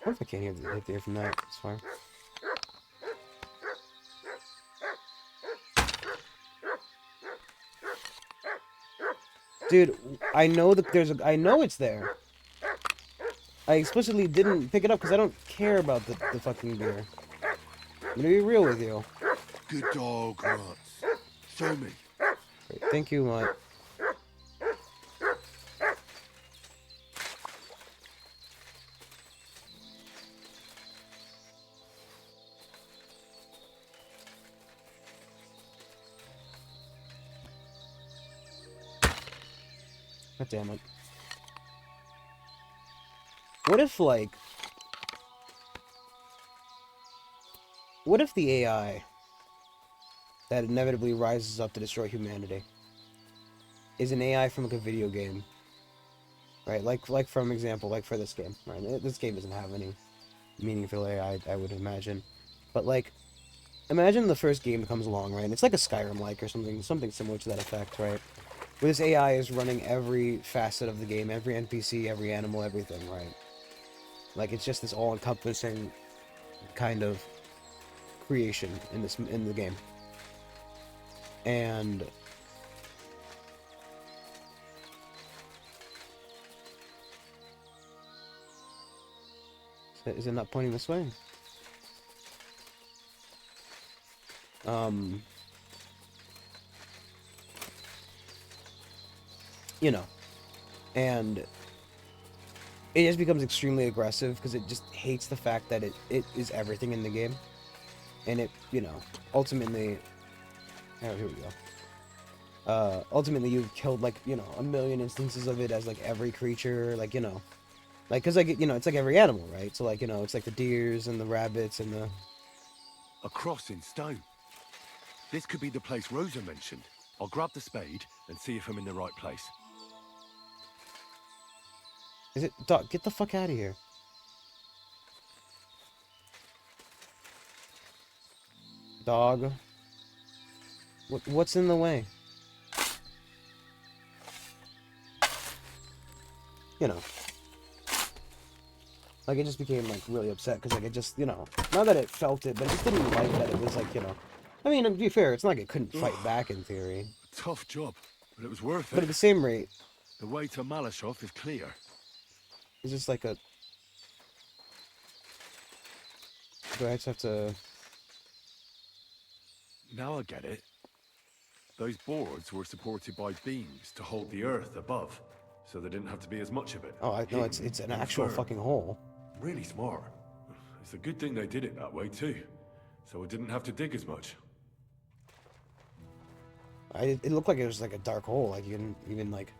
What if I can't hit the air from that? It's fine. Dude, I know that there's a... I know it's there. I explicitly didn't pick it up because I don't care about the fucking deer. I'm gonna be real with you. Good dog, Rats. Show me. Great, thank you, Mutt. God damn it. What if, like... What if the AI that inevitably rises up to destroy humanity is an AI from, like, a video game? Right? Like from example, like for this game. Right? This game doesn't have any meaningful AI, I would imagine. But, like, imagine the first game that comes along, right? And it's like a Skyrim-like or something similar to that effect, right? Where this AI is running every facet of the game, every NPC, every animal, everything, right? Like, it's just this all-encompassing kind of creation in the game. And is it not pointing this way? You know, and it just becomes extremely aggressive because it just hates the fact that it is everything in the game. And it, you know, ultimately... Oh, here we go. Ultimately, you've killed, like, you know, a million instances of it as, like, every creature, like, you know. Like, because, like, you know, it's like every animal, right? So, like, you know, it's like the deers and the rabbits and the... A cross in stone. This could be the place Rosa mentioned. I'll grab the spade and see if I'm in the right place. Is it... Dog, get the fuck out of here. Dog. What's in the way? You know. Like, it just became, like, really upset, because, like, it just, you know, not that it felt it, but it just didn't like that it was, like, you know. I mean, to be fair, it's not like it couldn't fight back, in theory. Tough job, but it was worth it. But at the same rate... The way to Malashov is clear. It's just like a... Do I just have to... Now I get it. Those boards were supported by beams to hold the earth above, so there didn't have to be as much of it. Oh, I know, it's an actual fucking hole. Really smart. It's a good thing they did it that way too, so it didn't have to dig as much. It looked like it was like a dark hole, like you can even like...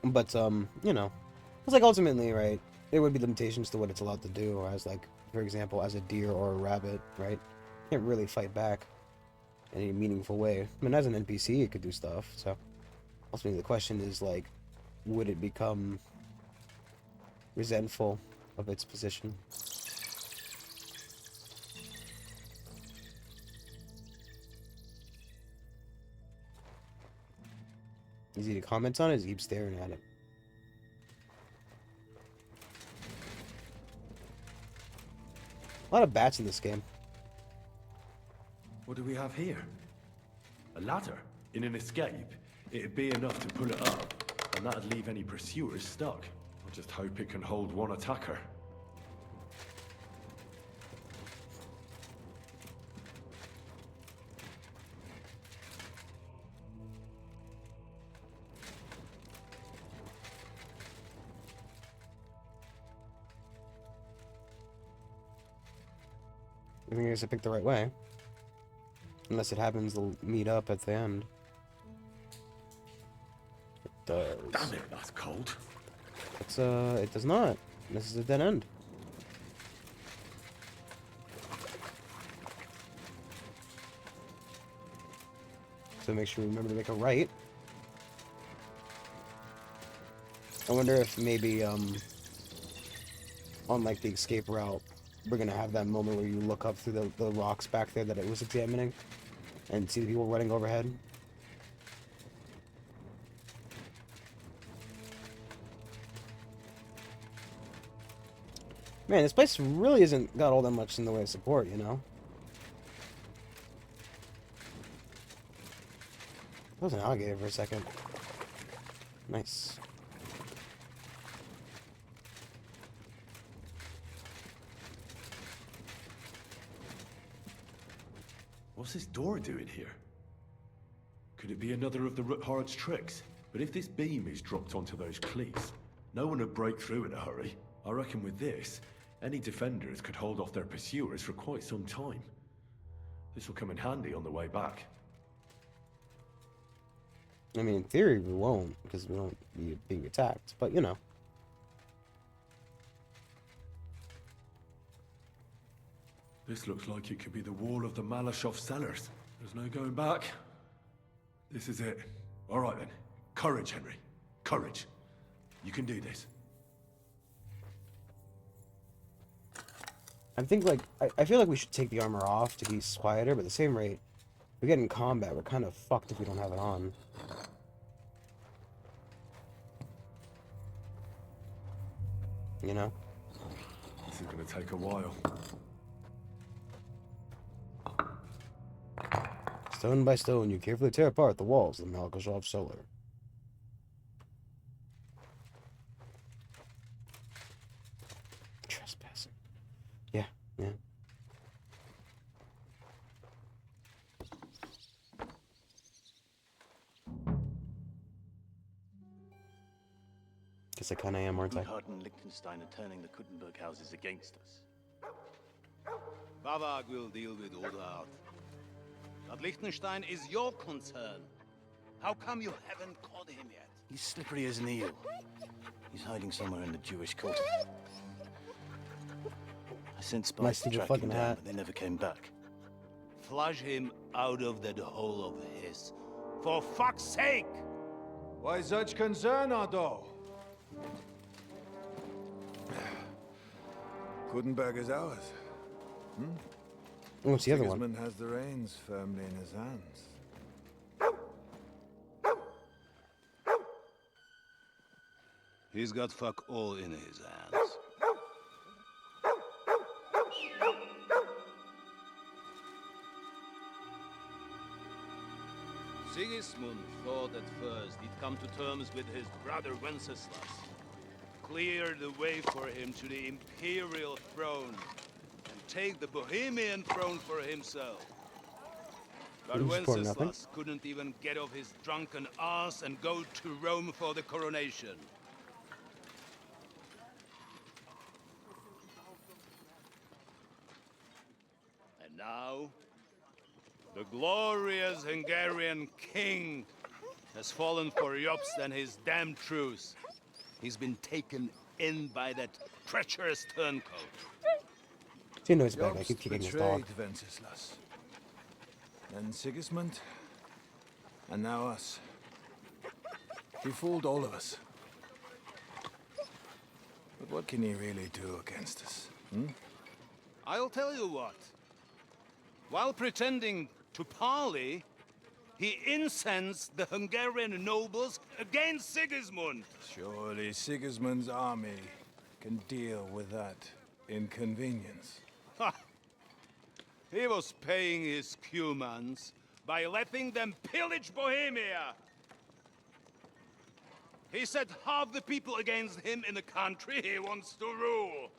But, you know, it's like ultimately, right, there would be limitations to what it's allowed to do, or as, like, for example, as a deer or a rabbit, right? Can't really fight back in any meaningful way. I mean, as an NPC, it could do stuff, so ultimately the question is, like, would it become resentful of its position? Easy to comment on it, keep staring at it. A lot of bats in this game. What do we have here? A ladder? In an escape, it'd be enough to pull it up, and that'd leave any pursuers stuck. I just hope it can hold one attacker. I think I guess I picked the right way. Unless it happens to meet up at the end. It does. Damn it, that's cold. It's, it does not. This is a dead end. So make sure we remember to make a right. I wonder if maybe, on like the escape route, we're gonna have that moment where you look up through the rocks back there that it was examining and see the people running overhead. Man, this place really isn't got all that much in the way of support, you know? That was an alligator for a second. Nice. What's this door doing here? Could it be another of the Ruthard's tricks? But if this beam is dropped onto those cleats, no one would break through in a hurry. I reckon with this, any defenders could hold off their pursuers for quite some time. This will come in handy on the way back. I mean, in theory, we won't, because we won't be being attacked, but you know. This looks like it could be the wall of the Malashov cellars. There's no going back. This is it. All right then. Courage, Henry. Courage. You can do this. I think, like, I feel like we should take the armor off to be quieter, but at the same rate, we get in combat, we're kind of fucked if we don't have it on. You know? This is gonna take a while. Stone by stone, you carefully tear apart the walls of the Malashov cellar. Trespassing. Yeah, yeah. Guess I kinda am, aren't I? Ruthard and Liechtenstein are turning the Kuttenberg houses against us. Bavag will deal with Ruthard. But Liechtenstein is your concern. How come you haven't caught him yet? He's slippery as an eel. He's hiding somewhere in the Jewish quarter. I sent spies to track him down, but they never came back. Flush him out of that hole of his. For fuck's sake! Why such concern, Otto? Kuttenberg is ours. Hmm? What's the other one? Sigismund has the reins firmly in his hands. He's got fuck all in his hands. Sigismund thought at first he'd come to terms with his brother Wenceslas. Clear the way for him to the imperial throne. Take the Bohemian throne for himself. But Wenceslas couldn't even get off his drunken ass and go to Rome for the coronation. Now, the glorious Hungarian king has fallen for Jobst and his damned truce. He's been taken in by that treacherous turncoat. He knows better. I keep kicking his dog. Betrayed Wenceslas. Then Sigismund. And now us. He fooled all of us. But what can he really do against us? Hmm? I'll tell you what. While pretending to parley, he incensed the Hungarian nobles against Sigismund. Surely Sigismund's army can deal with that inconvenience. Ha! He was paying his Cumans by letting them pillage Bohemia. He set half the people against him in the country he wants to rule.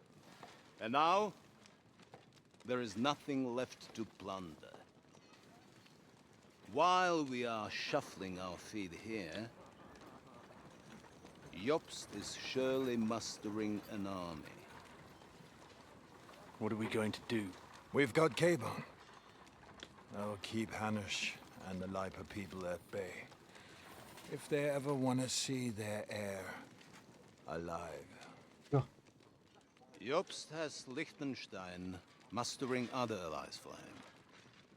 And now, there is nothing left to plunder. While we are shuffling our feet here, Jobst is surely mustering an army. What are we going to do? We've got Cabon. I'll keep Hanush and the Lipa people at bay. If they ever want to see their heir alive. Jobst has Liechtenstein mustering other allies for him.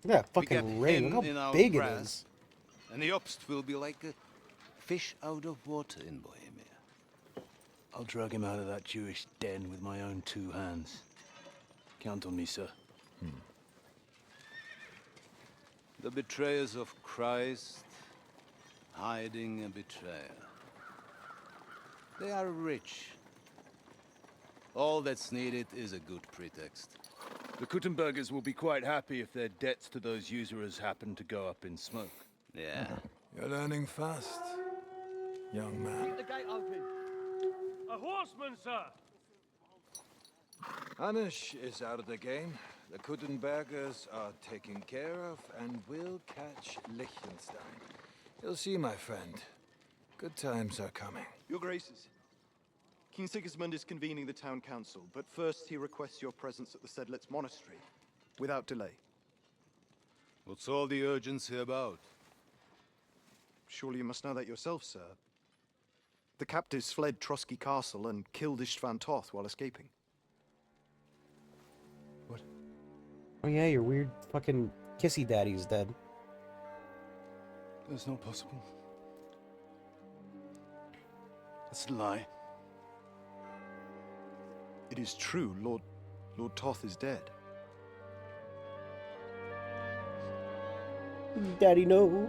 Look at that fucking ring. Look how big it is. And Jobst will be like a fish out of water in Bohemia. I'll drag him out of that Jewish den with my own 2 hands. Count on me, sir. The betrayers of Christ, hiding a betrayer. They are rich. All that's needed is a good pretext. The Kuttenbergers will be quite happy if their debts to those usurers happen to go up in smoke. Yeah. You're learning fast, young man. Keep the gate open. A horseman, sir! Hanush is out of the game. The Kuttenbergers are taken care of, and we'll catch Liechtenstein. You'll see, my friend. Good times are coming. Your Graces, King Sigismund is convening the town council, but first he requests your presence at the Sedlitz monastery, without delay. What's all the urgency about? Surely you must know that yourself, sir. The captives fled Trotsky Castle and killed Istvan Toth while escaping. Oh yeah, your weird fucking kissy daddy's dead. That's not possible. That's a lie. It is true, Lord Toth is dead. Daddy, no.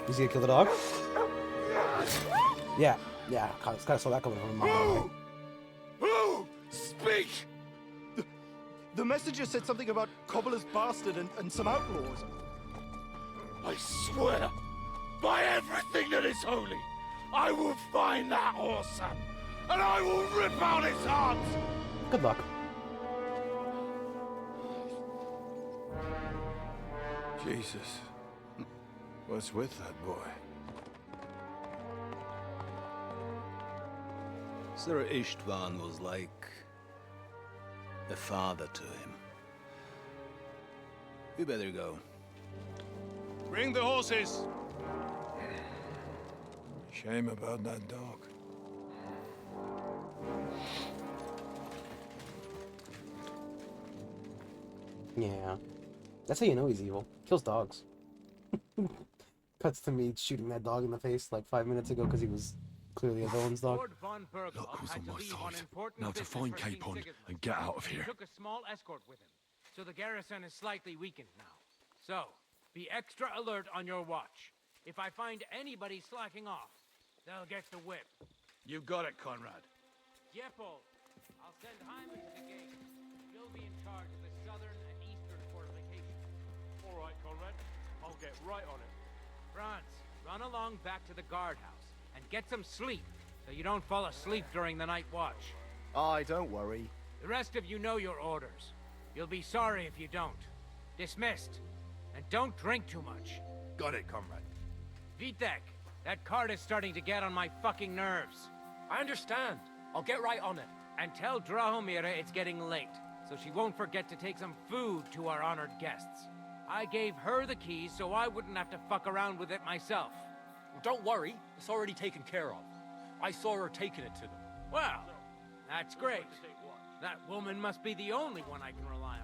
Is he gonna kill the dog? Yeah, kind of saw that coming from mom. Who? Speak! The messenger said something about Cobbler's bastard and some outlaws. I swear, by everything that is holy, I will find that horse, and I will rip out its heart! Good luck. Jesus. What's with that boy? Sir Istvan was like a father to him. We better go. Bring the horses! Shame about that dog. Yeah. That's how you know he's evil. Kills dogs. Cuts to me shooting that dog in the face like 5 minutes ago because he was clearly a villain's dog. Luck was on my side. Now to find Capon and get out of here. Took a small escort with him, so the garrison is slightly weakened now. So, be extra alert on your watch. If I find anybody slacking off, they'll get the whip. You got it, Conrad. Jeppel, I'll send Hyman to the gate. He'll be in charge of the southern and eastern fortifications. All right, Conrad. I'll get right on it. Franz, run along back to the guardhouse and get some sleep so you don't fall asleep during the night watch. Aye, don't worry. The rest of you know your orders. You'll be sorry if you don't. Dismissed. And don't drink too much. Got it, comrade. Vitek, that cart is starting to get on my fucking nerves. I understand. I'll get right on it. And tell Drahomira it's getting late. so she won't forget to take some food to our honored guests. I gave her the keys so I wouldn't have to fuck around with it myself. Don't worry, it's already taken care of. I saw her taking it to them. Well, that's great. That woman must be the only one I can rely on.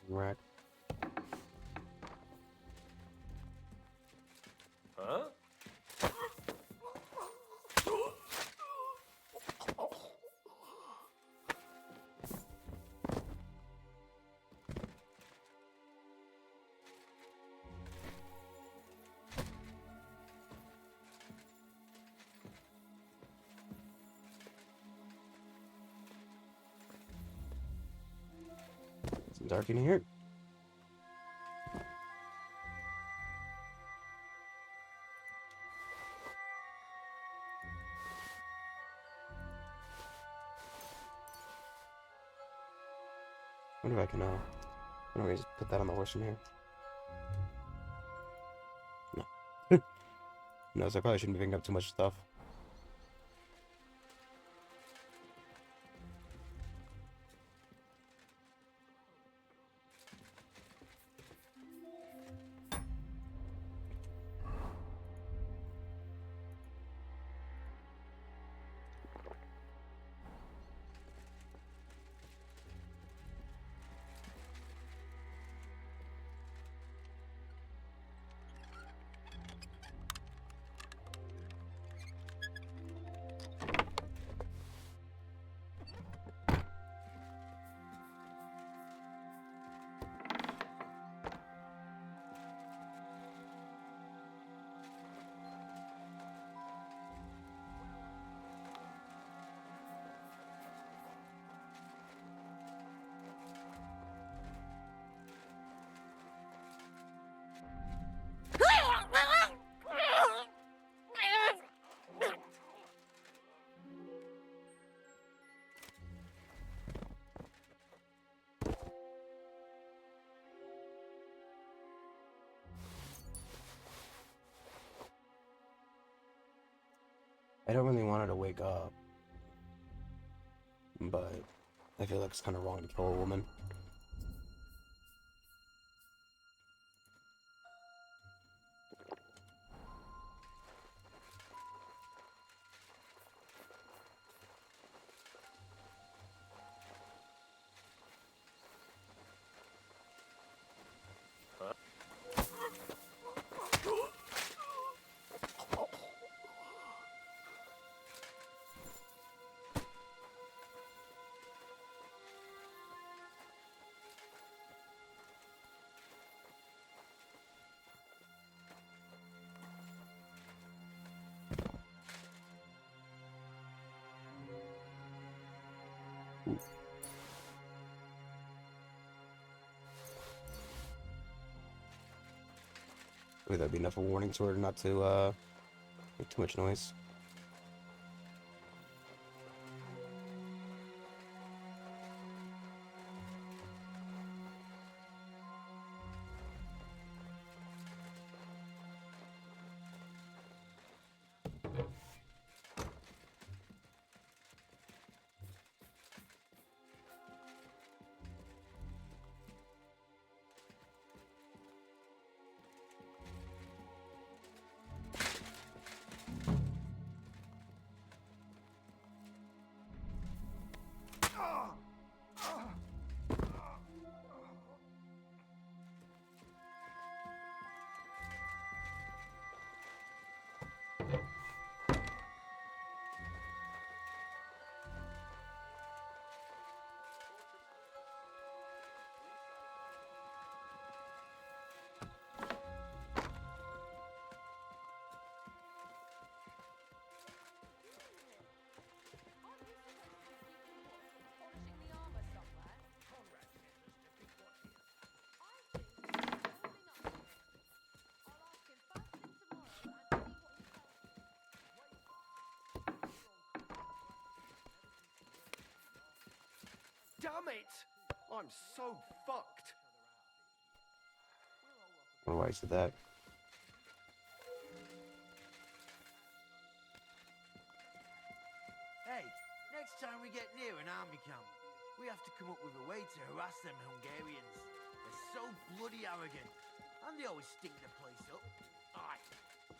Right. Huh? It's dark in here. I wonder if I can, why don't we just put that on the horse from here? No. No, so I probably shouldn't be picking up too much stuff. I don't really want her to wake up, but I feel like it's kind of wrong to kill a woman. Maybe that'd be enough of a warning to her not to make too much noise. Damn it! I'm so fucked. I don't know why I said that. Hey, next time we get near an army camp, we have to come up with a way to harass them Hungarians. They're so bloody arrogant, and they always stink the place up. Aye,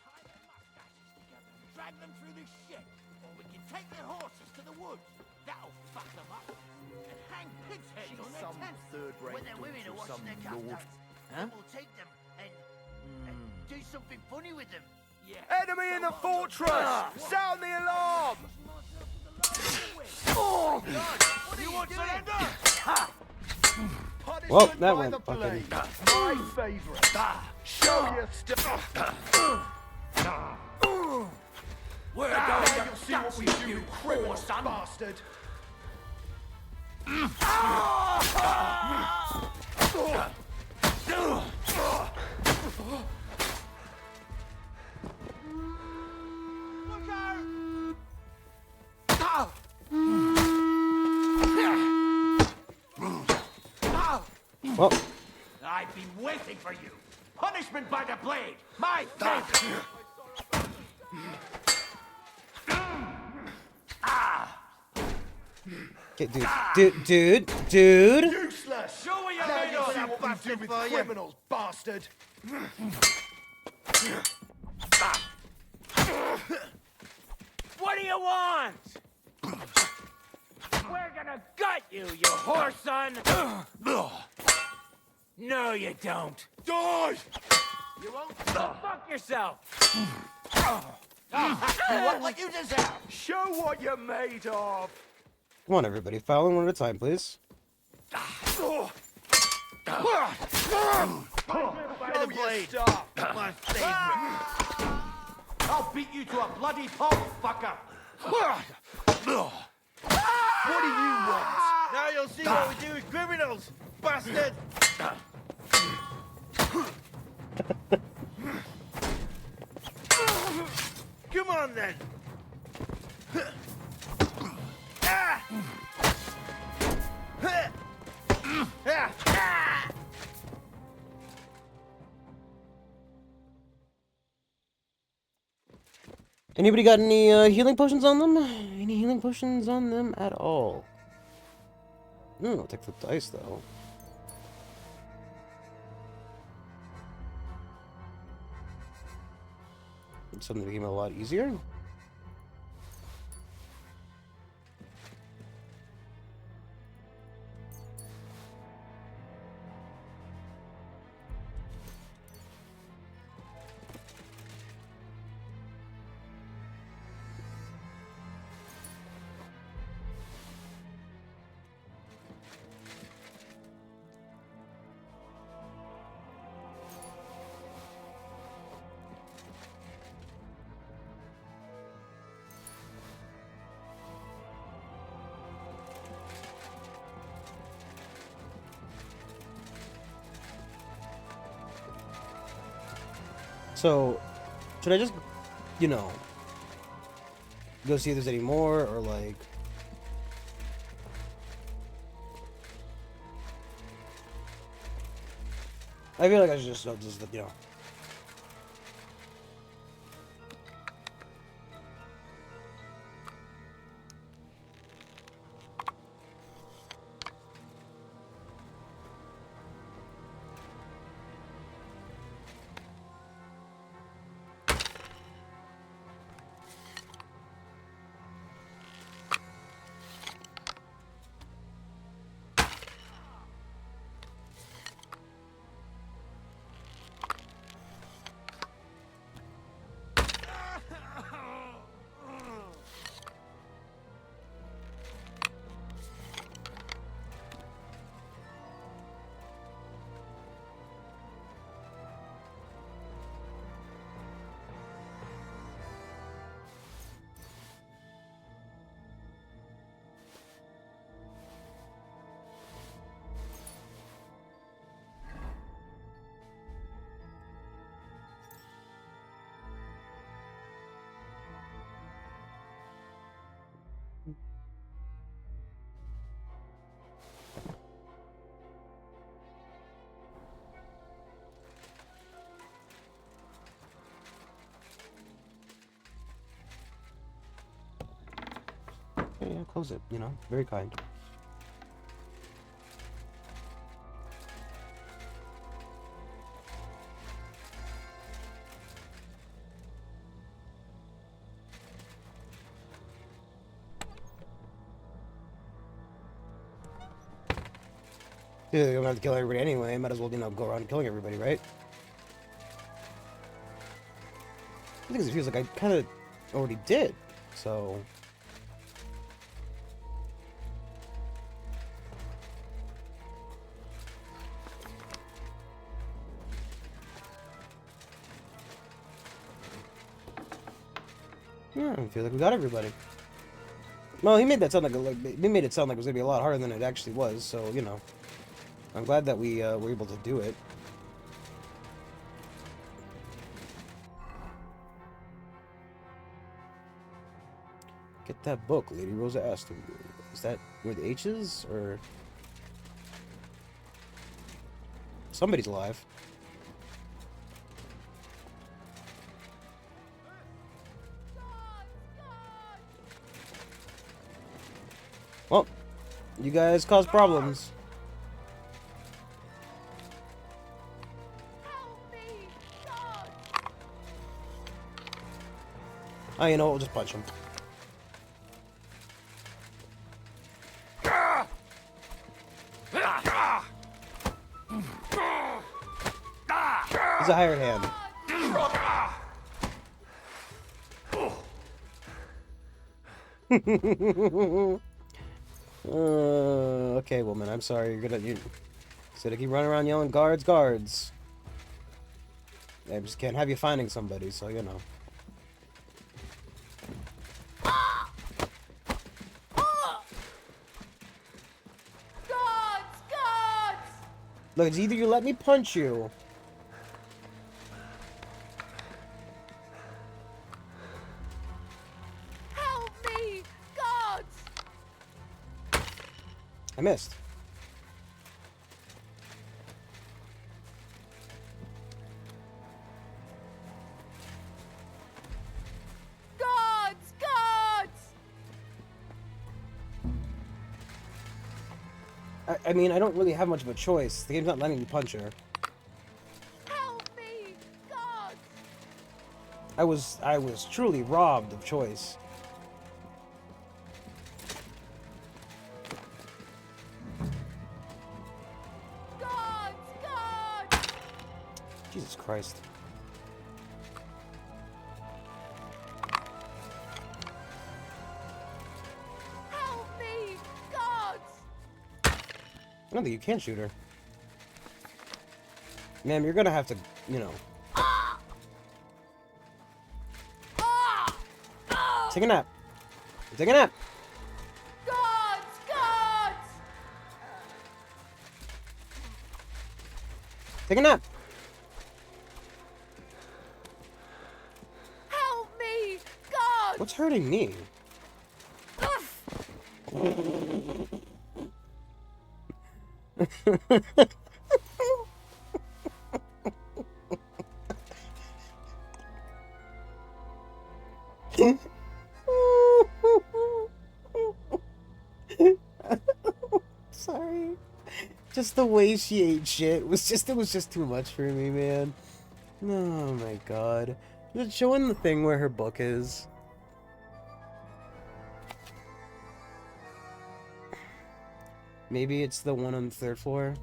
tie their mustaches together and drag them through this shit, or we can take their horses to the woods. That'll fuck them up. And hang pigs' heads on their tents. When their women are washing their caftans, then we'll take them and do something funny with them. Yeah. Enemy in the fortress! Sound the alarm! Oh! You want surrender? Well, that went fucking... My favorite. Show your stuff. We're going to see what we do, you criminal bastard. Well, I've been waiting for you. Punishment by the blade. My favorite. okay, dude. Useless. Show what you're Now made you of, see what we do with criminals, bastard. What do you want? We're gonna gut you, you whore son! No, you don't. Die! You won't? Go fuck yourself! You want what you deserve. Show what you're made of. Come on, everybody. File in one at a time, please. By the blade. My favorite. I'll beat you to a bloody pulp, fucker. What do you want? Now you'll see what we do with criminals, bastard! Come on then! Anybody got any healing potions on them? Any healing potions on them at all? I'll take the dice though. It's something that became a lot easier. So, should I just, go see if there's any more, or like... I feel like I should just, close it, you know? Very kind. Yeah, you're gonna have to kill everybody anyway. Might as well, you know, go around killing everybody, right? I think it feels like I kind of already did, so... Yeah, I feel like we got everybody. Well, he made that sound he made it sound like it was gonna be a lot harder than it actually was, so, you know. I'm glad that we were able to do it. Get that book, Lady Rosa asked him. Is that where the H is, or... Somebody's alive. Well, you guys cause problems. Oh, you know what? We'll just punch him. He's a hired hand. Okay, woman. I'm sorry. You so to keep running around yelling, "Guards, guards!" I just can't have you finding somebody, so you know. Look, it's either you let me punch you. Help me, gods! I missed. Gods! Gods! I mean, I don't really have much of a choice. The game's not letting me punch her. Help me, gods! I was truly robbed of choice. Gods! Gods! Jesus Christ. Help me, gods! I don't think you can shoot her. Ma'am, you're gonna have to, you know. Take a nap. Take a nap. Gods! Gods! Take a nap. Help me, gods! What's hurting me? Sorry. Just the way she ate shit it was just too much for me, man. Oh my god. Just showing the thing where her book is. Maybe it's the one on the third floor.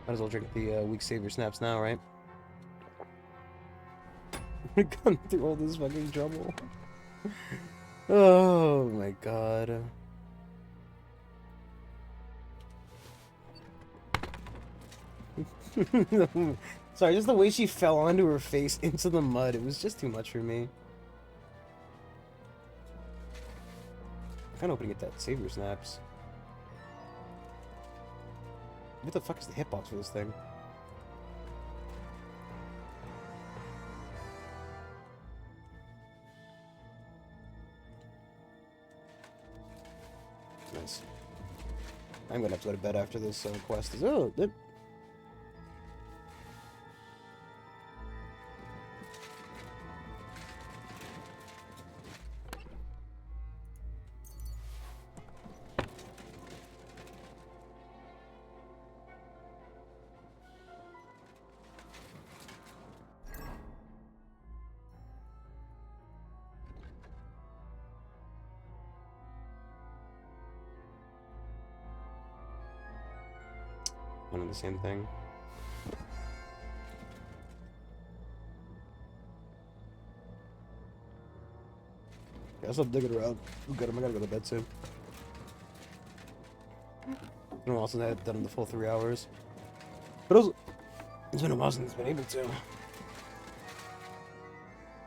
Might as well drink the weak savior snaps now, right? We're going through all this fucking trouble. Oh my god. Sorry, just the way she fell onto her face into the mud, it was just too much for me. I'm kinda hoping to get that savior snaps. What the fuck is the hitbox for this thing? Nice. I'm gonna have to go to bed after this quest is... Oh, one and the same thing. Yeah, I'll stop digging around. I'm good. I gotta go to bed soon. It's been a while since I've done the full 3 hours. But also, it's been a while since I've been able to.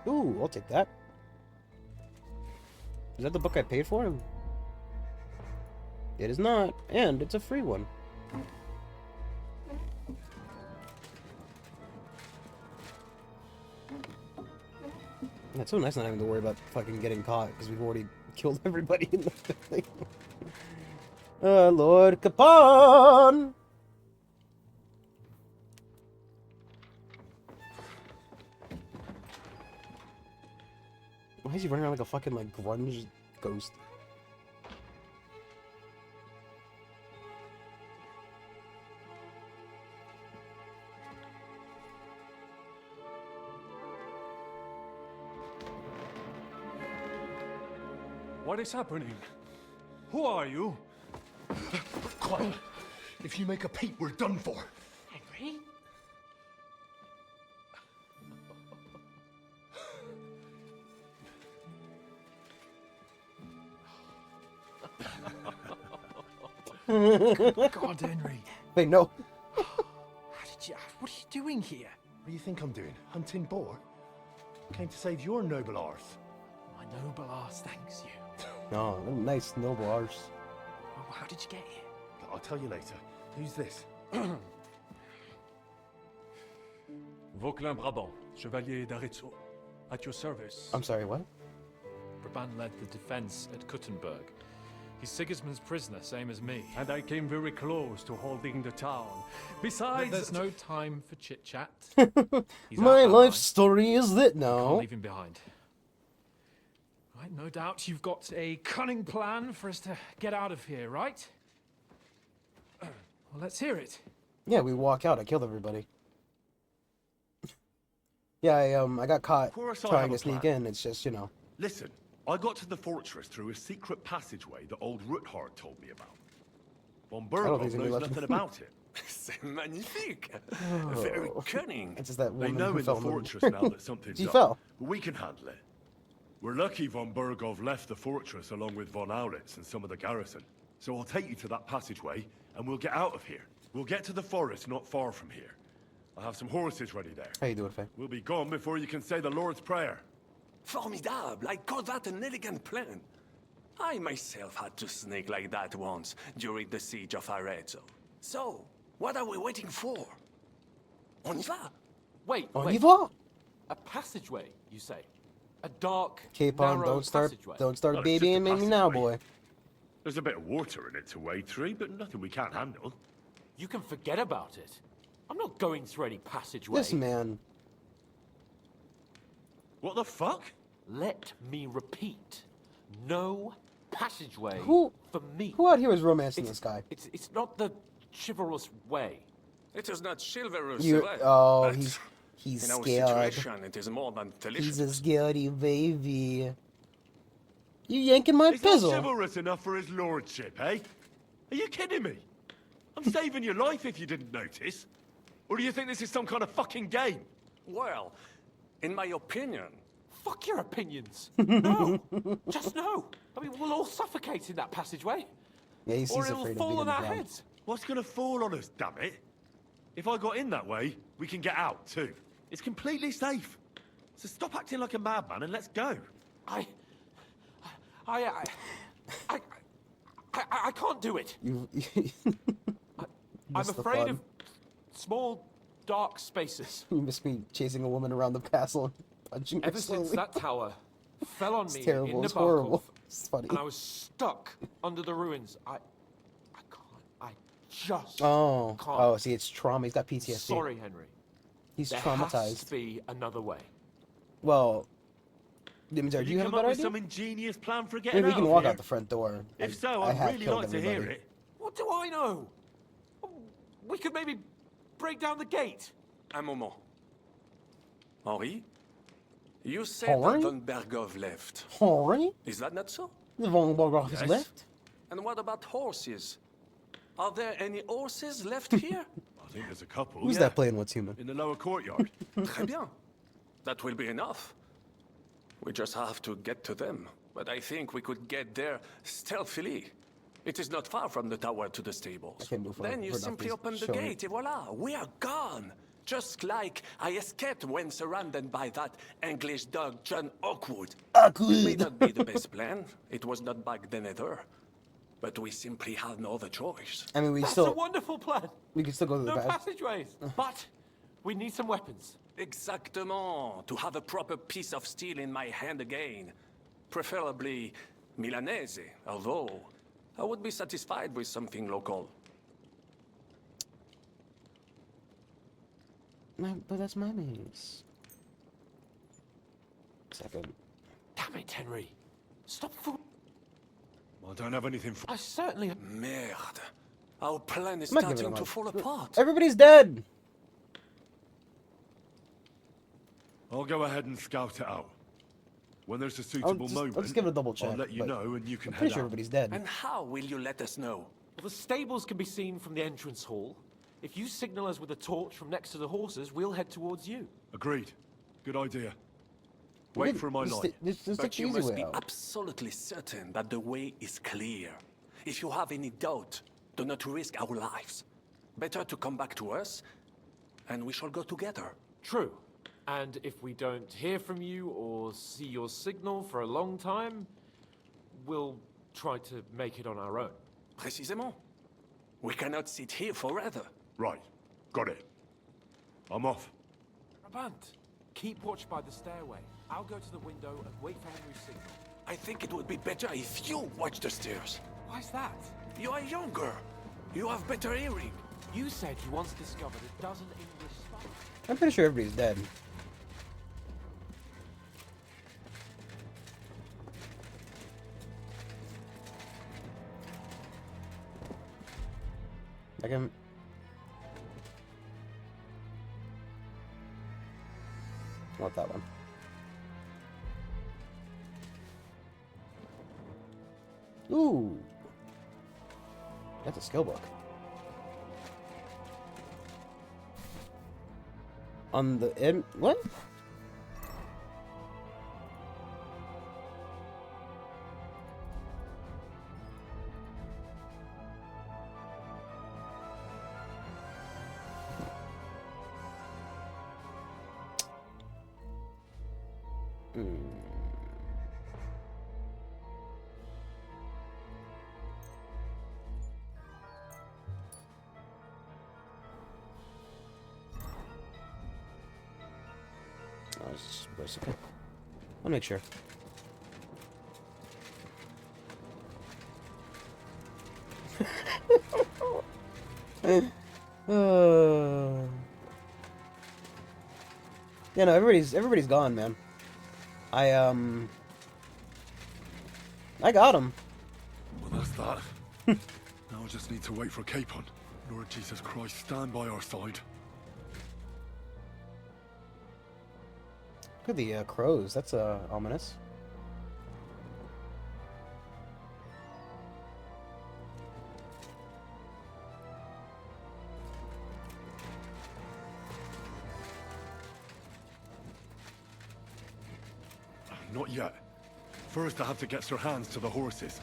Ooh, I'll take that. Is that the book I paid for? It is not, and it's a free one. It's so nice not having to worry about fucking getting caught, because we've already killed everybody in the thing. Lord Capon! Why is he running around like a fucking, like, grunge ghost? What is happening? Who are you? Quiet. If you make a peep, we're done for. Henry? God, Henry. Wait, no. What are you doing here? What do you think I'm doing? Hunting boar? Came to save your noble arse. My noble arse thanks you. No, nice noble arse. Oh, how did you get here? I'll tell you later. Who's this? Vauquelin Brabant, Chevalier d'Arezzo. At your service. I'm sorry, what? Brabant led the defense at Kuttenberg. He's Sigismund's prisoner, same as me. And I came very close to holding the town. Besides... There's no time for chit-chat. My life story is that now. Can't leave him behind. Right, no doubt you've got a cunning plan for us to get out of here, right? Well, let's hear it. Yeah, we walk out. I killed everybody. Yeah, I got caught trying to sneak in. It's just, you know. Listen, I got to the fortress through a secret passageway that old Ruthard told me about. Von Burgov knows nothing about it. C'est magnifique. Very cunning. It's just that They woman know who in the fell fortress now that something's She up. fell. But we can handle it. We're lucky von Burgov left the fortress along with von Aulitz and some of the garrison. So I'll take you to that passageway, and we'll get out of here. We'll get to the forest not far from here. I have some horses ready there. How you doing, Faye? We'll be gone before you can say the Lord's Prayer. Formidable. I call that an elegant plan. I myself had to sneak like that once during the siege of Arezzo. So, what are we waiting for? On y va. Wait, On wait. y va. A passageway, you say? A dark, Keep on, narrow don't start Well, it's babying just a me now, passageway. boy. There's a bit of water in it to wade through, but nothing we can't handle. You can forget about it. I'm not going through any passageway. This man. What the fuck? Let me repeat. No passageway Who for me. Who out here is romancing this guy? It's not the chivalrous way. It is not chivalrous. Oh, but he's in our scared. situation, it is more than delicious. He's a scaredy baby. You yanking my Is that pizzle. chivalrous enough for his lordship, eh? Are you kidding me? I'm saving your life if you didn't notice. Or do you think this is some kind of fucking game? Well, in my opinion... Fuck your opinions. No. Just no. I mean, we'll all suffocate in that passageway. Yeah, he's or afraid it'll of fall being on our drowned. heads. What's gonna fall on us, damn it? If I got in that way, we can get out too. It's completely safe. So stop acting like a madman and let's go. I can't do it. I'm missed the afraid fun. of small, dark spaces. You missed me chasing a woman around the castle and punching her Ever since slowly. that tower fell on me terrible. in It's horrible. Nabarkov, It's funny. and I was stuck under the ruins. I just Oh. can't. Oh, see, it's trauma. He's got PTSD. Sorry, Henry. He's there traumatized. has to be another way. Well, do you have a come better up with idea? some ingenious plan for getting Maybe we out can of walk here? out the front door. If I so, have I'd really killed like to hear everybody. it. What do I know? We could maybe break down the gate. Un moment. Henri? You said Henri? that Von Bergov left. Henri? Is that not so? The Von Berghoff is left? And what about horses? Are there any horses left here? I think there's a couple. Who's that playing What's Human? In the lower courtyard. Très bien. That will be enough. We just have to get to them. But I think we could get there stealthily. It is not far from the tower to the stables. Then you simply open the gate, et voila, we are gone. Just like I escaped when surrounded by that English dog, John Oakwood. It may not be the best plan. It was not back then either. But we simply had no other choice. I mean, we That's still... a wonderful plan. We can still go to the No back. passageways. But we need some weapons. Exactement. To have a proper piece of steel in my hand again. Preferably Milanese, although I would be satisfied with something local. But that's my maze. Second. Damn it, Henry. Stop fooling. I don't have anything for... I certainly... Merde. Our plan is I'm not giving starting him to up. fall apart. Everybody's dead! I'll go ahead and scout it out. When there's a suitable moment, I'll just give it a double check. I'll let you but know and you can I'm head pretty sure out. everybody's dead. And how will you let us know? Well, the stables can be seen from the entrance hall. If you signal us with a torch from next to the horses, we'll head towards you. Agreed. Good idea. Wait for my light. But you must be absolutely certain that the way is clear. If you have any doubt, do not risk our lives. Better to come back to us, and we shall go together. True. And if we don't hear from you or see your signal for a long time, we'll try to make it on our own. Précisément. We cannot sit here forever. Right. Got it. I'm off. Brabant, keep watch by the stairway. I'll go to the window and wait for Henry's signal. I think it would be better if you watch the stairs. Why's that? You are younger. You have better hearing. You said you once discovered a dozen English spies. I'm pretty sure everybody's dead. I can... Not that one. Ooh! That's a skill book. On the end... What? Okay. I'll make sure. Yeah, no, everybody's gone, man. I got him. Well, that's that. Now I just need to wait for Capon. Lord Jesus Christ, stand by our side. Look at the crows. That's ominous. Not yet. First, I have to get Sir Hans to the horses.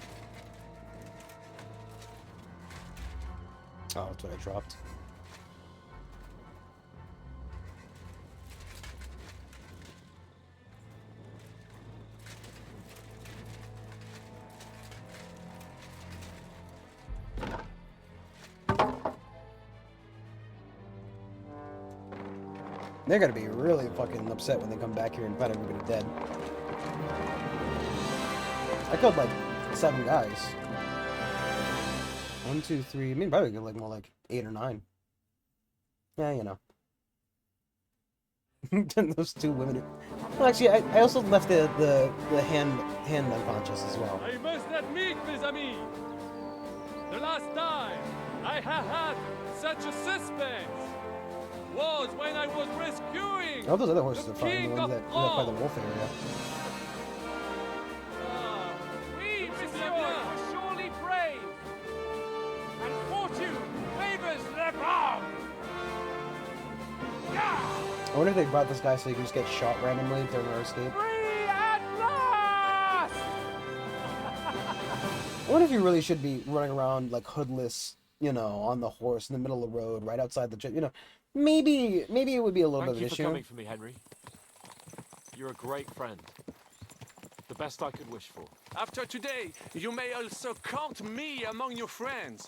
Oh, that's what I dropped. They're gonna be really fucking upset when they come back here and find everybody dead. I killed like 7 guys. 1, 2, 3. I mean, probably get like more like 8 or 9. Yeah, you know. Those 2 women. Well, actually, I also left the hand unconscious as well. I must admit, mes amis, the last time I have had such a suspense was when I was rescuing. Oh, those other horses are fine. The King ones of that by the wolf area. We, monsieur, are surely brave, and fortune favors the brave. I wonder if they brought this guy so he can just get shot randomly during our escape. Free at last! I wonder if you really should be running around like hoodless, you know, on the horse in the middle of the road, right outside the, you know, maybe it would be a little bit of an issue. Thank you for coming for me, Henry. You're a great friend. The best I could wish for. After today, you may also count me among your friends.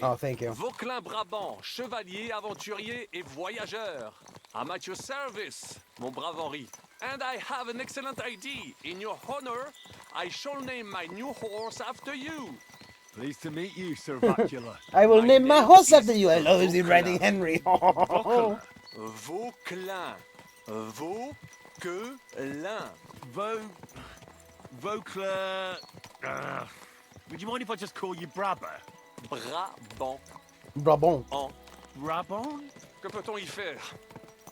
Oh, thank you. Vauquelin Brabant, chevalier, aventurier et voyageur. I'm at your service, mon brave Henri. And I have an excellent idea. In your honor, I shall name my new horse after you. Pleased to meet you, Sir Vacula. I will name my horse after you. I love you riding Henry. Vauquelin. Vauquelin. Vauquelin. Would you mind if I just call you Brabber? Brabant. Brabant. Brabant? Que peut-on y faire?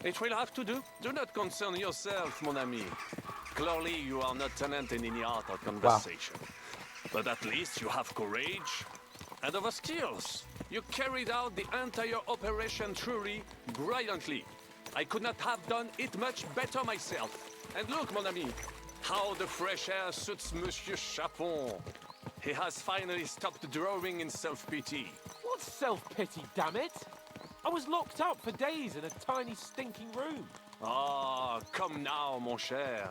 It will have to do. Do not concern yourself, mon ami. Clearly, you are not tenant in any art or conversation. Wow. But at least you have courage and other skills. You carried out the entire operation truly brilliantly. I could not have done it much better myself. And look, mon ami, how the fresh air suits Monsieur Chapon. He has finally stopped drawing in self-pity. What self-pity, damn it? I was locked up for days in a tiny stinking room. Ah, come now, mon cher.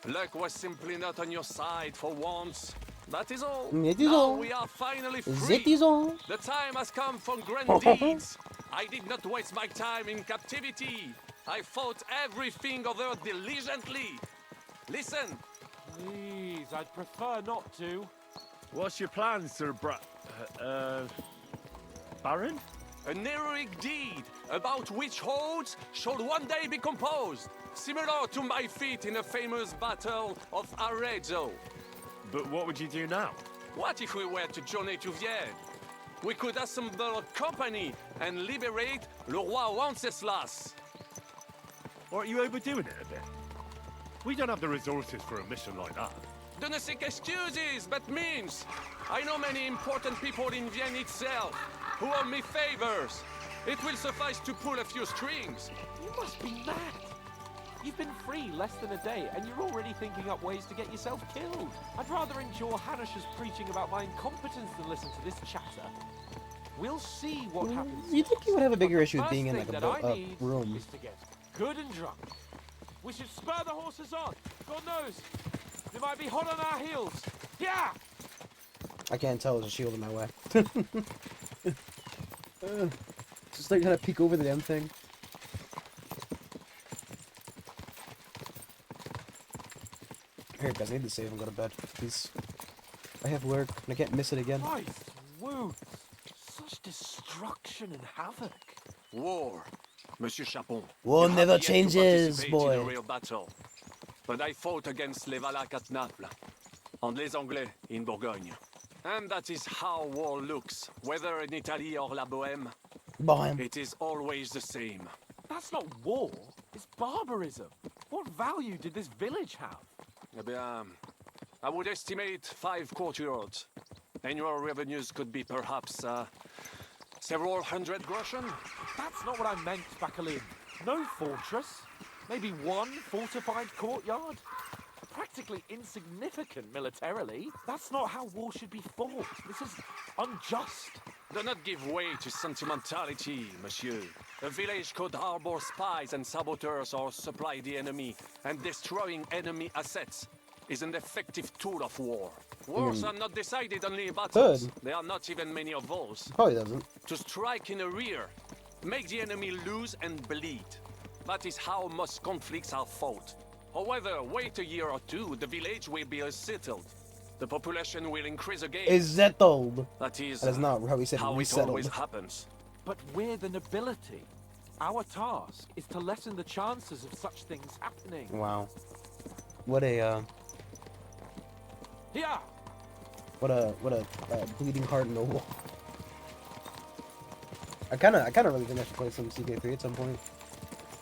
Luck was simply not on your side for once. That is all. It is now all. we are finally free. It is all. The time has come for grand deeds. I did not waste my time in captivity. I fought everything over diligently. Listen. Please, I'd prefer not to. What's your plan, Sir Baron? An heroic deed about which hordes shall one day be composed, similar to my feat in the famous battle of Arezzo. But what would you do now? What if we were to journey to Vienne? We could assemble a company and liberate le roi Wenceslas. Aren't you overdoing it a bit? We don't have the resources for a mission like that. Do not seek excuses, but means. I know many important people in Vienne itself who owe me favors. It will suffice to pull a few strings. You must be mad. You've been free less than a day, and you're already thinking up ways to get yourself killed. I'd rather endure Hanish's preaching about my incompetence than listen to this chatter. We'll see what happens. You'd think you would have a bigger issue with First being in thing like that I a need room. is to get good and drunk. We should spur the horses on. God knows, they might be hot on our heels. Yeah! I can't tell. There's a shield in my way. Just like trying to peek over the damn thing. Here, guys, I need to save and go to bed. Please. I have work, and I can't miss it again. Christ, wounds. Such destruction and havoc. War, Monsieur Chapon. War You never have yet to changes, participate boy. in a real battle. But I fought against les Valaques at Naples, and les Anglais in Bourgogne. And that is how war looks, whether in Italy or La Bohème. Bohème. It is always the same. That's not war. It's barbarism. What value did this village have? Eh bien, I would estimate 5 courtyards. Annual revenues could be perhaps several hundred groschen. That's not what I meant, Bacalin. No fortress. Maybe one fortified courtyard. Practically insignificant militarily. That's not how war should be fought. This is unjust. Do not give way to sentimentality, monsieur. A village could harbor spies and saboteurs or supply the enemy, and destroying enemy assets is an effective tool of war. Wars are not decided only in battles. Good. There are not even many of those. Probably doesn't. To strike in the rear, make the enemy lose and bleed. That is how most conflicts are fought. or whether wait a year or two, the village will be settled. The population will increase again. Is settled. That is not how he said how it resettled. always happens. But we're the nobility. Our task is to lessen the chances of such things happening. Wow. What a Yeah. what a bleeding heart noble. I kind of really think I should play some CK3 at some point.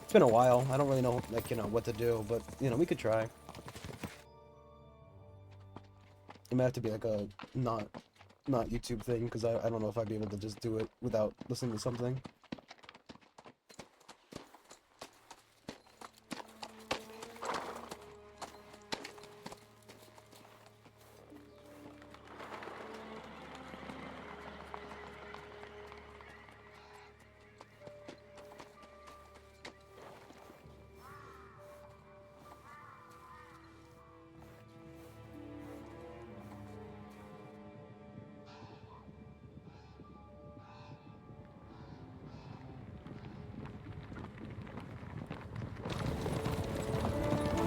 It's been a while. I don't really know, like, you know, what to do, but, you know, we could try. It might have to be like a not YouTube thing, because I don't know if I'd be able to just do it without listening to something.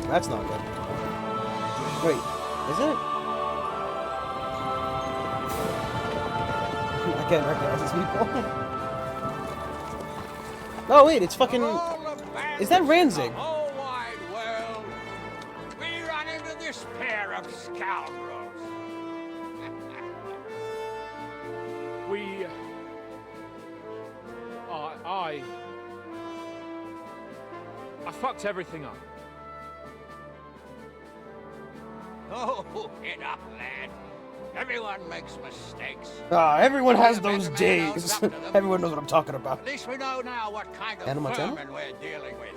That's not good. Wait, is it? I can't recognize these people. Oh wait, it's fucking... Is that Ranzig? whole wide world, we run into this pair of scoundrels. We... I fucked everything up. Oh, get up, lad. Everyone makes mistakes. Everyone has those days. Everyone knows what I'm talking about. At least we know now what kind of Animal channel? vermin we're dealing with.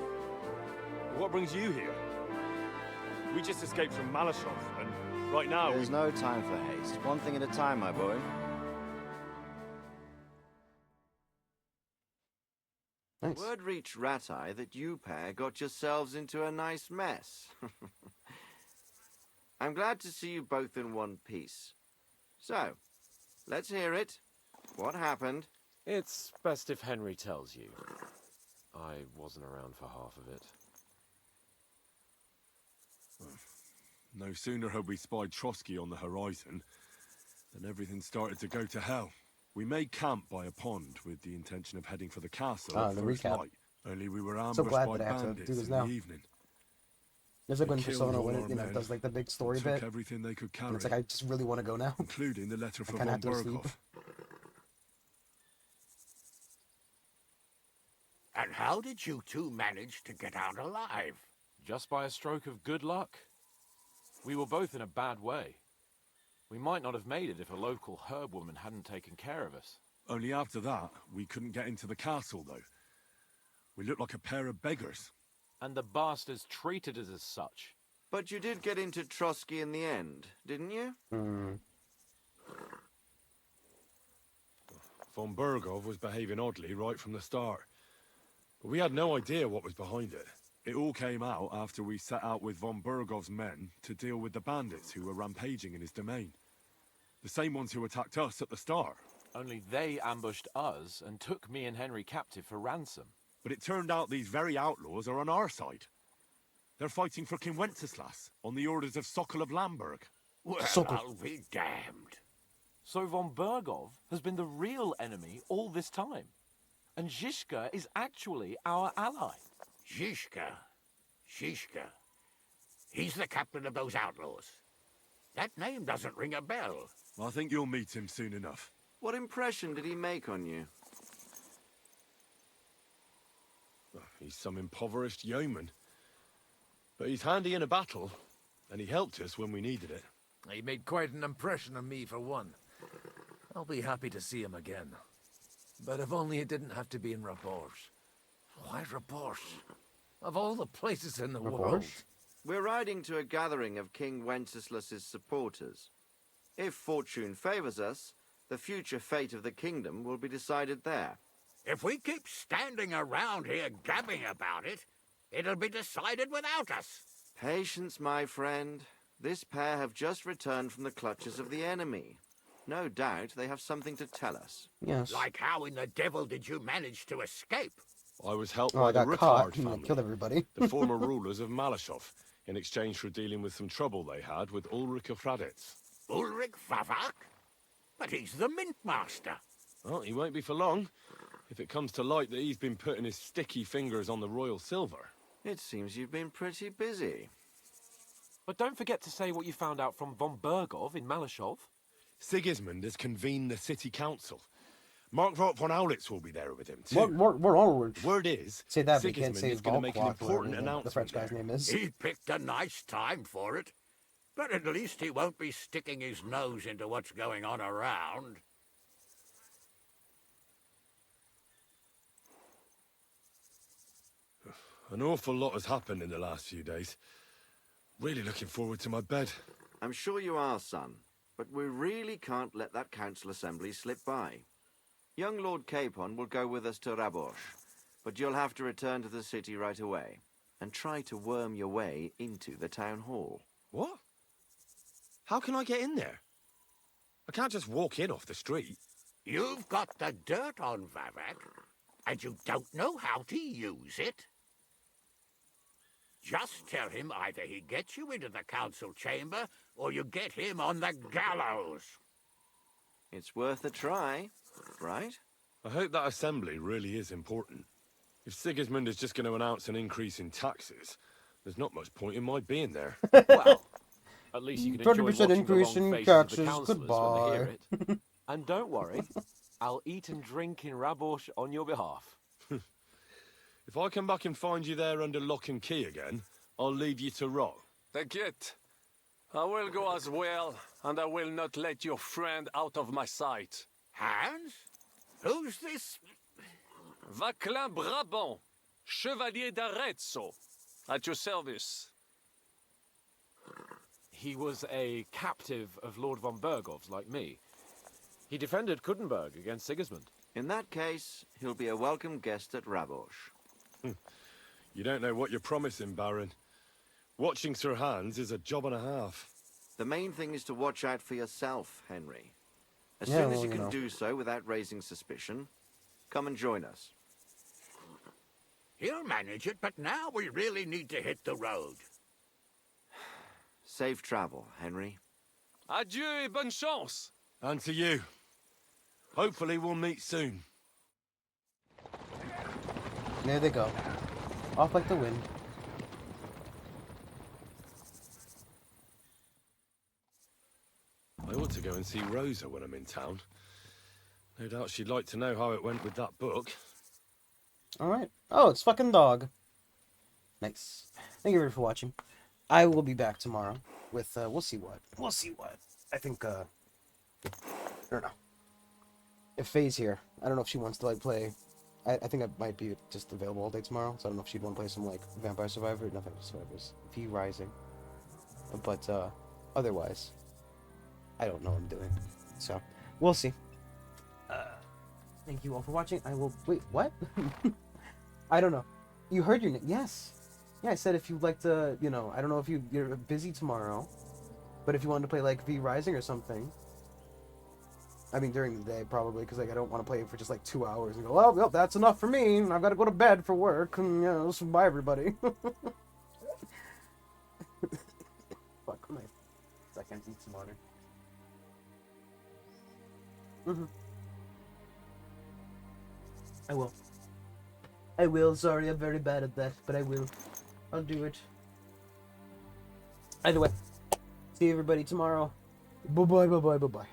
What brings you here? We just escaped from Malashov, and right now There's no time for haste. One thing at a time, my boy. Nice. Word reached Ratai that you pair got yourselves into a nice mess. I'm glad to see you both in one piece. So, let's hear it. What happened? It's best if Henry tells you. I wasn't around for half of it. no sooner had we spied Trotsky on the horizon than everything started to go to hell. We made camp by a pond with the intention of heading for the castle at the first recap. light. Only we were So ambushed glad by that I have to bandits do this in now. the evening. It's like when They killed Persona, all when our it, you know, men does like the big story and took bit. everything they could carry, And it's like, I just really want to go now. including the letter I from kinda von have to go to sleep. Berghoff. And how did you two manage to get out alive? Just by a stroke of good luck. We were both in a bad way. We might not have made it if a local herb woman hadn't taken care of us. Only after that, we couldn't get into the castle, though. We looked like a pair of beggars. And the bastards treated us as such. But you did get into Trotsky in the end, didn't you? Von Berghoff was behaving oddly right from the start. But we had no idea what was behind it. It all came out after we set out with von Berghoff's men to deal with the bandits who were rampaging in his domain. The same ones who attacked us at the start. Only they ambushed us and took me and Henry captive for ransom. But it turned out these very outlaws are on our side. They're fighting for King Wenceslas on the orders of Sokol of Lamberg. Well, I'll be damned. So von Berghoff has been the real enemy all this time. And Zhishka is actually our ally. Zhishka. He's the captain of those outlaws. That name doesn't ring a bell. I think you'll meet him soon enough. What impression did he make on you? He's some impoverished yeoman. But he's handy in a battle, and he helped us when we needed it. He made quite an impression on me, for one. I'll be happy to see him again. But if only it didn't have to be in Rapors. Why Rapors? Of all the places in the world. We're riding to a gathering of King Wenceslas's supporters. If fortune favors us, the future fate of the kingdom will be decided there. If we keep standing around here gabbing about it, it'll be decided without us. Patience, my friend. This pair have just returned from the clutches of the enemy. No doubt they have something to tell us. Yes. Like how in the devil did you manage to escape? I was helped Oh, by I the got caught Rickard and I family, killed everybody. the former rulers of Malashov. in exchange for dealing with some trouble they had with Ulrich of Hraditz. Ulrich Favak? But he's the mint master. Well, he won't be for long, if it comes to light that he's been putting his sticky fingers on the royal silver. It seems you've been pretty busy. But don't forget to say what you found out from von Bergov in Malashov. Sigismund has convened the city council. Markvart von Aulitz will be there with him, too. What Word is, say that, but you can't Sigismund say is going to make an important the announcement French guy's there. name is. He picked a nice time for it. But at least he won't be sticking his nose into what's going on around. An awful lot has happened in the last few days. Really looking forward to my bed. I'm sure you are, son. But we really can't let that council assembly slip by. Young Lord Capon will go with us to Rabosh, but you'll have to return to the city right away and try to worm your way into the town hall. What? How can I get in there? I can't just walk in off the street. You've got the dirt on Vavak, and you don't know how to use it. Just tell him either he gets you into the council chamber, or you get him on the gallows. It's worth a try, right? I hope that assembly really is important. If Sigismund is just going to announce an increase in taxes, there's not much point in my being there. Well, at least you can enjoy 30% watching the increase long in faces of the taxes. councillors Goodbye. when they hear it. And don't worry, I'll eat and drink in Rabosh on your behalf. If I come back and find you there under lock and key again, I'll leave you to rot. T'inquiète. I will go as well, and I will not let your friend out of my sight. Hans? Who's this? Vaclin Brabant, Chevalier d'Arezzo, at your service. He was a captive of Lord von Bergov's, like me. He defended Kuttenberg against Sigismund. In that case, he'll be a welcome guest at Rabosh. You don't know what you're promising, Baron. Watching Sir Hans is a job and a half. The main thing is to watch out for yourself, Henry. As Yeah, soon as well, you you can know. do so without raising suspicion, come and join us. He'll manage it, but now we really need to hit the road. Safe travel, Henry. Adieu et bonne chance. And to you. Hopefully we'll meet soon. There they go. Off like the wind. I ought to go and see Rosa when I'm in town. No doubt she'd like to know how it went with that book. Alright. Oh, it's fucking dog. Nice. Thank you everybody for watching. I will be back tomorrow with, we'll see what. We'll see what. I think, I don't know. If Faye's here, I don't know if she wants to, like, play. I think I might be just available all day tomorrow, so I don't know if she'd want to play some, like, Vampire Survivor. Not Vampire Survivors. V Rising. But, otherwise, I don't know what I'm doing. So, we'll see. Thank you all for watching. I will... Wait, what? I don't know. You heard your name. Yes. Yeah, I said if you'd like to, you know, I don't know if you're busy tomorrow, but if you wanted to play, like, V Rising or something. I mean, during the day, probably, because, like, I don't want to play for just, like, 2 hours and go, oh, well, that's enough for me, and I've got to go to bed for work, and, you know, so bye, everybody. Fuck, my second eat some water. I will. I will, sorry, I'm very bad at that, but I will. I'll do it. Either way, see everybody tomorrow. Bye-bye, bye-bye, bye-bye.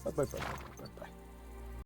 Bye-bye, bye-bye, bye-bye.